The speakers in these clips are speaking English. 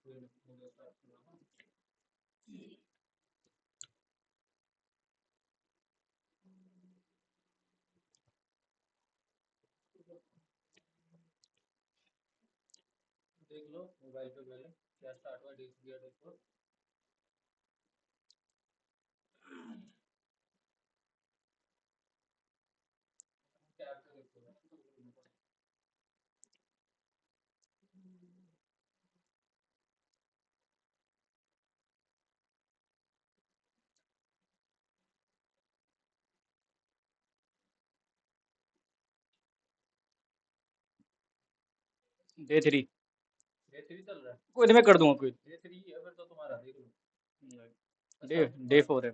देख लो मोबाइल पे पहले क्या स्टार्ट हुआ डैशबोर्ड। टैब पे देखो। डे 3 चल रहा है। कोई नहीं, मैं कर दूंगा कोई। डे 3 है फिर तो तुम्हारा देख लो। डे 4 है।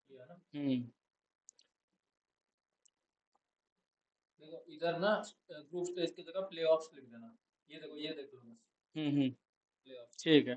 ये है ना। हम्म। देखो इधर ना ग्रुप स्टेज की जगह प्लेऑफ्स लिख देना। ये देखो ये देख लो बस प्लेऑफ्स। ठीक है।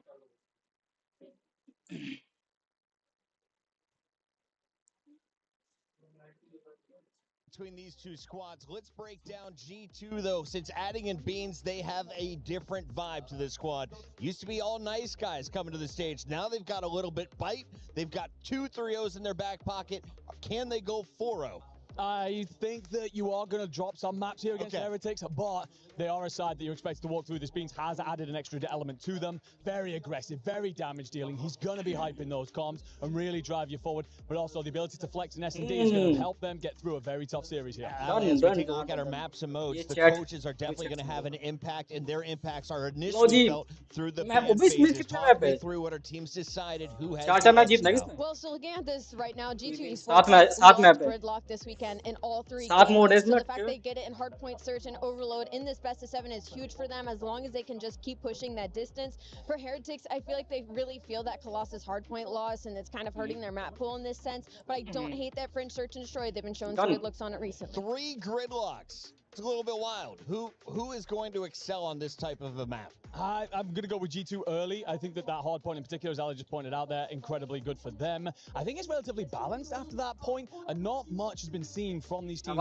Between these two squads, let's break down G2 though. Since adding in Beans, they have a different vibe to this squad. Used to be all nice guys coming to the stage. Now they've got a little bit bite. They've got 2 3-0s in their back pocket. Can they go 4-0? I think that you are going to drop some maps here against Heretics, but they are a side that you're expected to walk through. This Beans has added an extra element to them. Very aggressive, very damage dealing. He's going to be hyping those comms and really drive you forward, but also the ability to flex an S&D is going to help them get through a very tough series here. As we take a look at our maps and modes, the coaches are definitely going to have an impact, and their impacts are initially felt through the fan phases. Talk me through what our teams decided, who has the edge now. Well, so looking at this right now, G2 Esports lost Gridlock this weekend in all 3 games. So the fact they get it in Hardpoint Search and Overload in this best of 7 is huge for them, as long as they can just keep pushing that distance. For Heretics, I feel like they really feel that Colossus Hardpoint loss, and it's kind of hurting their map pool in this sense. But I don't hate that Fringe Search and Destroy. They've been showing some good looks on it recently. 3 Gridlocks. It's a little bit wild. Who is going to excel on this type of a map? I'm going to go with G2 early. I think that hard point in particular, as Ali just pointed out there, incredibly good for them. I think it's relatively balanced after that point, and not much has been seen from these teams.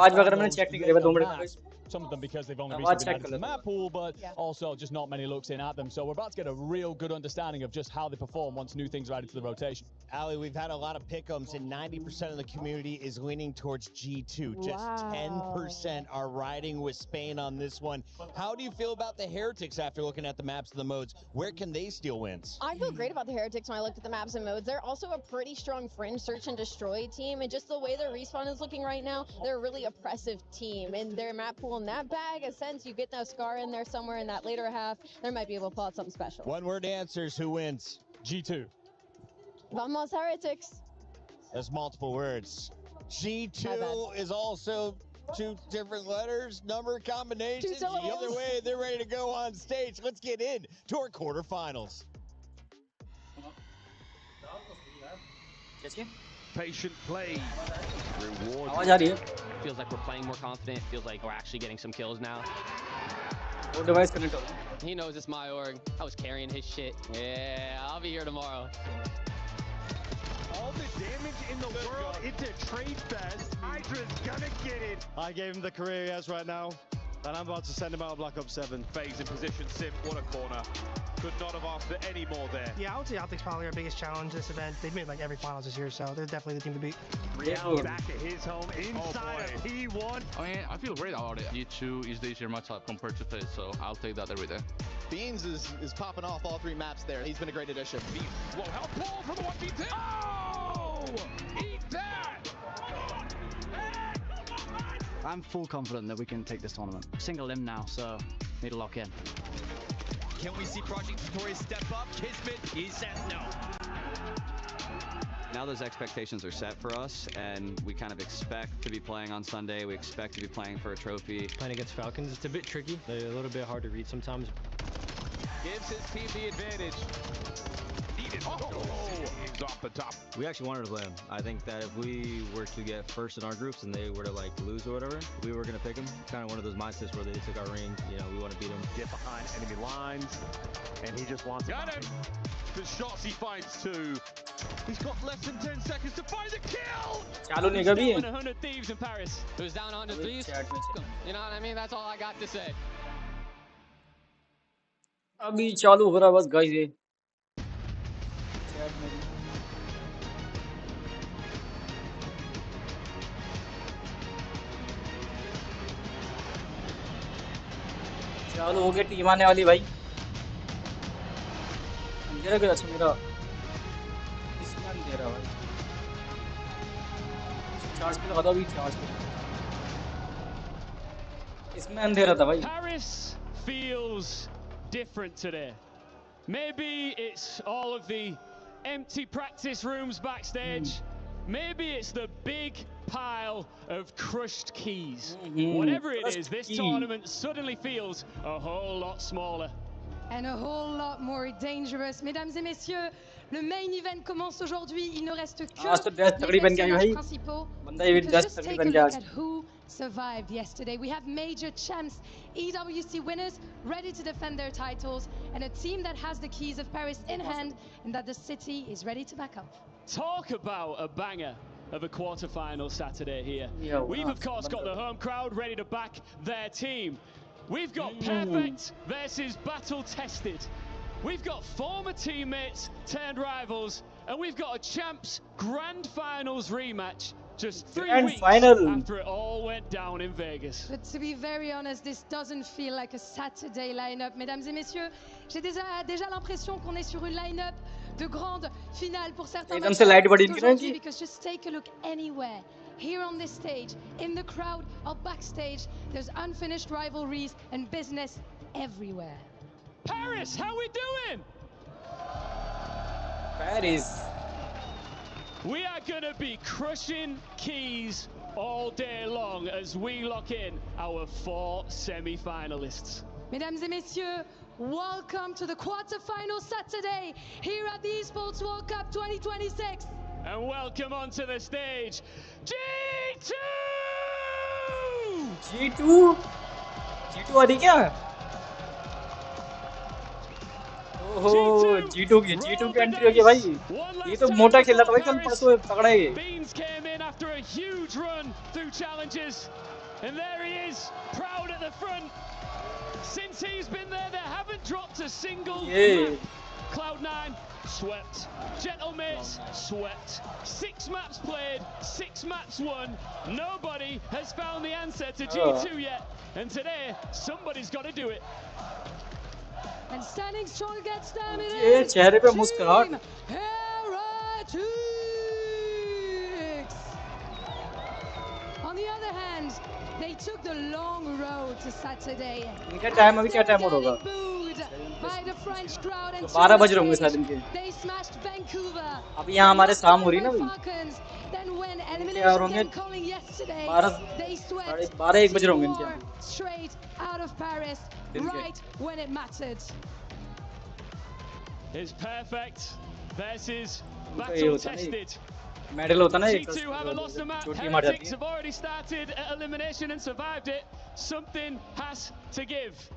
Some of them because they've only recently been added to the map pool, but also just not many looks in at them. So we're about to get a real good understanding of just how they perform once new things are added to the rotation. Ali, we've had a lot of pick'ems, and 90% of the community is leaning towards G2. Just 10% are riding with Spain on this one. How do you feel about the Heretics after looking at the maps and the modes? Where can they steal wins? I feel great about the Heretics when I looked at the maps and modes. They're also a pretty strong Fringe Search and Destroy team, and just the way their respawn is looking right now, they're a really oppressive team. And their map pool in that bag, a sense you get that Scar in there somewhere in that later half, they might be able to pull out something special. One-word answers, who wins? G2. Vamos Heretics. That's multiple words. G2 is also 2 different letters, number combinations. The other way, they're ready to go on stage. Let's get in to our quarterfinals. Patient play. Reward. Feels like we're playing more confident. Feels like we're actually getting some kills now. He knows it's my org. I was carrying his shit. Yeah, I'll be here tomorrow. All the damage in the world into Trade Fest. Hydra's gonna get it. I gave him the career he has right now, and I'm about to send him out of Black Ops 7. Phase in position, Sim, what a corner. Could not have asked for any more there. Yeah, I would say Optic's probably our biggest challenge this event. They've made like every finals this year, so they're definitely the team to beat. Back at his home inside of P1. I mean, I feel great about it. G2 is the easier matchup compared to FaZe, so I'll take that every day. Beans is popping off all 3 maps there. He's been a great addition. Whoa, help pull for the 1v2. Oh! Eat that! I'm full confident that we can take this tournament. Single limb now, so need to lock in. Can we see Project Victoria step up? Kismet, he says no. Now those expectations are set for us, and we kind of expect to be playing on Sunday. We expect to be playing for a trophy. Playing against Falcons, it's a bit tricky. They're a little bit hard to read sometimes. Gives his team the advantage. The defeated. He's off the top. We actually wanted to play him. I think that if we were to get first in our groups and they were to like lose or whatever, we were going to pick him. Kind of one of those mindsets where they took our ring. You know, we want to beat them. Get behind enemy lines, and he just wants Got him. The shots he finds too. He's got less than 10 seconds to find the kill. चालू नहीं कभी 100 thieves in Paris. Who's down 100 thieves? You know what I mean? That's all I got to say. अभी चालू हो रहा है बस guys ये चैट में चालू हो गया टीम आने वाली भाई अंधेरा भी अच्छा मेरा इसमें अंधेरा भाई चार्ज पे लगा दो अभी चार्ज पे इसमें अंधेरा था भाई Paris feels different today. Maybe it's all of the empty practice rooms backstage. Maybe it's the big pile of crushed keys. Whatever it is, this tournament suddenly feels a whole lot smaller. And a whole lot more dangerous. Mesdames et messieurs, le main event commence aujourd'hui. Il ne reste que les personnages principaux. Because just take a look at who survived yesterday. We have major champs, EWC winners, ready to defend their titles, and a team that has the keys of Paris in hand, and that the city is ready to back up. Talk about a banger of a quarter-final Saturday here. We've of course got the home crowd ready to back their team. We've got perfect versus battle-tested. We've got former teammates turned rivals, and we've got a champs grand finals rematch just 3 weeks after it all went down in Vegas. But to be very honest, this doesn't feel like a Saturday lineup. Mesdames et messieurs, j'ai déjà l'impression qu'on est sur une lineup de grande finale pour certains d'aujourd'hui, because just take a look anywhere. Here on this stage, in the crowd, or backstage, there's unfinished rivalries and business everywhere. Paris, how we doing? Paris. We are going to be crushing keys all day long as we lock in our 4 semi-finalists. Mesdames et messieurs, welcome to the quarter-final Saturday here at the Esports World Cup 2026. And welcome onto the stage, G2! G2? G2 आ रही क्या? ओहो G2 की entry हो गई भाई ये तो मोटा खेला था भाई कल परसों तगड़ा है Beans came in after a huge run through challenges, and there he is, proud at the front. Since he's been there, they haven't dropped a single map. Cloud9 swept, Gentlemates swept, 6 maps played, 6 maps won. Nobody has found the answer to G2 yet, and today somebody's got to do it. And standing strong against them it ये चेहरे पे मुस्कुराहट Heretics. On the other hand, they took the long road to Saturday. इनका time अभी क्या time होगा By the French crowd and 12 बज रहे होंगे शायद इनके they smashed Vancouver. अभी यहाँ हमारे शाम हो रही है ना भाई Then when क्या होंगे 12-1 बज रहे होंगे इनके straight out of Paris right when it mattered. It's perfect versus battle tested. Medal होता ना G2 haven't lost a match. Heretics have already started at elimination and survived it. Something has to give.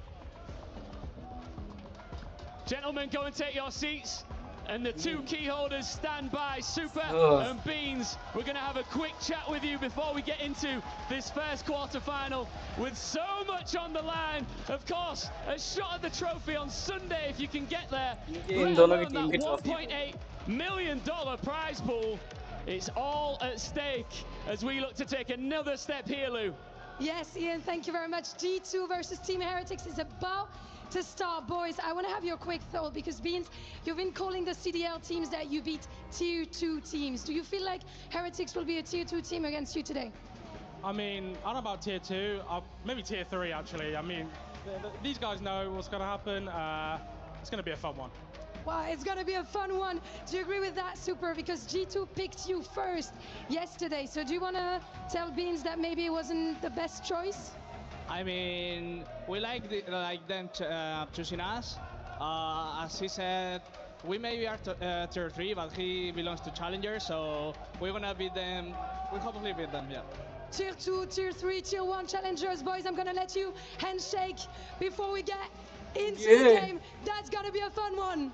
Gentlemen, go and take your seats. And the 2 key holders stand by, Super and Beans. We're going to have a quick chat with you before we get into this first quarter-final. With so much on the line, of course, a shot at the trophy on Sunday if you can get there. Let alone that $1.8 million prize pool. It's all at stake as we look to take another step here, Lou. Yes, Ian, thank you very much. G2 versus Team Heretics is about to start. Boys, I want to have your quick thought, because Beans, you've been calling the CDL teams that you beat tier 2 teams. Do you feel like Heretics will be a tier 2 team against you today? I mean, I don't know about tier 2, maybe tier 3 actually. I mean, these guys know what's going to happen. It's going to be a fun one. Well, it's going to be a fun one. Do you agree with that, Super? Because G2 picked you first yesterday. So do you want to tell Beans that maybe it wasn't the best choice? I mean, we like them choosing us. As he said, we maybe are tier 3, but he belongs to Challenger, so we're gonna beat them. We'll hopefully beat them, yeah. Tier 2, Tier 3, Tier 1 challengers, boys. I'm gonna let you handshake before we get into the game. That's gonna be a fun one.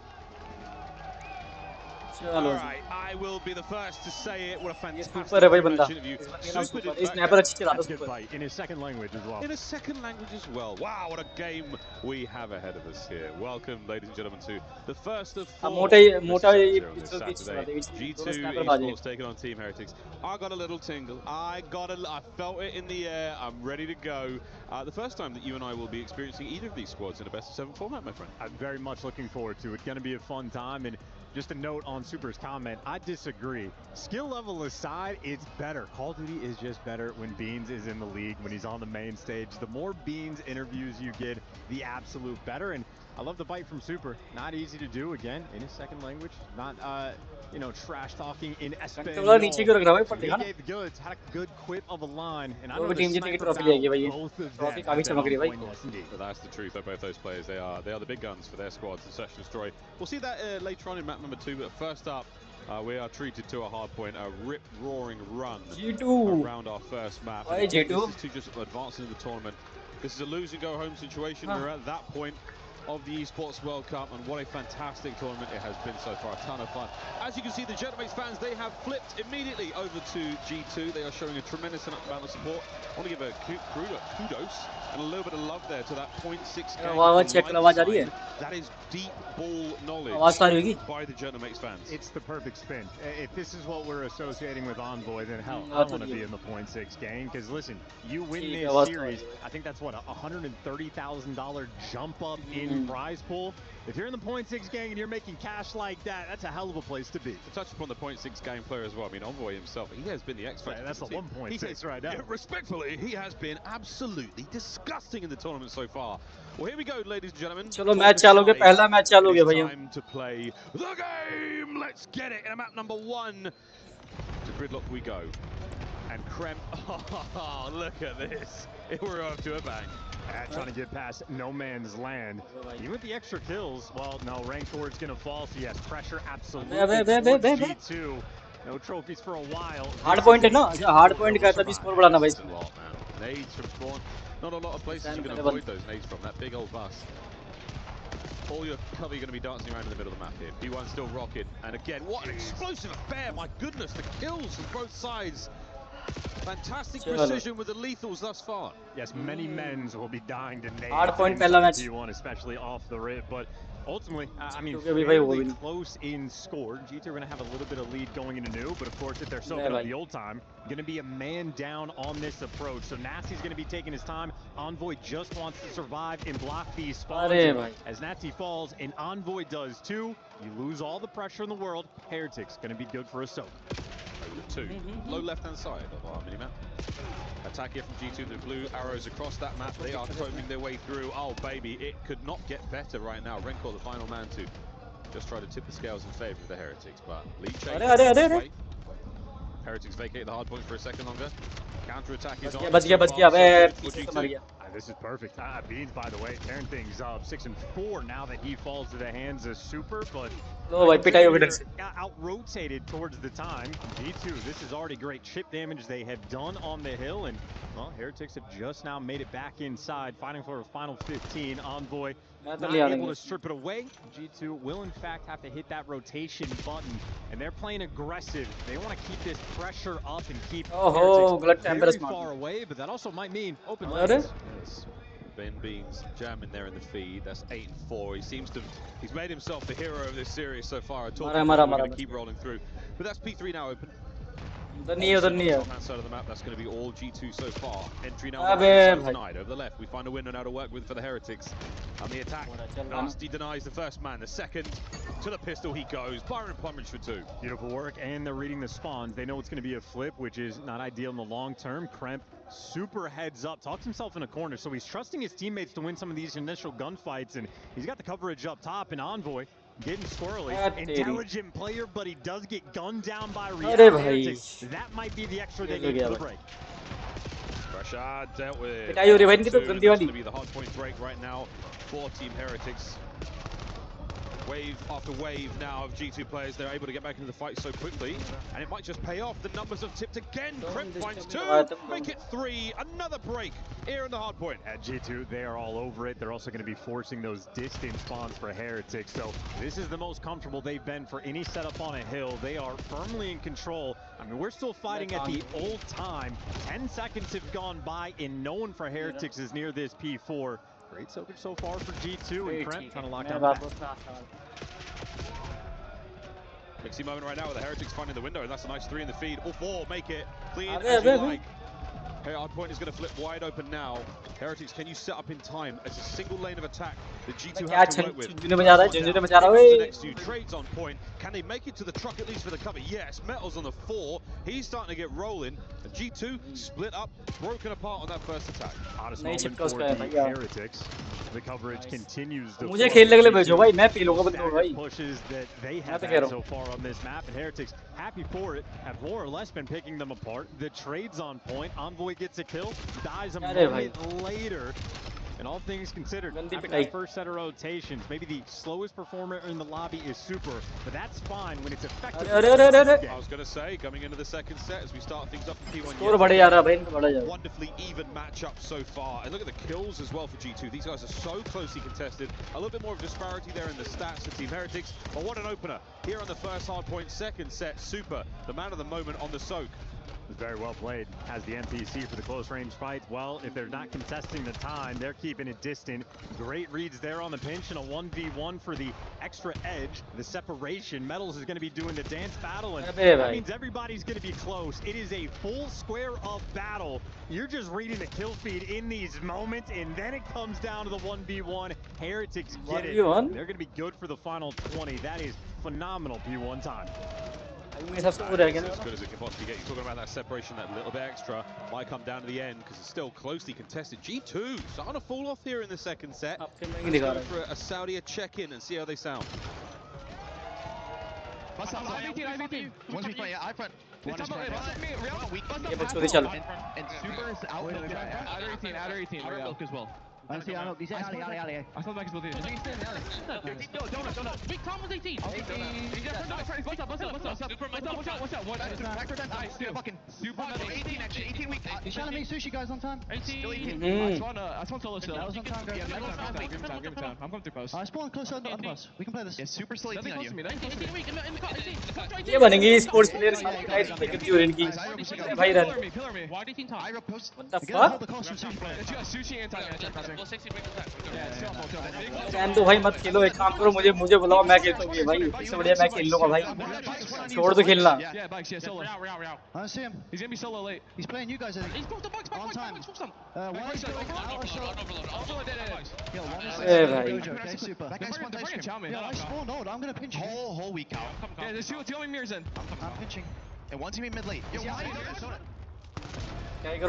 All right, I will be the first to say it. What a fantastic interview. Super did That's good fight in his second language as well. In a second language as well. Wow, what a game we have ahead of us here. Welcome, ladies and gentlemen, to the first of 4 this Saturday. G2 Esports taking on Team Heretics. I got a little tingle. I felt it in the air. I'm ready to go. The first time that you and I will be experiencing either of these squads in a best-of-7 format, my friend. I'm very much looking forward to it. It's going to be a fun time. And just a note on Super's comment, I disagree. Skill level aside, it's better. Call of Duty is just better when Beans is in the league, when he's on the main stage. The more Beans interviews you get, the absolute better. And I love the bite from Super. Not easy to do, again, in his second language. Not, trash talking in Espanol. He gave the goods, had a good quip of a line. And I know the sniper bout, both of them have been on point indeed. But that's the truth of both those players. They are the big guns for their squads in Search and Destroy. We'll see that later on in map number 2, but first up, we are treated to a hard point, a rip-roaring run around our first map. This is to just advancing in the tournament. This is a lose-and-go-home situation. We're at that point of the Esports World Cup, and what a fantastic tournament it has been so far. A ton of fun. As you can see, the Genomates fans, they have flipped immediately over to G2. They are showing a tremendous amount of support. I want to give a kudos and a little bit of love there to that 0.6 game. That is deep ball knowledge by the Genomates fans. It's the perfect spin. If this is what we're associating with Envoy, then hell, I want to be in the 0.6 gang. Because listen, you win this series, I think that's what, a $130,000 jump up in prize pool. If you're in the 0.6 gang and you're making cash like that, that's a hell of a place to be. To touch upon the 0.6 gang player as well, I mean, Envoy himself, he has been the X-Factor. Yeah, that's a 1.6 right now. Respectfully, he has been absolutely disgusting in the tournament so far. Well, here we go, ladies and gentlemen. Chalo match चालू हो गया पहला match चालू हो गया भाई time to play the game. Let's get it in map number 1. To Gridlock we go. And Krem, oh, look at this. We're off to a bang. Trying to get past no man's land. Even with the extra kills, well, no, rank towards going to fall, so yes, pressure absolutely. G2. No trophies for a while. Hard point है ना? Hard point का तभी score बढ़ाना भाई. Nades from spawn. Not a lot of places you can avoid those nades from. That big old bus. All your cover, you're going to be dancing around in the middle of the map here. P1 still rocket. And again, what an explosive affair. My goodness, the kills from both sides. Fantastic precision with the lethals thus far. Yes, many men's will be dying to nades. Hard point पहला match. P1, especially off the rip, but ultimately, I mean, fairly close in score. G2 are going to have a little bit of lead going into new, but of course, if they're soaking up the old time, going to be a man down on this approach. So Nasty's going to be taking his time. Envoy just wants to survive and block these spawns. As Nasty falls, and Envoy does too, you lose all the pressure in the world. Heretics going to be good for a soak. Over 2. Low left-hand side of our mini-map. Attack here from G2, the blue arrows across that map. They are combing their way through. Oh, baby, it could not get better right now. Renkor, the final man, to just try to tip the scales in favor of the Heretics, but lead change. Heretics vacate the hard point for a second longer. Counter-attack is on. This is perfect. Beans, by the way, tearing things up. 6 and 4 now that he falls to the hands of Super, but out-rotated towards the time. G2, this is already great chip damage they have done on the hill, and well, Heretics have just now made it back inside, fighting for a final 15. Envoy not able to strip it away. G2 will in fact have to hit that rotation button, and they're playing aggressive. They want to keep this pressure up and keep Heretics very far away, but that also might mean open lanes. Ben Beans jamming there in the feed. That's 8 and 4. He's made himself the hero of this series so far. I told him we're going to keep rolling through, but that's P3 now open. On that side of the map, that's going to be all G2 so far. Entry now denied. Over the left, we find a window now to work with for the Heretics. And the attack, Nasty denies the first man. The second, to the pistol he goes. Byron Plumage for 2. Beautiful work, and they're reading the spawns. They know it's going to be a flip, which is not ideal in the long term. Kremp, super heads up, talks himself in a corner, so he's trusting his teammates to win some of these initial gunfights, and he's got the coverage up top, and Envoy getting squirrely. Intelligent player, but he does get gunned down by reality. That might be the extra they need for the break. Pressure dealt with. It's going to be the hard point break right now for Team Heretics. Wave after wave now of G2 players. They're able to get back into the fight so quickly, and it might just pay off. The numbers have tipped again. Crimp finds 2, make it 3. Another break here in the hard point. At G2, they are all over it. They're also going to be forcing those distance spawns for Heretics. So this is the most comfortable they've been for any setup on a hill. They are firmly in control. I mean, we're still fighting at the old time. 10 seconds have gone by, and no one for Heretics is near this P4. Great soakage so far for G2, and Crimp trying to lock down back. Mixy moment right now with the Heretics finding the window, and that's a nice 3 in the feed. All 4 make it clean Abe, as you Abe. like. Hey, hard point is going to flip wide open now. Heretics, can you set up in time? It's a single lane of attack that G2 have to work with. The next few trades on point. Can they make it to the truck at least for the cover? Yes, Metal's on the 4. He's starting to get rolling. And G2 split up, broken apart on that first attack. Honest moment for the Heretics. The coverage continues to मुझे खेलने के लिए भेजो भाई मैं P लूंगा बंदूक भाई pushes that they have had so far on this map, and Heretics happy for it, have more or less been picking them apart. The trades on point. Envoy gets a kill, dies a moment later. And all things considered, after that first set of rotations, maybe the slowest performer in the lobby is Super, but that's fine when it's effective. I was going to say, coming into the second set, as we start things off in P1, wonderfully even matchup so far. And look at the kills as well for G2. These guys are so closely contested. A little bit more of disparity there in the stats for Team Heretics. But what an opener. Here on the first hard point, second set, Super, the man of the moment on the soak. Very well played. Has the NPC for the close range fights. Well, if they're not contesting the time, they're keeping it distant. Great reads there on the pinch, and a 1v1 for the extra edge. The separation. Metals is going to be doing the dance battle, and that means everybody's going to be close. It is a full square of battle. You're just reading the kill feed in these moments, and then it comes down to the 1v1. Heretics get it. They're going to be good for the final 20. That is phenomenal P1 time. As good as it can possibly get. You're talking about that separation, that little bit extra might come down to the end because it's still closely contested. G2 starting to fall off here in the second set. Let's go for a Saudi check-in and see how they sound. I see, I know. These alley. I saw the back is building. Big Tom was 18. What's up? Nice, fucking super metal. 18 actually. 18 weak. You shouting me sushi guys on time? 18. I spawned solo still. That was on time, guys. Give me time. I'm coming through post. I spawned close on the bus. We can play this. Yeah, super still 18 on you. 18 weak in the car. ये बनेंगे esports players की इनकी भाई run pillar me. Why do you think top? I post. What the fuck? Sushi and time. Can तो भाई मत खेलो एक काम करो मुझे बुलाओ मैं खेलता हूँ भाई इससे बढ़िया मैं खेल लूंगा भाई छोड़ दो खेलना Yeah, bikes, yeah, solo. I see him. He's gonna be solo late. He's playing you guys. He's booked the box on time. One is going out. Okay, super. That guy's spawned ice cream. Yeah, I spawned old. I'm gonna pinch him. Whole week out. Yeah, there's two only mirrors in. I'm pinching. And one team in mid late.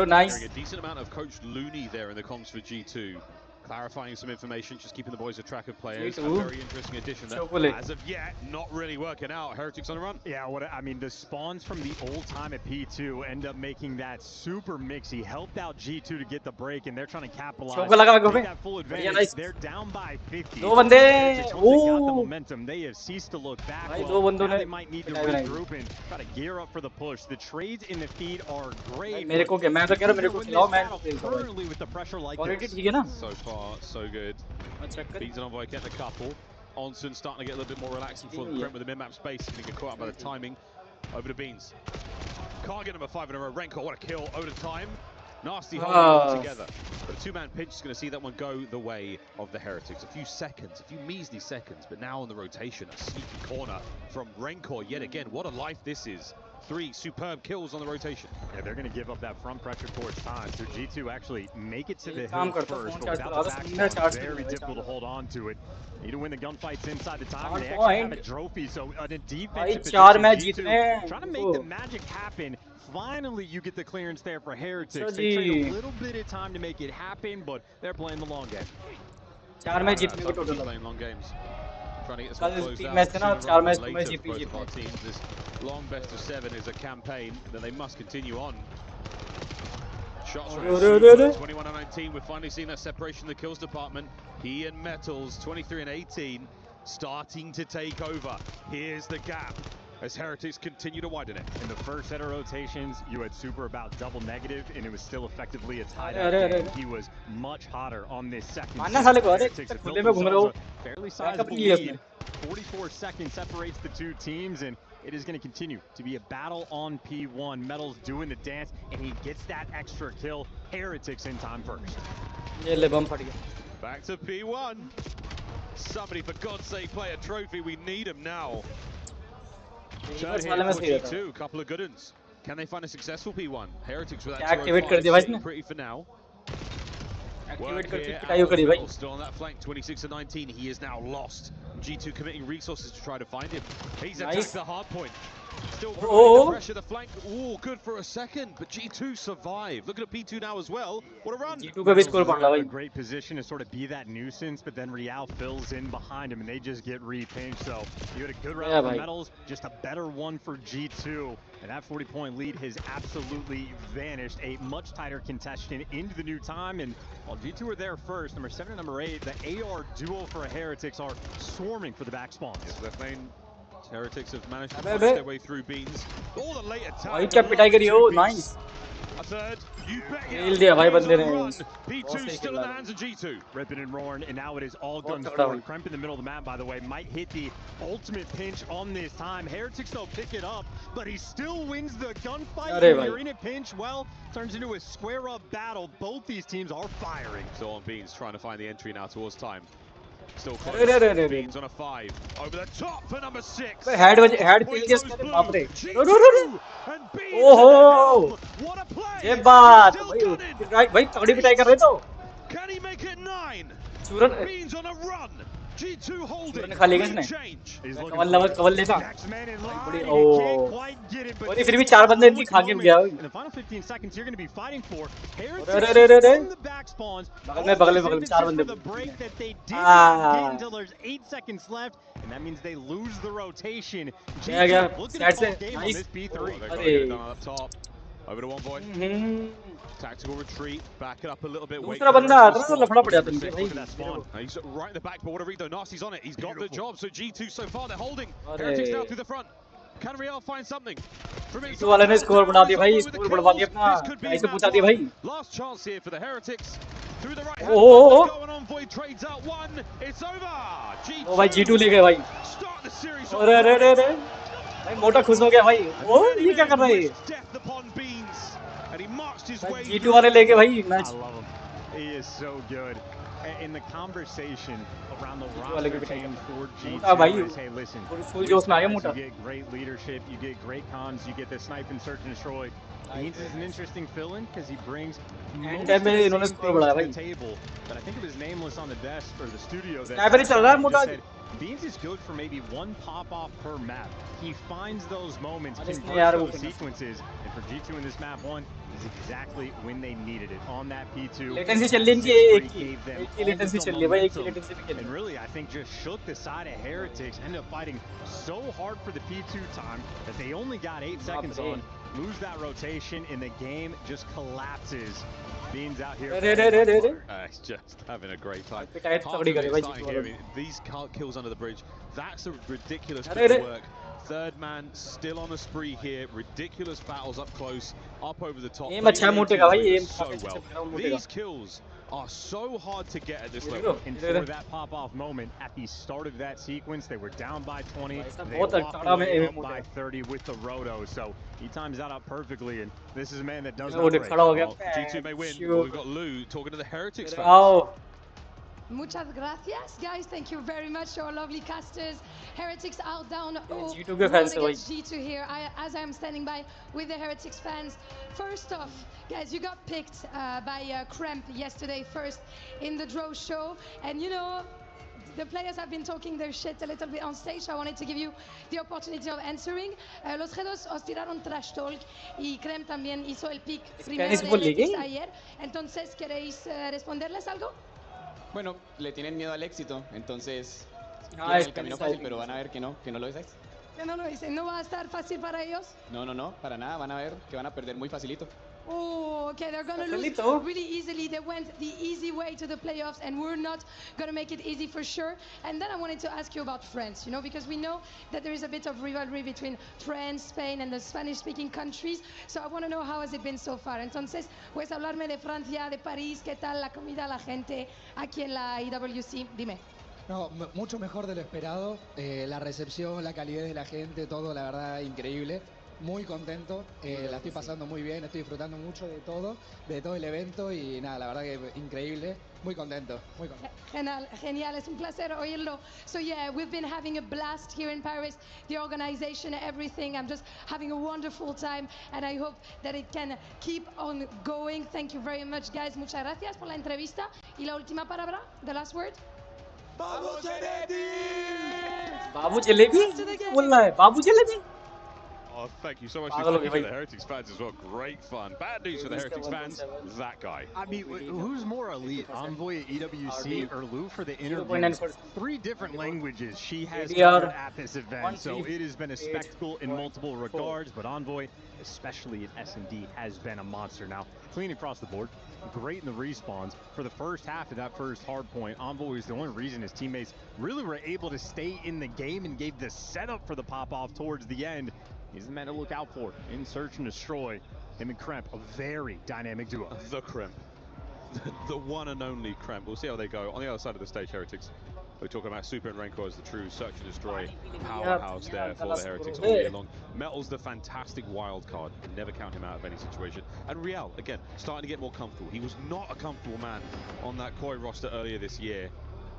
Nice. A decent amount of Coach Looney there in the comms for G2. Clarifying some information, just keeping the boys a track of players. A very interesting addition that, as of yet, not really working out. Heretics on the run. Yeah, I mean, the spawns from the old time at P2 end up making that super mixy. Helped out G2 to get the break, and they're trying to capitalize. Take that full advantage. They're down by 50. Once they got the momentum, they have ceased to look back. Well, now they might need to regroup and try to gear up for the push. The trades in the feed are great. Currently with the pressure like this. So far, so good. Beans and Envoy getting a couple. Onsen starting to get a little bit more relaxed before the Crimp with the mid-map space. He's going to get caught up by the timing. Over to Beans. Can't get number 5 in a row. Renko, what a kill. Over time. Nasty hold together. But a two-man pinch is going to see that one go the way of the Heretics. A few measly seconds, but now on the rotation, a sneaky corner from Rencor yet again. What a life this is. 3 superb kills on the rotation. Yeah, they're going to give up that front pressure towards time. So G2 actually make it to the hill first, but without the backspawn, it's very difficult to hold on to it. Need to win the gunfights inside the time. They actually have a trophy, so a defensive position, G2 trying to make the magic happen. Finally, you get the clearance there for Heretics. They trade a little bit of time to make it happen, but they're playing the long game. Playing long games. Trying to get this one closed out later for both of our teams. This long best of 7 is a campaign that they must continue on. Shots from 21-19. We're finally seeing that separation in the kills department. He and Metals, 23 and 18. starting to take over. Here's the gap as Heretics continue to widen it. In the first set of rotations, you had Super about double negative, and it was still effectively a tie-up game. He was much hotter on this second set. Heretics have built themselves a fairly sizable lead. 44 seconds separates the two teams, and it is going to continue to be a battle on P1. Metal's doing the dance, and he gets that extra kill. Heretics in time first. Back to P1. Somebody, for God's sake, play a trophy. We need him now. Turn here for G2, couple of good ones. Can they find a successful P1? Heretics with that pretty for now. Still on that flank, 26-19. He is now lost. G2 committing resources to try to find him. He's attacked the hard point. Still providing the pressure, the flank. Ooh, good for a second, but G2 survive. Looking at P2 now as well. What a run! G2 a great position to sort of be that nuisance, but then Real fills in behind him, and they just get re-pinched. So you had a good round for Metals, just a better one for G2. And that 40-point lead has absolutely vanished. A much tighter contestation into the new time. And while G2 are there first, number 7 and number 8, the AR duo for Heretics are swarming for the back spawns. Yes, left lane. Heretics have managed to punch their way through Beans. All the late attack. Nice. A third. You bet P2 still in the hands of G2. Ripping and roaring, and now it is all guns forward. Kremp in the middle of the map, by the way, might hit the ultimate pinch on this time. Heretics don't pick it up, but he still wins the gunfight. When you're in a pinch, well, turns into a square-up battle. Both these teams are firing. So on Beans trying to find the entry now towards time. Still close. Beans on a 5. Over the top for number 6. Head kill just baap re. Oh, what a play. ये बात भाई तगड़ी पिटाई कर रहे तो. Can he make it 9? Beans on a run. G2 holding. खा लेगा इसने. कवल लेता. बड़ी और फिर भी 4 बंदे इनकी खा के गया. In the final 15 seconds, you're going to be fighting for Heretics from the back spawns. बगल में 4 बंदे. The break that they did get until there's 8 seconds left, and that means they lose the rotation. G2 looking at the game on this P3. They've got to get it done up top. Over to one boy. Tactical retreat, back it up a little bit. दूसरा बंदा आता है तो लफड़ा पड़ जाता है भाई. He's right in the back, but whatever he does, Nasty's on it. He's got the job. So G2 so far they're holding. Heretics now through the front. Can Real find something? G2 वाले ने score बढ़ा दिया भाई. Score बढ़वा दिया अपना. ऐसे पूछा दिया भाई. Last chance here for the Heretics. Through the right. Going on. Void trades out one. It's over. G2. ओ भाई G2 ले गए भाई. Start the series. अरे भाई मोटा खुश हो गया भाई. ओ ये क्या कर रहा है? Death upon Beans. And he marched his way. G2 वाले लेके भाई match. I love him. He is so good. In the conversation around the roster team for G2 is, hey, listen, you get great leadership, you get great cons, you get the snipe and search and destroy. Beans is an interesting fill-in because he brings most of the things to the table. But I think it was Nameless on the desk or the studio that said Beans is good for maybe one pop-off per map. He finds those moments, converts those sequences, and for G2 in this map 1 is exactly when they needed it. On that P2, gave them and really, I think just shook the side of Heretics, ended up fighting so hard for the P2 time that they only got 8 seconds on, lose that rotation, and the game just collapses. Beans out here. He's just having a great time. These kills under the bridge, that's a ridiculous bit of work. Third man still on a spree here. Ridiculous battles up close, up over the top. So well. These kills are so hard to get at this level. And for that pop-off moment, at the start of that sequence, they were down by 20. They walked away up by 30 with the roto. So he times that up perfectly, and this is a man that does not break. Well, G2 may win, but we've got Lou talking to the Heretics fans. Muchas gracias, guys. Thank you very much to our lovely casters. Heretics are down G2 fans against G2 here, as I'm standing by with the Heretics fans. First off, guys, you got picked by Kremp yesterday first in the draw show. And you know, the players have been talking their shit a little bit on stage, so I wanted to give you the opportunity of answering. Los Redos os tiraron trash talk y Kremp también hizo el pick primero de Heretics ayer. Entonces, ¿queréis responderles algo? Bueno, le tienen miedo al éxito, entonces quieren el camino fácil, pero van a ver que no lo es. Que no lo dicen, ¿no va a estar fácil para ellos? No, para nada, van a ver que van a perder muy facilito. Oh, okay, they're gonna lose really easily. They went the easy way to the playoffs, and we're not gonna make it easy for sure. And then I wanted to ask you about France, you know, because we know that there is a bit of rivalry between France, Spain, and the Spanish-speaking countries. So I want to know, how has it been so far? Entonces, puedes hablarme de Francia, de París, ¿qué tal la comida, la gente aquí en la EWC? Dime. No, mucho mejor de lo esperado. La recepción, la calidez de la gente, todo, la verdad, increíble. Muy contento, la estoy pasando muy bien, estoy disfrutando mucho de todo el evento y nada, la verdad que increíble, muy contento, muy contento. Genial, es un placer oírlo. So yeah, we've been having a blast here in Paris, the organization, everything. I'm just having a wonderful time and I hope that it can keep on going. Thank you very much, guys. Muchas gracias por la entrevista. Y la última palabra, the last word. Babu Jalebi! Babu Jalebi? बोलना है बाबू jalebi. Oh, thank you so much for the Heretics fans as well. Great fun. Bad news for the Heretics fans. That guy. I mean, who's more elite, Envoy at EWC or Lou for the interviews? 3 different languages she has covered at this event, so it has been a spectacle in multiple regards. But Envoy, especially at S&D, has been a monster. Now, clean across the board. Great in the respawns. For the first half of that first hard point, Envoy is the only reason his teammates really were able to stay in the game and gave the setup for the pop-off towards the end. He's the man to look out for in Search and Destroy. Him and Kremp, a very dynamic duo. The Kremp. The one and only Kremp. We'll see how they go. On the other side of the stage, Heretics. We're talking about Super and Rancor as the true Search and Destroy powerhouse there for the Heretics all year long. Metal's the fantastic wild card. You can never count him out of any situation. And Real, again, starting to get more comfortable. He was not a comfortable man on that Koi roster earlier this year.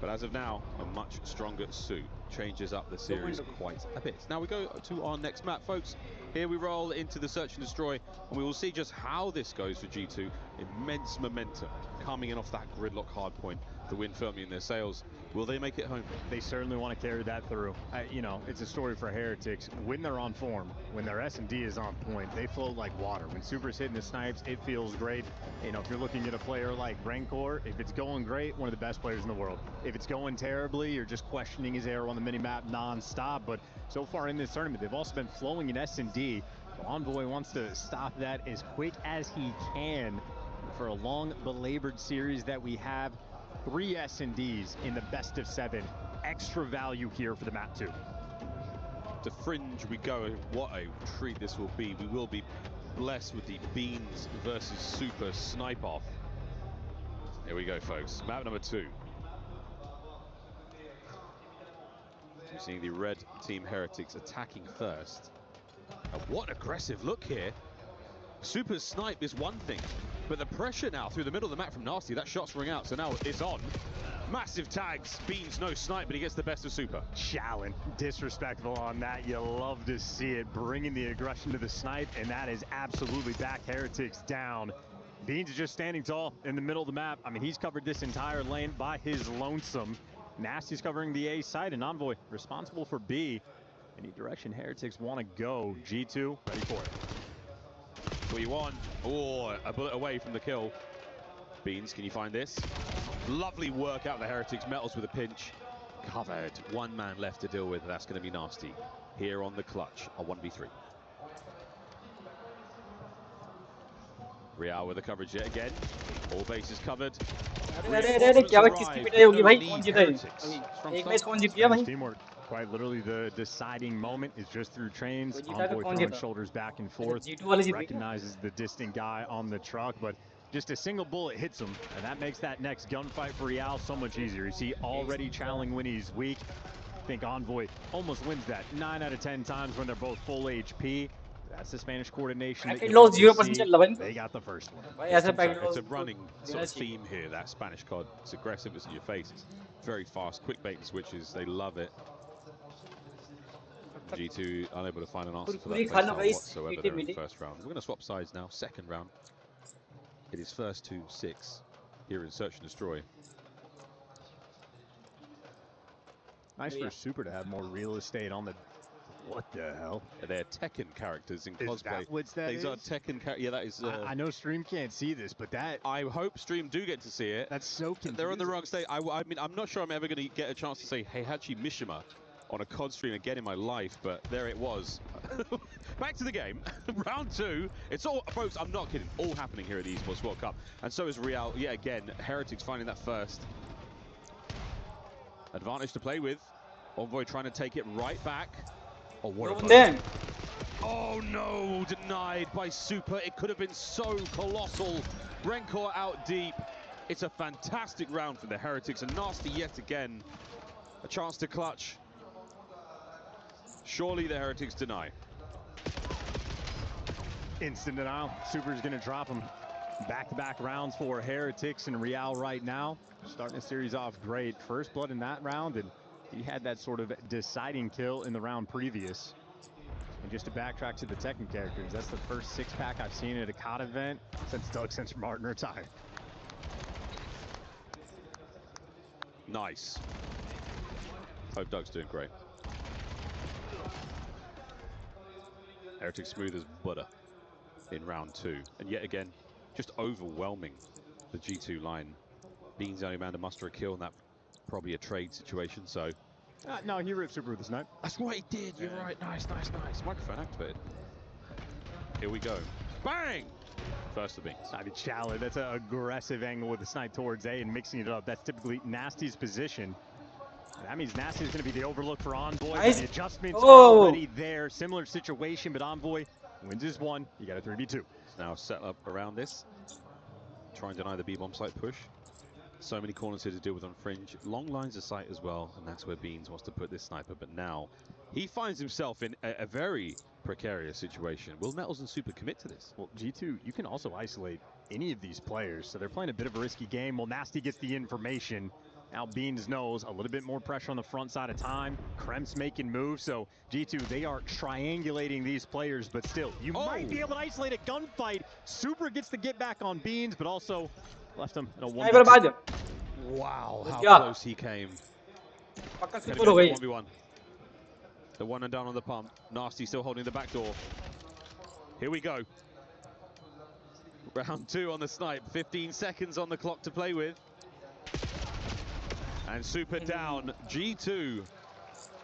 But as of now, a much stronger suit changes up the series quite a bit. Now we go to our next map, folks. Here we roll into the Search and Destroy, and we will see just how this goes for G2. Immense momentum coming in off that gridlock hardpoint to win firmly in their sails. Will they make it home? They certainly want to carry that through. You know, it's a story for Heretics. When they're on form, when their S&D is on point, they float like water. When Super's hitting the snipes, it feels great. You know, if you're looking at a player like Rancor, if it's going great, one of the best players in the world. If it's going terribly, you're just questioning his arrow on the minimap non-stop. But so far in this tournament, they've also been flowing in S&D. So Envoy wants to stop that as quick as he can for a long belabored series that we have. 3 S&Ds in the best of 7. Extra value here for the map too. To Fringe we go. What a treat this will be. We will be blessed with the Beans versus Super snipe off. Here we go, folks. Map number 2. We're seeing the red team Heretics attacking first. And what an aggressive look here. Super's snipe is one thing, but the pressure now through the middle of the map from Nasty, that shot's ring out, so now it's on. Massive tags, Beans no snipe, but he gets the best of Super. Challenge, disrespectful on that. You love to see it, bringing the aggression to the snipe, and that is absolutely back Heretics down. Beans is just standing tall in the middle of the map. I mean, he's covered this entire lane by his lonesome. Nasty's covering the A side, and Envoy responsible for B. Any direction Heretics want to go, G2 ready for it. 3-1. Oh, a bullet away from the kill. Beans, can you find this? Lovely work out of the Heretics. Metals with a pinch. Covered. One man left to deal with. That's going to be Nasty. Here on the clutch, a 1v3. Real with the coverage yet again. All bases covered. Teamwork. Quite literally the deciding moment is just through trains. Envoy throwing shoulders back and forth. Recognizes the distant guy on the truck, but just a single bullet hits him, and that makes that next gunfight for Real so much easier. You see already channeling when he's weak. I think Envoy almost wins that 9 out of 10 times when they're both full HP. That's the Spanish coordination. That they got the first one. It's a running sort of theme here, that Spanish COD. It's aggressive, it's in your face. It's very fast, quick bait and switches. They love it. G2 unable to find an answer for that playstyle whatsoever there in the first round. We're going to swap sides now, second round. It is first to 6 here in Search and Destroy. Nice for Super to have more real estate on the... What the hell? They're Tekken characters in cosplay. Is that what that These are Tekken characters. Yeah, that is... I know Stream can't see this, but that... I hope Stream do get to see it. That's so confusing. They're on the wrong stage. I mean, I'm not sure I'm ever going to get a chance to say Heihachi Mishima on a COD stream again in my life, but there it was. Back to the game. Round 2. It's all, folks, I'm not kidding, all happening here at the Esports World Cup. And so is Real, yet again. Heretics finding that first. Advantage to play with. Envoy trying to take it right back. Oh, what a oh no, denied by Super. It could have been so colossal. Rencor out deep. It's a fantastic round for the Heretics, and Nasty yet again. A chance to clutch. Surely the Heretics deny. Instant denial. Super's going to drop him. Back-to-back rounds for Heretics and Real right now. Starting the series off great. First blood in that round, and he had that sort of deciding kill in the round previous. And just to backtrack to the Tekken characters, that's the first 6-pack I've seen at a COD event since Doug Sensor Martin retired. Nice. Hope Doug's doing great. Heretic smooth as butter in round 2. And yet again, just overwhelming the G2 line. Beans the only man to muster a kill, and that probably a trade situation, so. No, he ripped Super with the snipe. That's what he did, you're right. Nice, nice, nice. Microphone activated. Here we go. Bang! First of Beans. I mean, Chalet, that's an aggressive angle with the snipe towards A and mixing it up. That's typically Nasty's position. That means Nasty's going to be the overlook for Envoy. Nice. The adjustments are already there. Similar situation, but Envoy wins his one. You got a 3v2. It's now set up around this. Try and deny the B-bomb site push. So many corners here to deal with on Fringe. Long lines of sight as well, and that's where Beans wants to put this sniper. But now he finds himself in a very precarious situation. Will Nettles and Super commit to this? Well, G2, you can also isolate any of these players, so they're playing a bit of a risky game. Well, Nasty gets the information. Now Beans knows a little bit more pressure on the front side of time. Krem's making moves, so G2, they are triangulating these players, but still, you might be able to isolate a gunfight. Super gets the get back on Beans, but also left him in a 1v2. Wow, how close he came. 1v1. The one and down on the pump. Nasty still holding the back door. Here we go. Round 2 on the snipe. 15 seconds on the clock to play with. And Super down. G2,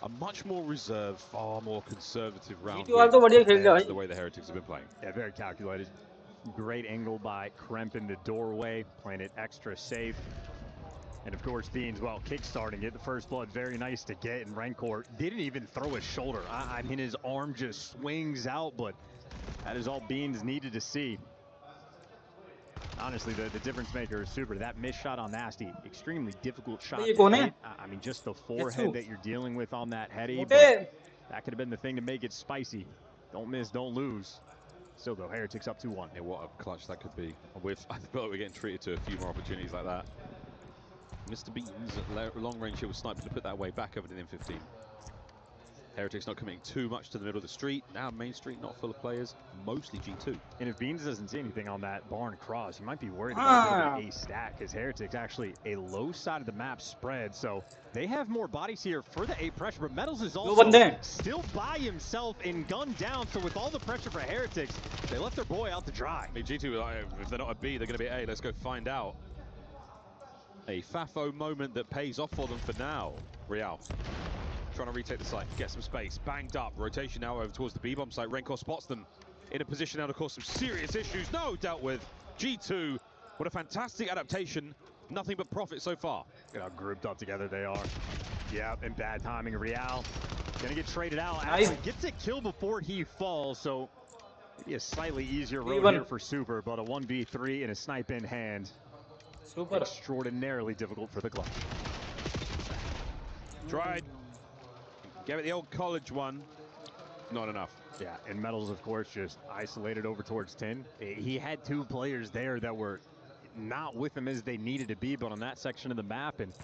a much more reserved, far more conservative round. That's the way the Heretics have been playing. Yeah, very calculated. Great angle by Kremp in the doorway, playing it extra safe. And of course, Beans, well, kickstarting it. The first blood, very nice to get. And Rencor didn't even throw his shoulder. I mean, his arm just swings out, but that is all Beans needed to see. Honestly, the difference maker is Super. That missed shot on Nasty, extremely difficult shot to hit. I mean, just the forehead that you're dealing with on that heady. But that could have been the thing to make it spicy. Don't miss, don't lose. Still, though, Heretics up 2-1. Yeah, what a clutch that could be. I feel like we're getting treated to a few more opportunities like that. Mr. Beans, long range here with sniper to put that away back over to the M15. Heretics not committing too much to the middle of the street. Now Main Street not full of players, mostly G2. And if Beans doesn't see anything on that barn cross, you might be worried about a stack, because Heretics actually a low side of the map spread, so they have more bodies here for the A pressure, but Metals is also still by himself and gunned down, so with all the pressure for Heretics, they left their boy out to dry. I mean, G2, if they're not a B, they're going to be A. Let's go find out. A Fafo moment that pays off for them for now. Real trying to retake the site, get some space, banged up, rotation now over towards the B-bomb site. Rencor spots them in a position now to cause some serious issues. No, dealt with. G2, what a fantastic adaptation. Nothing but profit so far. Look how grouped up together they are. Yep, and bad timing. Real gonna get traded out. Gets a kill before he falls, so maybe a slightly easier road here for Super, but a 1v3 and a snipe in hand. Super. Extraordinarily difficult for the clutch. Tried. Gave it the old college one. Not enough. Yeah, and Metals, of course, just isolated over towards 10. He had 2 players there that were not with him as they needed to be, but on that section of the map, and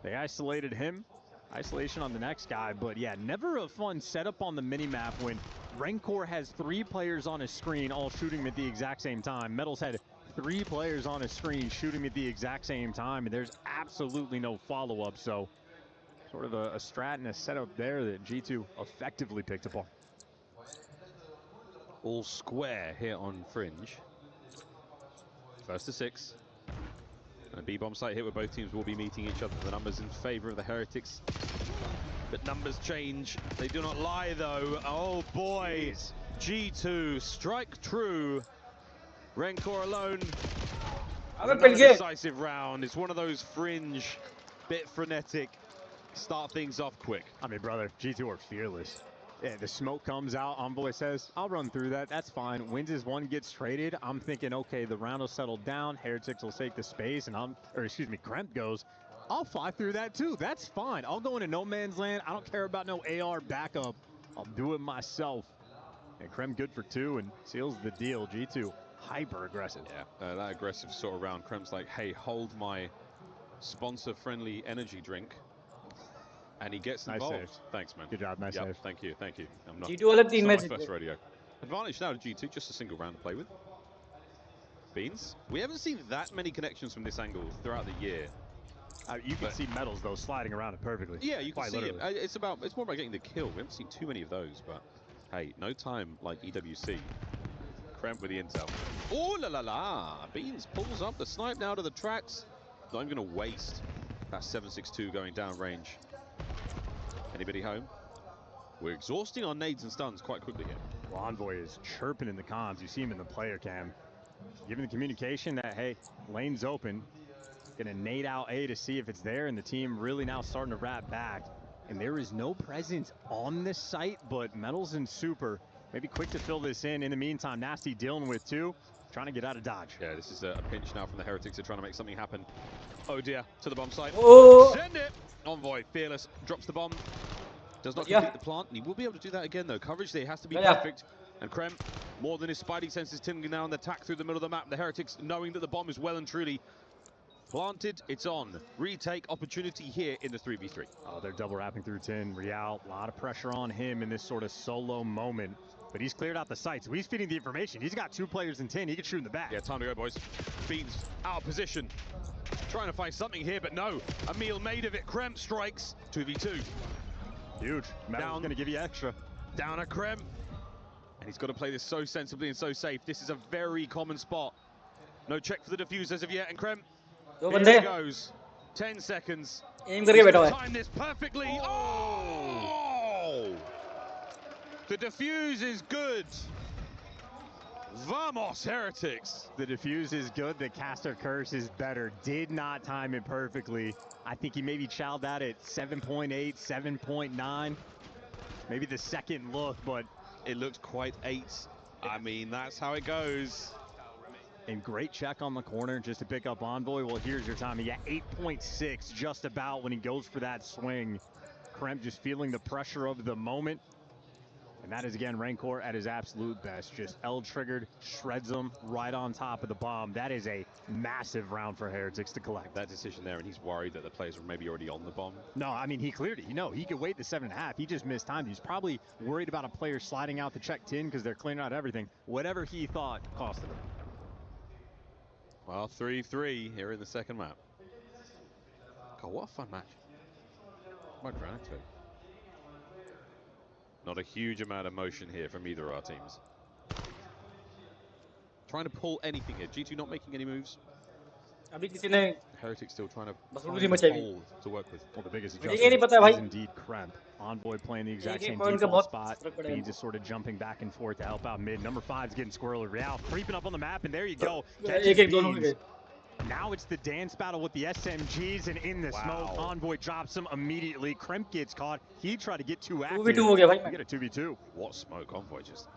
they isolated him. Isolation on the next guy, but yeah, never a fun setup on the minimap when Rencor has 3 players on his screen all shooting at the exact same time. Metals had 3 players on his screen shooting at the exact same time, and there's absolutely no follow-up, so sort of a strat and a setup there that G2 effectively picked apart. All square here on Fringe. First to 6. And a B-bomb site hit where both teams will be meeting each other. The numbers in favor of the Heretics. But numbers change. They do not lie, though. Oh, boy. G2 strike true. Rencor alone. Another decisive round. It's one of those fringe, bit frenetic, start things off quick. I mean, brother, G2 are fearless. Yeah, the smoke comes out. Envoy says, I'll run through that. That's fine. Wins as one, gets traded. I'm thinking, okay, the round will settle down. Heretics will take the space. And Kremp goes, I'll fly through that too. That's fine. I'll go into no man's land. I don't care about no AR backup. I'll do it myself. And Krem good for 2 and seals the deal. G2 hyper aggressive. Yeah, that aggressive sort of round. Krem's like, hey, hold my sponsor-friendly energy drink. And he gets involved. Nice save. Thanks, man. Good job, nice save. Thank you, thank you. I'm not, G2 वाला it's team not match my first rodeo. Advantage now to G2, just a single round to play with. Beans. We haven't seen that many connections from this angle throughout the year. You can see Metals though sliding around it perfectly. Yeah, you can Quite see literally. it. It's more about getting the kill. We haven't seen too many of those, but hey, no time like EWC. Kremp with the intel. Oh la la la! Beans pulls up the snipe now to the tracks. Not even going to waste that 7.62 going down range. Anybody home? We're exhausting our nades and stuns quite quickly here. Well, Envoy is chirping in the comms. You see him in the player cam. Giving the communication that, hey, lane's open. Gonna nade out A to see if it's there, and the team really now starting to wrap back. And there is no presence on this site, but Metals and Super maybe quick to fill this in. In the meantime, Nasty dealing with 2, trying to get out of dodge. Yeah, this is a pinch now from the Heretics. They're trying to make something happen. Oh dear, to the bomb site. Oh. Send it! Envoy, fearless, drops the bomb. Does not complete the plant. He will be able to do that again, though. Coverage there has to be perfect. And Krem, more than his spidey senses, tingling now on the attack through the middle of the map. The Heretics, knowing that the bomb is well and truly planted, it's on. Retake opportunity here in the 3v3. Oh, they're double wrapping through 10. Real, a lot of pressure on him in this sort of solo moment. But he's cleared out the site, so he's feeding the information. He's got 2 players in 10. He can shoot in the back. Yeah, time to go, boys. Beans out of position. Trying to find something here, but no. A meal made of it. Krem strikes. 2v2. Huge. Metal's going to give you extra. Down a Krem. And he's got to play this so sensibly and so safe. This is a very common spot. No check for the defuse as of yet. And Krem, here he goes. 10 seconds. He's gonna time this perfectly. Oh! The defuse is good. Vamos, Heretics. The defuse is good. The caster curse is better. Did not time it perfectly. I think he maybe chowed that at 7.8, 7.9. Maybe the second look, but it looked quite 8. I mean, that's how it goes. And great check on the corner just to pick up Envoy. Well, here's your time. He got 8.6 just about when he goes for that swing. Kremp just feeling the pressure of the moment. And that is, again, Rencor at his absolute best. Just L-triggered, shreds them right on top of the bomb. That is a massive round for Heretics to collect. That decision there, and he's worried that the players were maybe already on the bomb. No, I mean, he cleared it. You know, he could wait the 7.5. He just missed time. He's probably worried about a player sliding out to check 10 because they're clearing out everything. Whatever he thought costed him. Well, 3-3 here in the second map. God, what a fun match. Might drown into it. Not a huge amount of motion here from either of our teams. Trying to pull anything here. G2 not making any moves. Heretics still trying to find a hole to work with. Well, the biggest adjustment is indeed Kremp. Envoy playing the exact same default spot. Beans is sort of jumping back and forth to help out mid. Number 5's getting squirrely. Real creeping up on the map, and there you go. Catches Beans. Now it's the dance battle with the SMGs, and in the smoke, Envoy drops him immediately. Kremp gets caught. He tried to get too active. You get a 2v2. What smoke? Envoy just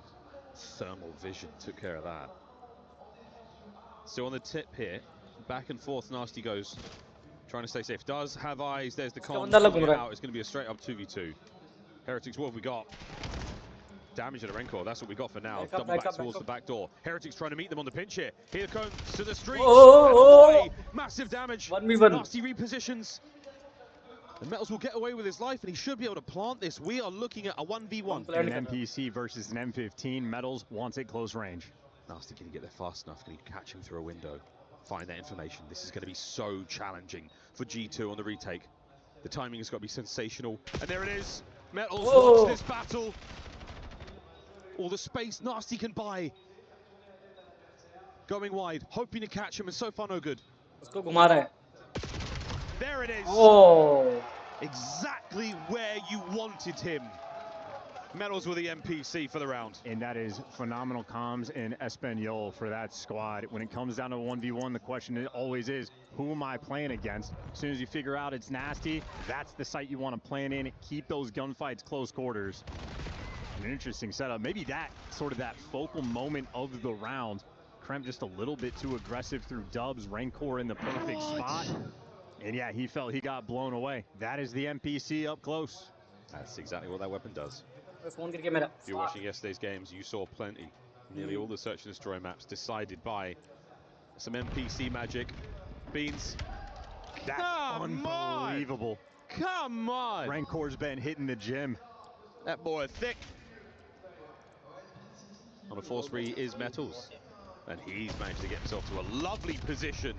thermal vision took care of that. Still on the tip here. Back and forth, Nasty goes. Trying to stay safe. Does have eyes. There's the comms. It's going to be a straight up 2v2. Heretics, what have we got? Damage at a Rencor. That's what we got for now. Double back towards the back door. Heretics trying to meet them on the pinch here. Here comes to the streets. Massive damage. Nasty repositions. The Metals will get away with his life, and he should be able to plant this. We are looking at a 1v1. An NPC versus an M15. Metals wants it close range. Nasty, can he get there fast enough? Can he catch him through a window? Find that information. This is going to be so challenging for G2 on the retake. The timing has got to be sensational. And there it is. Metals wants this battle. All the space Nasty can buy. Going wide, hoping to catch him, and so far no good. There it is. exactly where you wanted him. Medals with the NPC for the round. And that is phenomenal comms in Espanol for that squad. When it comes down to 1v1, the question always is, who am I playing against? As soon as you figure out it's nasty, that's the site you want to plan in. Keep those gunfights close quarters. An interesting setup. Maybe that sort of that focal moment of the round. Kremp just a little bit too aggressive through dubs. Rancor in the perfect spot. And yeah, he felt he got blown away. That is the NPC up close. That's exactly what that weapon does. If you're watching yesterday's games, you saw plenty. Nearly all the search and destroy maps decided by some NPC magic. Beans. That's unbelievable. Come on! Rancor's been hitting the gym. That boy thick. On a force free is Metals. And he's managed to get himself to a lovely position.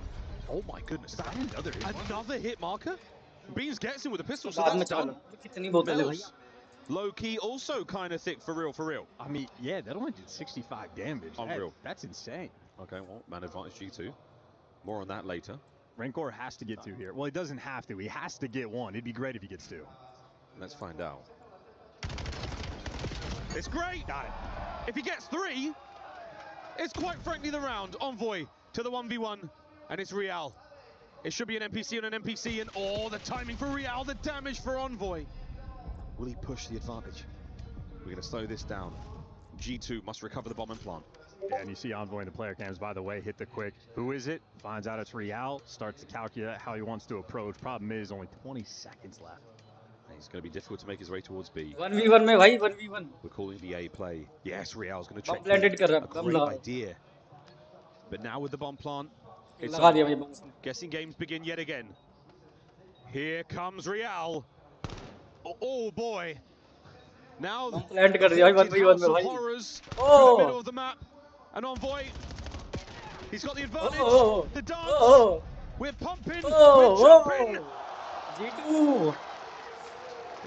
Oh my goodness, that another hit marker? Beans gets him with a pistol, so that's done. Low key also kind of thick for real. I mean, yeah, that only did 65 damage. Unreal. That's insane. Okay, well, man advantage G2. More on that later. Rancor has to get 2 here. Well, he doesn't have to. He has to get 1. It'd be great if he gets 2. Let's find out. It's great. Got it. If he gets 3, it's quite frankly the round. Envoy to the 1v1, and it's Real. It should be an NPC and an NPC, and oh, the timing for Real, the damage for Envoy. Will he push the advantage? We're going to slow this down. G2 must recover the bomb and plant. Yeah, and you see Envoy in the player cams, by the way, hit the quick. Who is it? Finds out it's Real, starts to calculate how he wants to approach. Problem is, only 20 seconds left. He's going to be difficult to make his way towards B. 1v1 mein bhai, 1v1. We're calling the A play. Yes, Real's going to check. A great idea. But now with the bomb plant, it's guessing games begin yet again. Here comes Real. Oh boy. Now the horrors in the middle of the map. And Envoy, he's got the advantage. The dance. We're pumping. We're jumping. G2.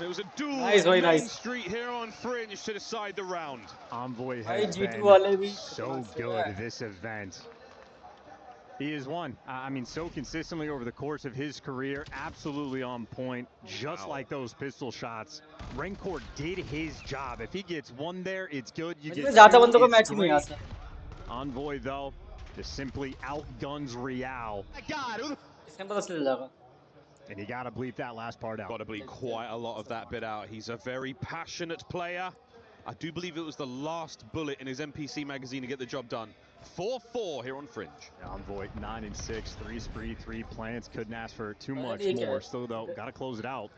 It was a duel Main Street here on Fringe to decide the round. Envoy has been so good this event. He has won. I mean, so consistently over the course of his career, absolutely on point, just like those pistol shots. Rancor did his job. If he gets 1 there, it's good. You get 2, it's great. Envoy, though, just simply outguns Real. And you gotta bleep that last part out. Gotta bleep quite a lot of that bit out. He's a very passionate player. I do believe it was the last bullet in his NPC magazine to get the job done. 4-4 here on Fringe. Envoy 9-6, 3 spree, 3 plants. Couldn't ask for too much more. Still though, gotta close it out.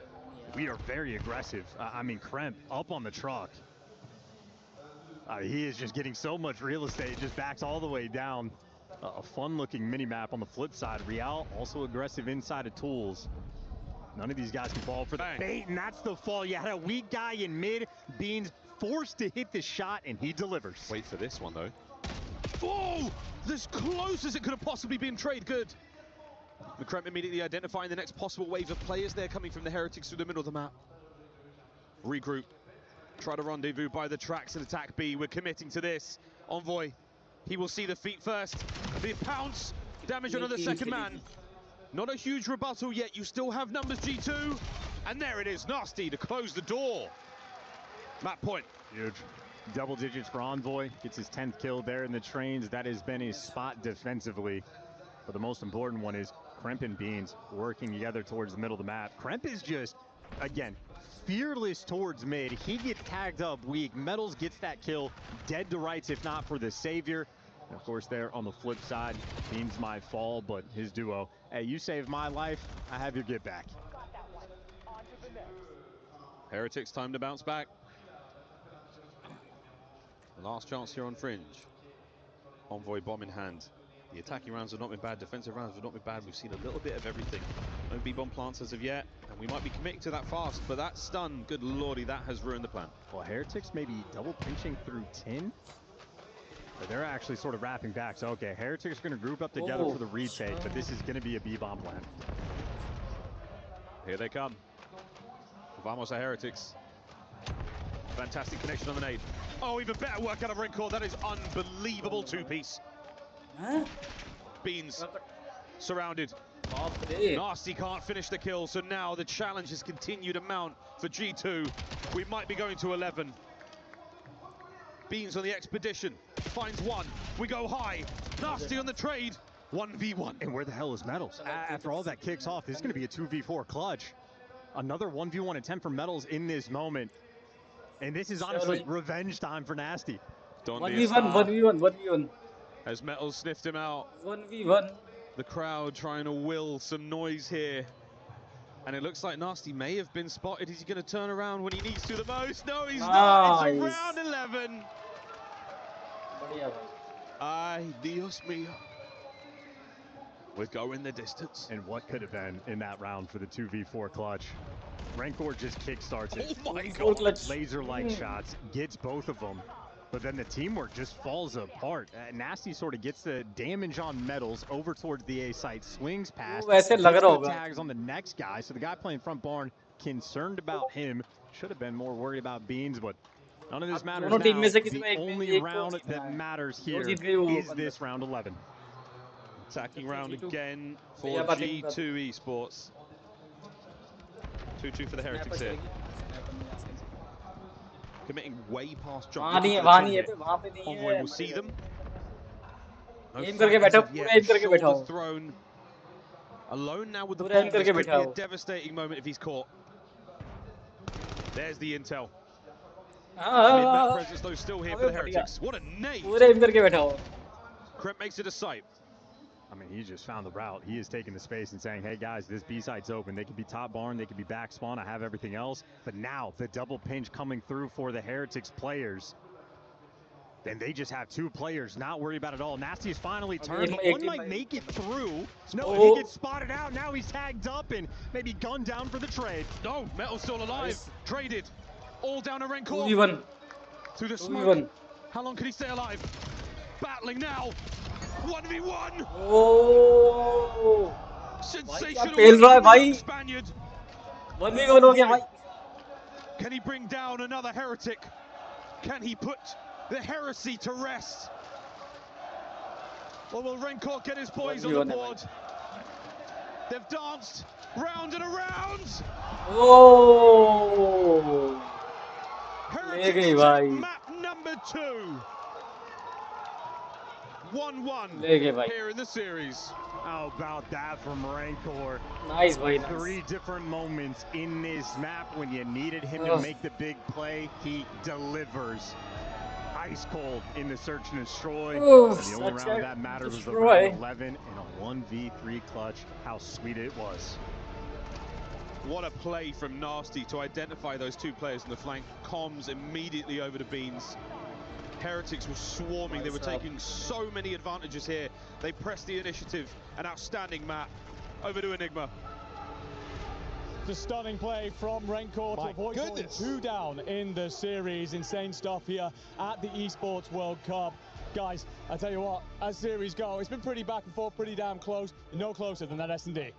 We are very aggressive. I mean, Kremp up on the truck. He is just getting so much real estate. Just backs all the way down. A fun-looking mini-map on the flip side. Real also aggressive inside of tools. None of these guys can fall for the bait, and that's the fall. You had a weak guy in mid. Beans forced to hit the shot, and he delivers. Wait for this one, though. Oh! As close as it could have possibly been. Trade good. McCremp immediately identifying the next possible wave of players there coming from the Heretics through the middle of the map. Regroup. Try to rendezvous by the tracks and attack B. We're committing to this. Envoy. He will see the feet first. The pounce. Damage on the second man. Not a huge rebuttal yet. You still have numbers, G2. And there it is. Nasty to close the door. Map point. Huge. Double digits for Envoy. Gets his 10th kill there in the trains. That has been his spot defensively. But the most important one is Kremp and Beans working together towards the middle of the map. Kremp is just, again, fearless towards mid. He gets tagged up weak. Metals gets that kill. Dead to rights if not for the savior. And of course there on the flip side, Beans might fall, but his duo. Hey, you saved my life. I have your get back. Heretics time to bounce back. Last chance here on Fringe. Envoy bomb in hand. The attacking rounds have not been bad, defensive rounds have not been bad. We've seen a little bit of everything. No B-bomb plants as of yet, and we might be committing to that fast, but that stun, good lordy, that has ruined the plan. Well, Heretics may be double pinching through 10. But they're actually sort of wrapping back. So, okay, Heretics are going to group up together for the retake, but this is going to be a B-bomb plan. Here they come. Vamos a Heretics. Fantastic connection on the nade. Oh, even better work out of Rancor. That is unbelievable two-piece. Beans surrounded. Nasty can't finish the kill, so now the challenges continue to mount for G2. We might be going to 11. Beans on the expedition, finds one. We go high. Nasty on the trade. 1v1. And where the hell is Metals? After all that kicks off, this is going to be a 2v4 clutch. Another 1v1 attempt for Metals in this moment. And this is honestly revenge time for Nasty. 1v1. As Metals sniffed him out. 1v1. The crowd trying to will some noise here. And it looks like Nasty may have been spotted. Is he going to turn around when he needs to the most? No, he's not. It's a round 11. Ay, Dios mío. We're going the distance. And what could have been in that round for the 2v4 clutch? Rancor just kickstarts it. Oh my God. Laser-like shots, gets both of them. But then the teamwork just falls apart. Nasty sort of gets the damage on Metals over towards the A site, swings past, tags on the next guy. So the guy playing front barn, concerned about him. Should have been more worried about Beans, but none of this matters now. The only round that matters here is this round 11. Attacking round again for G2 Esports. 2-2 for the Heretics here. Committing way past jump. Envoy will see them. No thrown. Alone now with the bomb. This could be a devastating moment if he's caught. There's the intel. Mid-map presence though still here for the Heretics. What a nade! Kremp makes it a sight. I mean, he just found the route. He is taking the space and saying, hey guys, this B site's open. They could be top barn, they could be back spawn. I have everything else. But now the double pinch coming through for the Heretics players. Then they just have two players, not worried about it all. Nasty is finally turned, but one might make it through. No, he gets spotted out. Now he's tagged up and maybe gunned down for the trade. No, Metal's still alive. Traded. All down to Rancor. To the smoke. How long can he stay alive? Battling now. 1v1. Oh! Sensational Spaniard. 1v1 हो गया भाई. Can he bring down another heretic? Can he put the heresy to rest? Or will Rancor get his boys on the board? They've danced round and around. Oh! Heretics map number 2. 1-1 here in the series. How about that from Rancor? Nice, boy. Nice. 3 different moments in this map when you needed him to make the big play. He delivers. Ice cold in the search and destroy. And the only round that mattered was the round 11 in a 1v3 clutch. How sweet it was. What a play from Nasty to identify those 2 players in the flank. Comms immediately over to Beans. Heretics were swarming. They were taking so many advantages here. They pressed the initiative. An outstanding map. Over to Enigma. The stunning play from Rancor to avoid going 2 down in the series. Insane stuff here at the Esports World Cup. Guys, I tell you what, as series go, it's been pretty back and forth, pretty damn close. No closer than that S&D.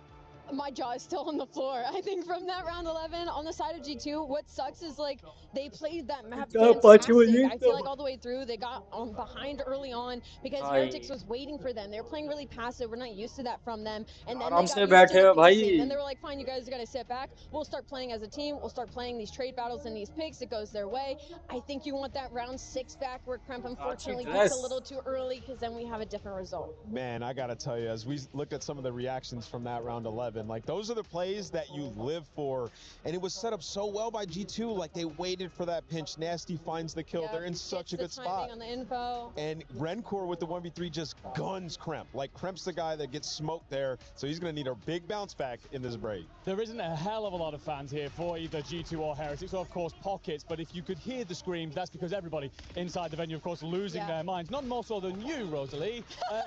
My jaw is still on the floor. I think from that round 11 on the side of G2, what sucks is like they played that map fantastic. I feel like all the way through they got behind early on because Heretics was waiting for them. They were playing really passive. We're not used to that from them. And then they got used to it. And they were like, fine, you guys got to sit back. We'll start playing as a team. We'll start playing these trade battles and these picks. It goes their way. I think you want that round 6 back where Kremp unfortunately gets a little too early because then we have a different result. Man, I got to tell you, as we look at some of the reactions from that round 11, like those are the plays that you live for, and it was set up so well by G2. Like they waited for that pinch. Nasty finds the kill. They're in such a good spot. On the info. And Rancor with the 1v3 just guns Kremp. Like Kremp's the guy that gets smoked there, so he's going to need a big bounce back in this break. There isn't a hell of a lot of fans here for either G2 or Heretics, or of course Pockets, but if you could hear the screams, that's because everybody inside the venue, of course, losing their minds. Not more so than you, Rosalie.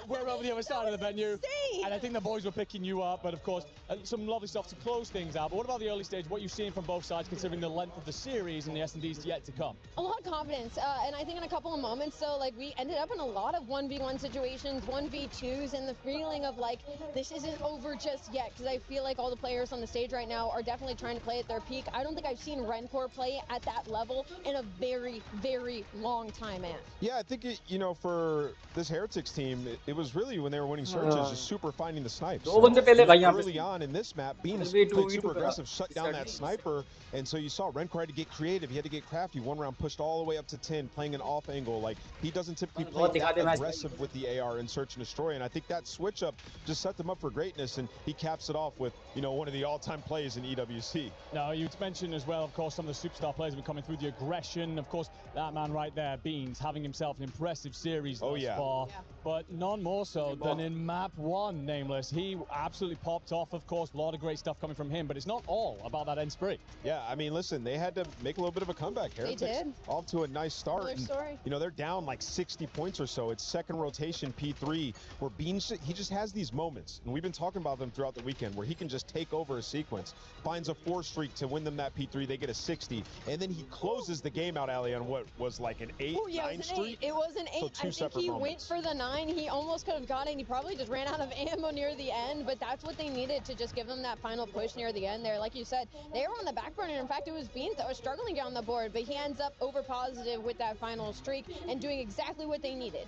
We're over the other side of the venue, and I think the boys were picking you up, but of course, some lovely stuff to close things out. But what about the early stage? What you're seeing from both sides, considering the length of the series and the S&Ds yet to come? A lot of confidence, and I think in a couple of moments, so like we ended up in a lot of 1v1 situations, 1v2s, and the feeling of like this isn't over just yet, because I feel like all the players on the stage right now are definitely trying to play at their peak. I don't think I've seen Rencor play at that level in a very, very long time, man. Yeah, I think it, you know, for this Heretics team, it was really when they were winning searches, just super finding the snipes. So, early on in this map, Beans played super aggressive, shut down that sniper, and so you saw Rencor had to get creative, he had to get crafty. One round pushed all the way up to 10, playing an off angle. Like, he doesn't typically play that aggressive with the AR in Search and Destroy, and I think that switch up just set them up for greatness, and he caps it off with, you know, one of the all-time plays in EWC. Now, you mentioned as well, of course, some of the superstar players have been coming through, the aggression. Of course, that man right there, Beans, having himself an impressive series thus far, but none more so than in map 1, Nameless. He absolutely popped off, of course, a lot of great stuff coming from him, but it's not all about that end spree. Yeah, I mean, listen, they had to make a little bit of a comeback. Heretics they did. Off to a nice start. And, you know, they're down like 60 points or so. It's second rotation P3, where Beans, he just has these moments, and we've been talking about them throughout the weekend, where he can just take over a sequence, finds a 4 streak to win them that P3, they get a 60, and then he closes the game out, Ali, on what was like an 8, 9 streak. It was an 8. So I think he went for the 9. He almost could have got it. He probably just ran out of ammo near the end, but that's what they needed to just give them that final push near the end there. Like you said, they were on the back burner. In fact, it was Beans that was struggling to get on the board, but he ends up over positive with that final streak and doing exactly what they needed.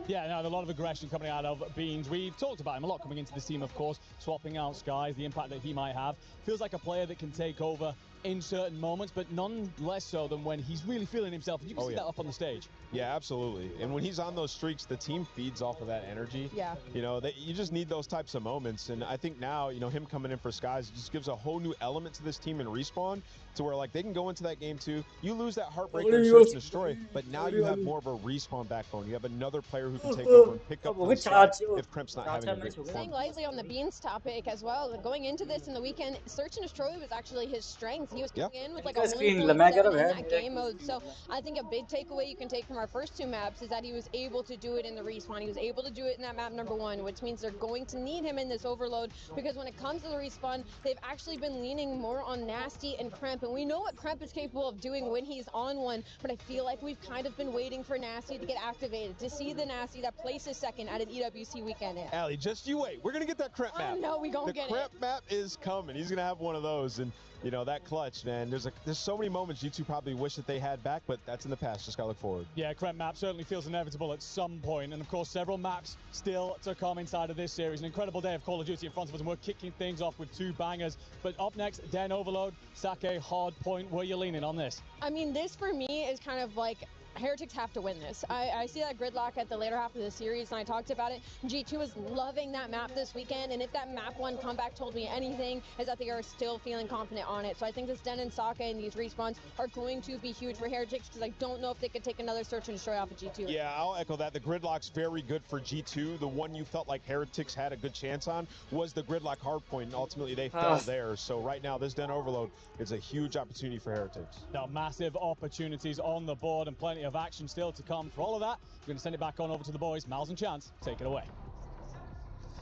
Yeah, no, a lot of aggression coming out of Beans. We've talked about him a lot coming into this team, of course, swapping out Skies, the impact that he might have. Feels like a player that can take over in certain moments, but none less so than when he's really feeling himself. And you can see that up on the stage. Yeah, absolutely. And when he's on those streaks, the team feeds off of that energy. Yeah. You know, you just need those types of moments. And I think now, you know, him coming in for Skies just gives a whole new element to this team in Respawn, to where, like, they can go into that game too. You lose that Heartbreaker and Search and Destroy, but now you have more of a Respawn backbone. You have another player who can take over and pick up the slack if Kremp's not having a good performance. Saying lightly on the Beans topic as well, going into this in the weekend, Search and Destroy was actually his strength. He was coming in with like a 1.7 in that game mode. So I think a big takeaway you can take from our first 2 maps is that he was able to do it in the Respawn. He was able to do it in that map number 1, which means they're going to need him in this overload, because when it comes to the Respawn, they've actually been leaning more on Nasty and Kremp, and we know what Kremp is capable of doing when he's on one, but I feel like we've kind of been waiting for Nasty to get activated, to see the Nasty that places second at an EWC weekend. Ali, just you wait. We're going to get that Kremp map. No, we gonna get it. The Kremp map is coming. He's going to have one of those, and you know, that clutch, man. There's so many moments you two probably wish that they had back, but that's in the past. Just gotta look forward. Yeah, Kremp map certainly feels inevitable at some point, and of course, several maps still to come inside of this series. An incredible day of Call of Duty in front of us, and we're kicking things off with 2 bangers. But up next, Den Overload, Sake, Hard Point. Where are you leaning on this? I mean, this for me is kind of like, Heretics have to win this. I see that gridlock at the later half of the series, and I talked about it. G2 is loving that map this weekend, and if that map 1 comeback told me anything, is that they are still feeling confident on it. So I think this Den and Sake and these respawns are going to be huge for Heretics, because I don't know if they could take another Search and Destroy off of G2. Yeah, I'll echo that. The gridlock's very good for G2. The one you felt like Heretics had a good chance on was the gridlock hardpoint, and ultimately they fell there. So right now, this Den Overload is a huge opportunity for Heretics. Now, massive opportunities on the board and plenty of action still to come. For all of that, we're going to send it back on over to the boys. Miles and Chance, take it away.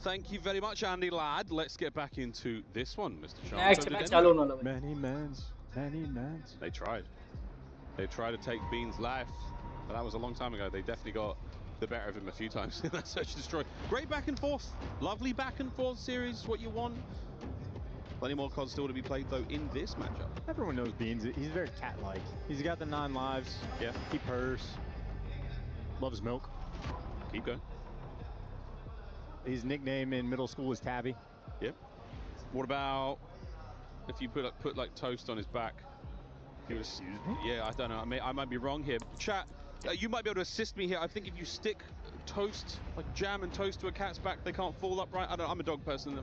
Thank you very much, Andy lad. Let's get back into this one, Mr. Chance. Many mans. They tried. They tried to take Bean's life, but that was a long time ago. They definitely got the better of him a few times in that Search and Destroy. Great back and forth. Lovely back and forth series, what you want. Plenty more COD still to be played, though, in this matchup. Everyone knows Beans. He's very cat-like. He's got the 9 lives. Yeah. He purrs. Loves milk. Keep going. His nickname in middle school was Tabby. Yep. What about if you put like toast on his back? He was. Yeah, I don't know. I might be wrong here. Chat, you might be able to assist me here. I think if you stick toast, like jam and toast, to a cat's back, they can't fall upright. I'm a dog person.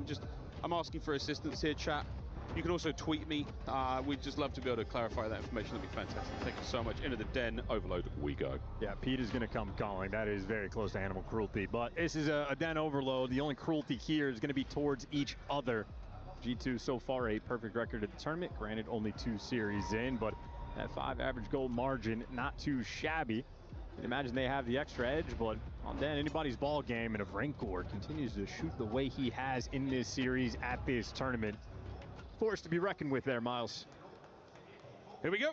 I'm asking for assistance here, chat. You can also tweet me. We'd just love to be able to clarify that information. That'd be fantastic. Thank you so much. Into the Den Overload we go. Yeah, Pete is going to come calling. That is very close to animal cruelty. But this is a Den Overload. The only cruelty here is going to be towards each other. G2 so far a perfect record at the tournament. Granted, only 2 series in, but that 5 average gold margin, not too shabby. can imagine they have the extra edge, but on then anybody's ball game, and if Rencor continues to shoot the way he has in this series at this tournament, force to be reckoned with there, Miles. Here we go.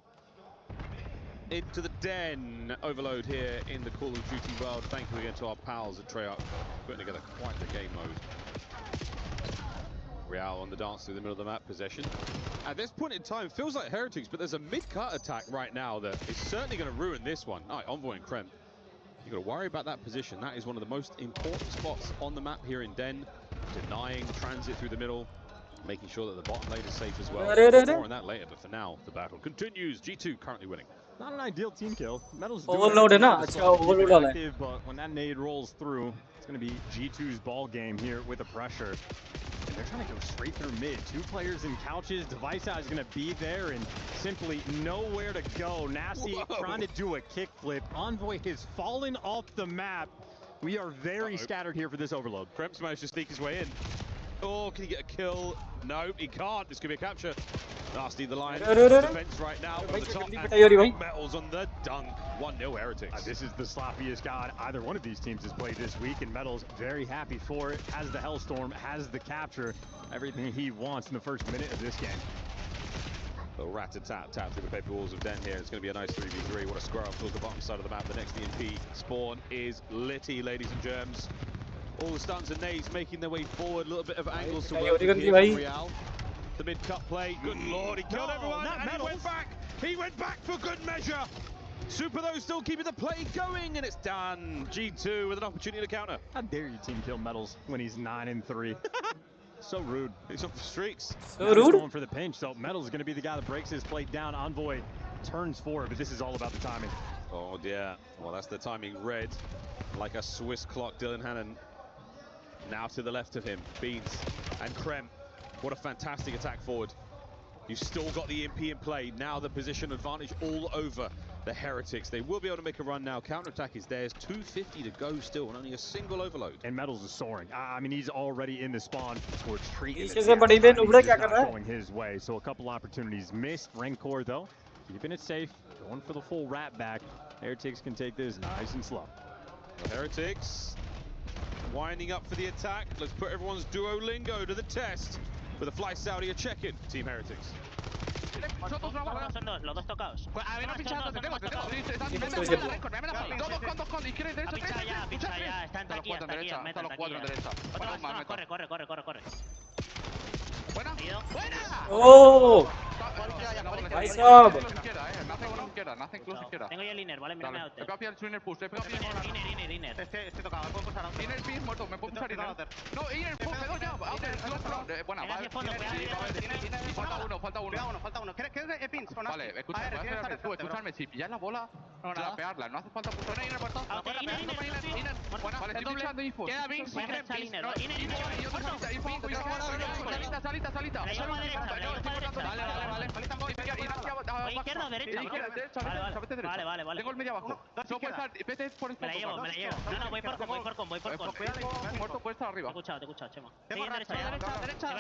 Into the den. Overload here in the Call of Duty world. Thankfully again to our pals at Treyarch, putting together quite the game mode. Real on the dance through the middle of the map, possession. At this point in time, feels like Heretics, but there's a mid-cut attack right now that is certainly going to ruin this one. All right, Envoy and Krem. You've got to worry about that position. That is one of the most important spots on the map here in Den. Denying transit through the middle, making sure that the bottom lane is safe as well. More on that later, but for now, the battle continues. G2 currently winning. Not an ideal team kill. Metal's Overload active, but when that nade rolls through, it's going to be G2's ball game here with the pressure. And they're trying to go straight through mid. 2 players in couches. Device is going to be there and simply nowhere to go. Nasty trying to do a kickflip. Envoy has fallen off the map. We are very scattered here for this overload. Krem's managed to sneak his way in. Oh, can he get a kill? No, he can't. This could be a capture. Nasty the line. Defense right now on the top. And Metals on the dunk. 1-0 Heretics. This is the sloppiest god either one of these teams has played this week, and Metals very happy for it. Has the Hellstorm, has the capture. Everything he wants in the first minute of this game. Little rat-a-tat tap through the paper walls of Den here. It's going to be a nice 3v3. What a square up towards the bottom side of the map. The next EMP spawn is litty, ladies and germs. All the stuns and nades making their way forward. A little bit of angles to work with here from Real. The mid-cut play. Good lord, he killed everyone, and he went back. He went back for good measure. Super though still keeping the play going, and it's done. G2 with an opportunity to counter. How dare you team kill Metals when he's 9-3? So rude. He's off the streaks. So rude. Going for the pinch, so Metals is going to be the guy that breaks his plate down. Envoy turns forward, but this is all about the timing. Oh dear. Well, that's the timing red, like a Swiss clock. Dylan Hannon now to the left of him. Beans and Krem. What a fantastic attack forward. You've still got the EMP in play. Now the position advantage all over the Heretics. They will be able to make a run now. Counter-attack is theirs. 2:50 to go still, and only a single overload. And Metals is soaring. I mean, he's already in the spawn towards treating going his way. So a couple opportunities missed. Rencor, though, keeping it safe. Going for the full rat back. Heretics can take this nice and slow. The Heretics winding up for the attack. Let's put everyone's Duolingo to the test. With a fly Saudi a check-in, Team Heretics. Son dos tocados. A ver, no pinchado, te tengo. Dos con izquierda y derecha. Pincha ya, está en aquí, están los 4 en derecha. Corre. Buena. ¡Oh! Nice job. Nace incluso izquierda. Tengo ya el inner, ¿vale? Mira, He pegado el inner push, Inner. Estoy tocado, puedo pulsar ahora. Inner pin muerto, me puedo pulsar inner. No, inner push, buena, vale. Falta uno. ¿Quieres pins o no? Vale, escúchame, si pillas la bola, trapearla, no hace falta pulsar. Inner muerto. Inner. Buena, vale, estoy pinchando info. Queda Vince, Salita. Vale. ¿Izquierda o derecha? Vale. Tengo el medio abajo. Vete por esto. Me la llevo. No, voy por con. Muerto, puede estar arriba. Te he escuchado. Derecha.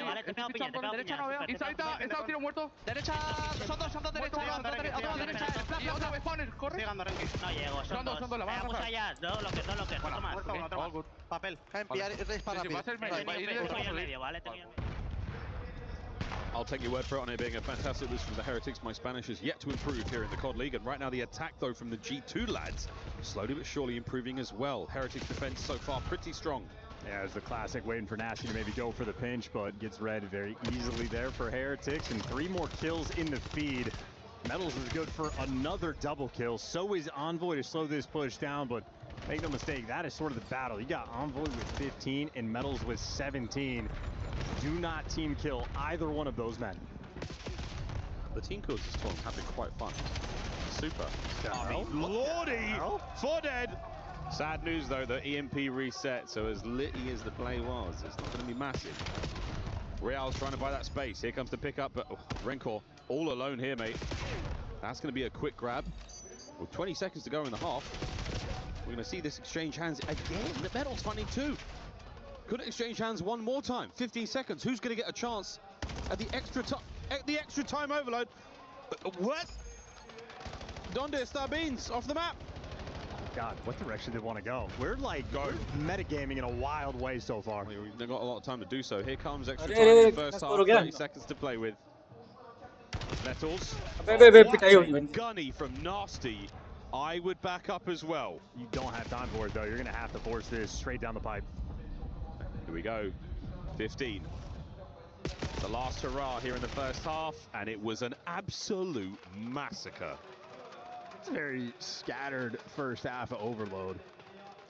Vale, te pego piña. Derecha no veo. Está un tiro muerto. Derecha, son dos derechas. Y otra vez spawner, corre. No llego, son dos. Vamos allá, dos lockers. Toma. Papel. I'll take your word for it on it being a fantastic list from the Heretics. My Spanish is yet to improve here in the COD League, and right now the attack though from the G2 lads slowly but surely improving as well. Heretics defense so far pretty strong. Yeah, it's the classic waiting for Nasty to maybe go for the pinch, but gets read very easily there for Heretics, and 3 more kills in the feed. Metals is good for another double kill. So is Envoy to slow this push down, but make no mistake, that is sort of the battle. You got Envoy with 15 and Metals with 17. Do not team kill either one of those men. The team kills this tournament have been quite fun. Super. Lordy! 4 dead! Sad news though, the EMP reset, so as litty as the play was, it's not going to be massive. Real's trying to buy that space. Here comes the pickup, but Rencor all alone here, mate. That's going to be a quick grab. With 20 seconds to go in the half, we're going to see this exchange hands again. The Metal's funny too. Could it exchange hands one more time? 15 seconds. Who's going to get a chance at the extra time overload? What? Donde está Beans off the map? God, what direction they want to go? We're like metagaming in a wild way so far. They've got a lot of time to do so. Here comes extra time in the first half, 30 seconds to play with. Metals. Gunny from Nasty. I would back up as well. You don't have time for it, though. You're going to have to force this straight down the pipe. Here we go. 15. The last hurrah here in the first half, and it was an absolute massacre. It's a very scattered first half of Overload.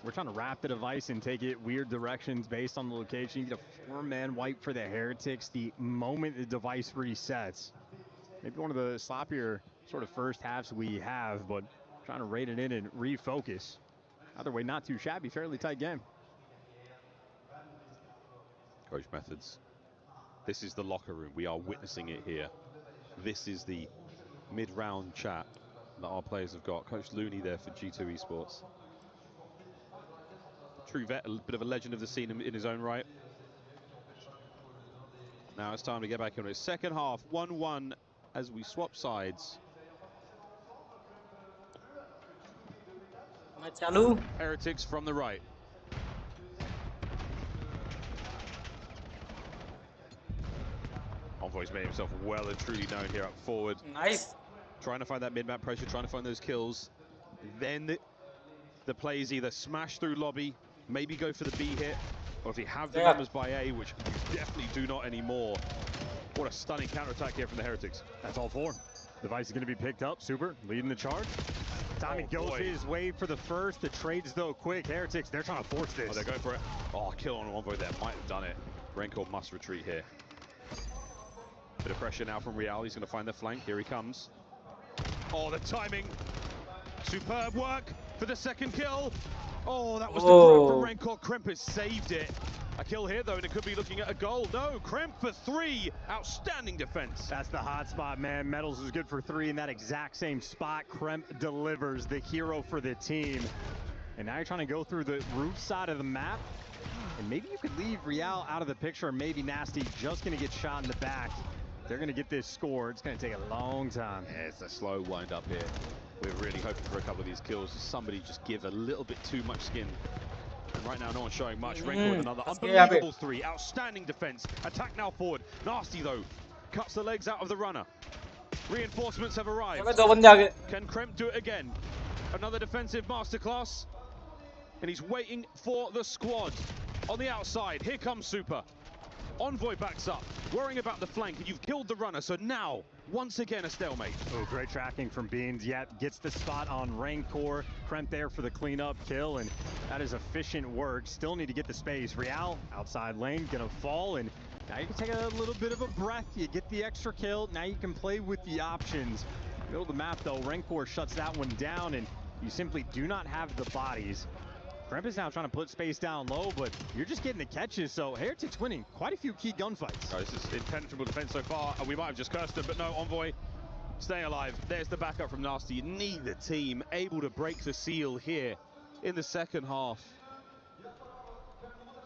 We're trying to wrap the device and take it weird directions based on the location. You get a 4-man wipe for the Heretics the moment the device resets. Maybe one of the sloppier sort of first halves we have, but trying to rate it in and refocus. Either way, not too shabby, fairly tight game. Coach Methods. This is the locker room. We are witnessing it here. This is the mid-round chat that our players have got. Coach Looney there for G2 Esports. True vet, a bit of a legend of the scene in his own right. Now it's time to get back into it. Second half, 1-1 as we swap sides. Heretics from the right. Envoy's made himself well and truly known here up forward. Nice. Trying to find that mid-map pressure, trying to find those kills. Then the plays either smash through lobby, maybe go for the B hit, or if you have the numbers by A, which you definitely do not anymore. What a stunning counterattack here from the Heretics. That's all four. Device is going to be picked up. Super leading the charge. Tommy goes his way for the first. The trades, though, quick. Heretics, they're trying to force this. Oh, they're going for it. Oh, kill on Envoy there. Might have done it. Rancor must retreat here. Bit of pressure now from Real. He's going to find the flank. Here he comes. Oh, the timing. Superb work for the second kill. Oh, that was the throw from Rancor. Krempis saved it. A kill here, though, and it could be looking at a goal. No, Kremp for 3. Outstanding defense. That's the hot spot, man. Metals is good for 3 in that exact same spot. Kremp delivers, the hero for the team. And now you're trying to go through the roof side of the map. And maybe you could leave Real out of the picture, or maybe Nasty just going to get shot in the back. They're going to get this score. It's going to take a long time. Yeah, it's a slow wind up here. We're really hoping for a couple of these kills. Somebody just give a little bit too much skin. And right now, no one's showing much. Rancor with another unbelievable 3. Outstanding defense. Attack now forward. Nasty, though, cuts the legs out of the runner. Reinforcements have arrived. Can Kremp do it again? Another defensive masterclass. And he's waiting for the squad. On the outside, here comes Super. Envoy backs up, worrying about the flank, and you've killed the runner, so now, once again, a stalemate. Oh, great tracking from Beans. Yep, gets the spot on Rancor. Kremp there for the cleanup kill, and that is efficient work. Still need to get the space. Real, outside lane, gonna fall, and now you can take a little bit of a breath. You get the extra kill. Now you can play with the options. Middle of the map, though, Rancor shuts that one down, and you simply do not have the bodies. Kremp is now trying to put space down low, but you're just getting the catches, so Heretics winning quite a few key gunfights. Oh, this is impenetrable defense so far. We might have just cursed them, but no, Envoy staying alive. There's the backup from Nasty. Neither team able to break the seal here in the second half.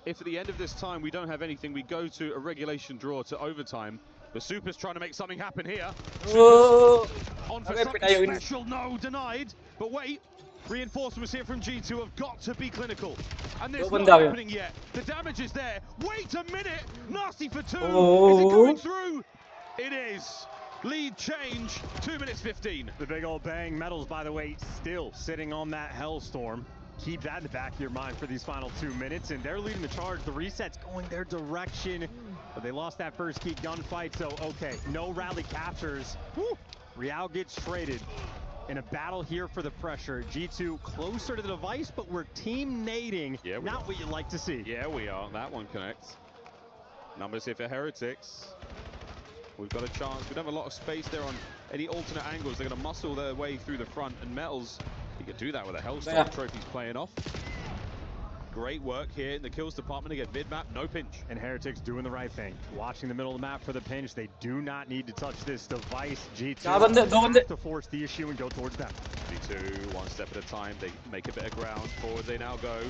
If at the end of this time we don't have anything, we go to a regulation draw to overtime. But Super's trying to make something happen here. On for something special, no, denied. But wait. Reinforcements here from G2 have got to be clinical. And this not happening yet. The damage is there. Wait a minute! Nasty for 2. Is it going through? It is. Lead change, 2 minutes 15. The big old bang. Metals, by the way, still sitting on that Hellstorm. Keep that in the back of your mind for these final 2 minutes. And they're leading the charge. The reset's going their direction. But they lost that first key gunfight, so okay. No rally captures. Woo. Real gets traded. In a battle here for the pressure. G2 closer to the device, but we're team nading. Yeah, not what you like to see. Yeah, we are. That one connects. Numbers here for Heretics. We've got a chance. We don't have a lot of space there on any alternate angles. They're going to muscle their way through the front. And Metals, he could do that with a Hellstorm trophies playing off. Great work here in the kills department. Again, mid-map, no pinch. And Heretics doing the right thing. Watching the middle of the map for the pinch. They do not need to touch this device. G2 have to force the issue and go towards them. G2, one step at a time. They make a bit of ground. Forward they now go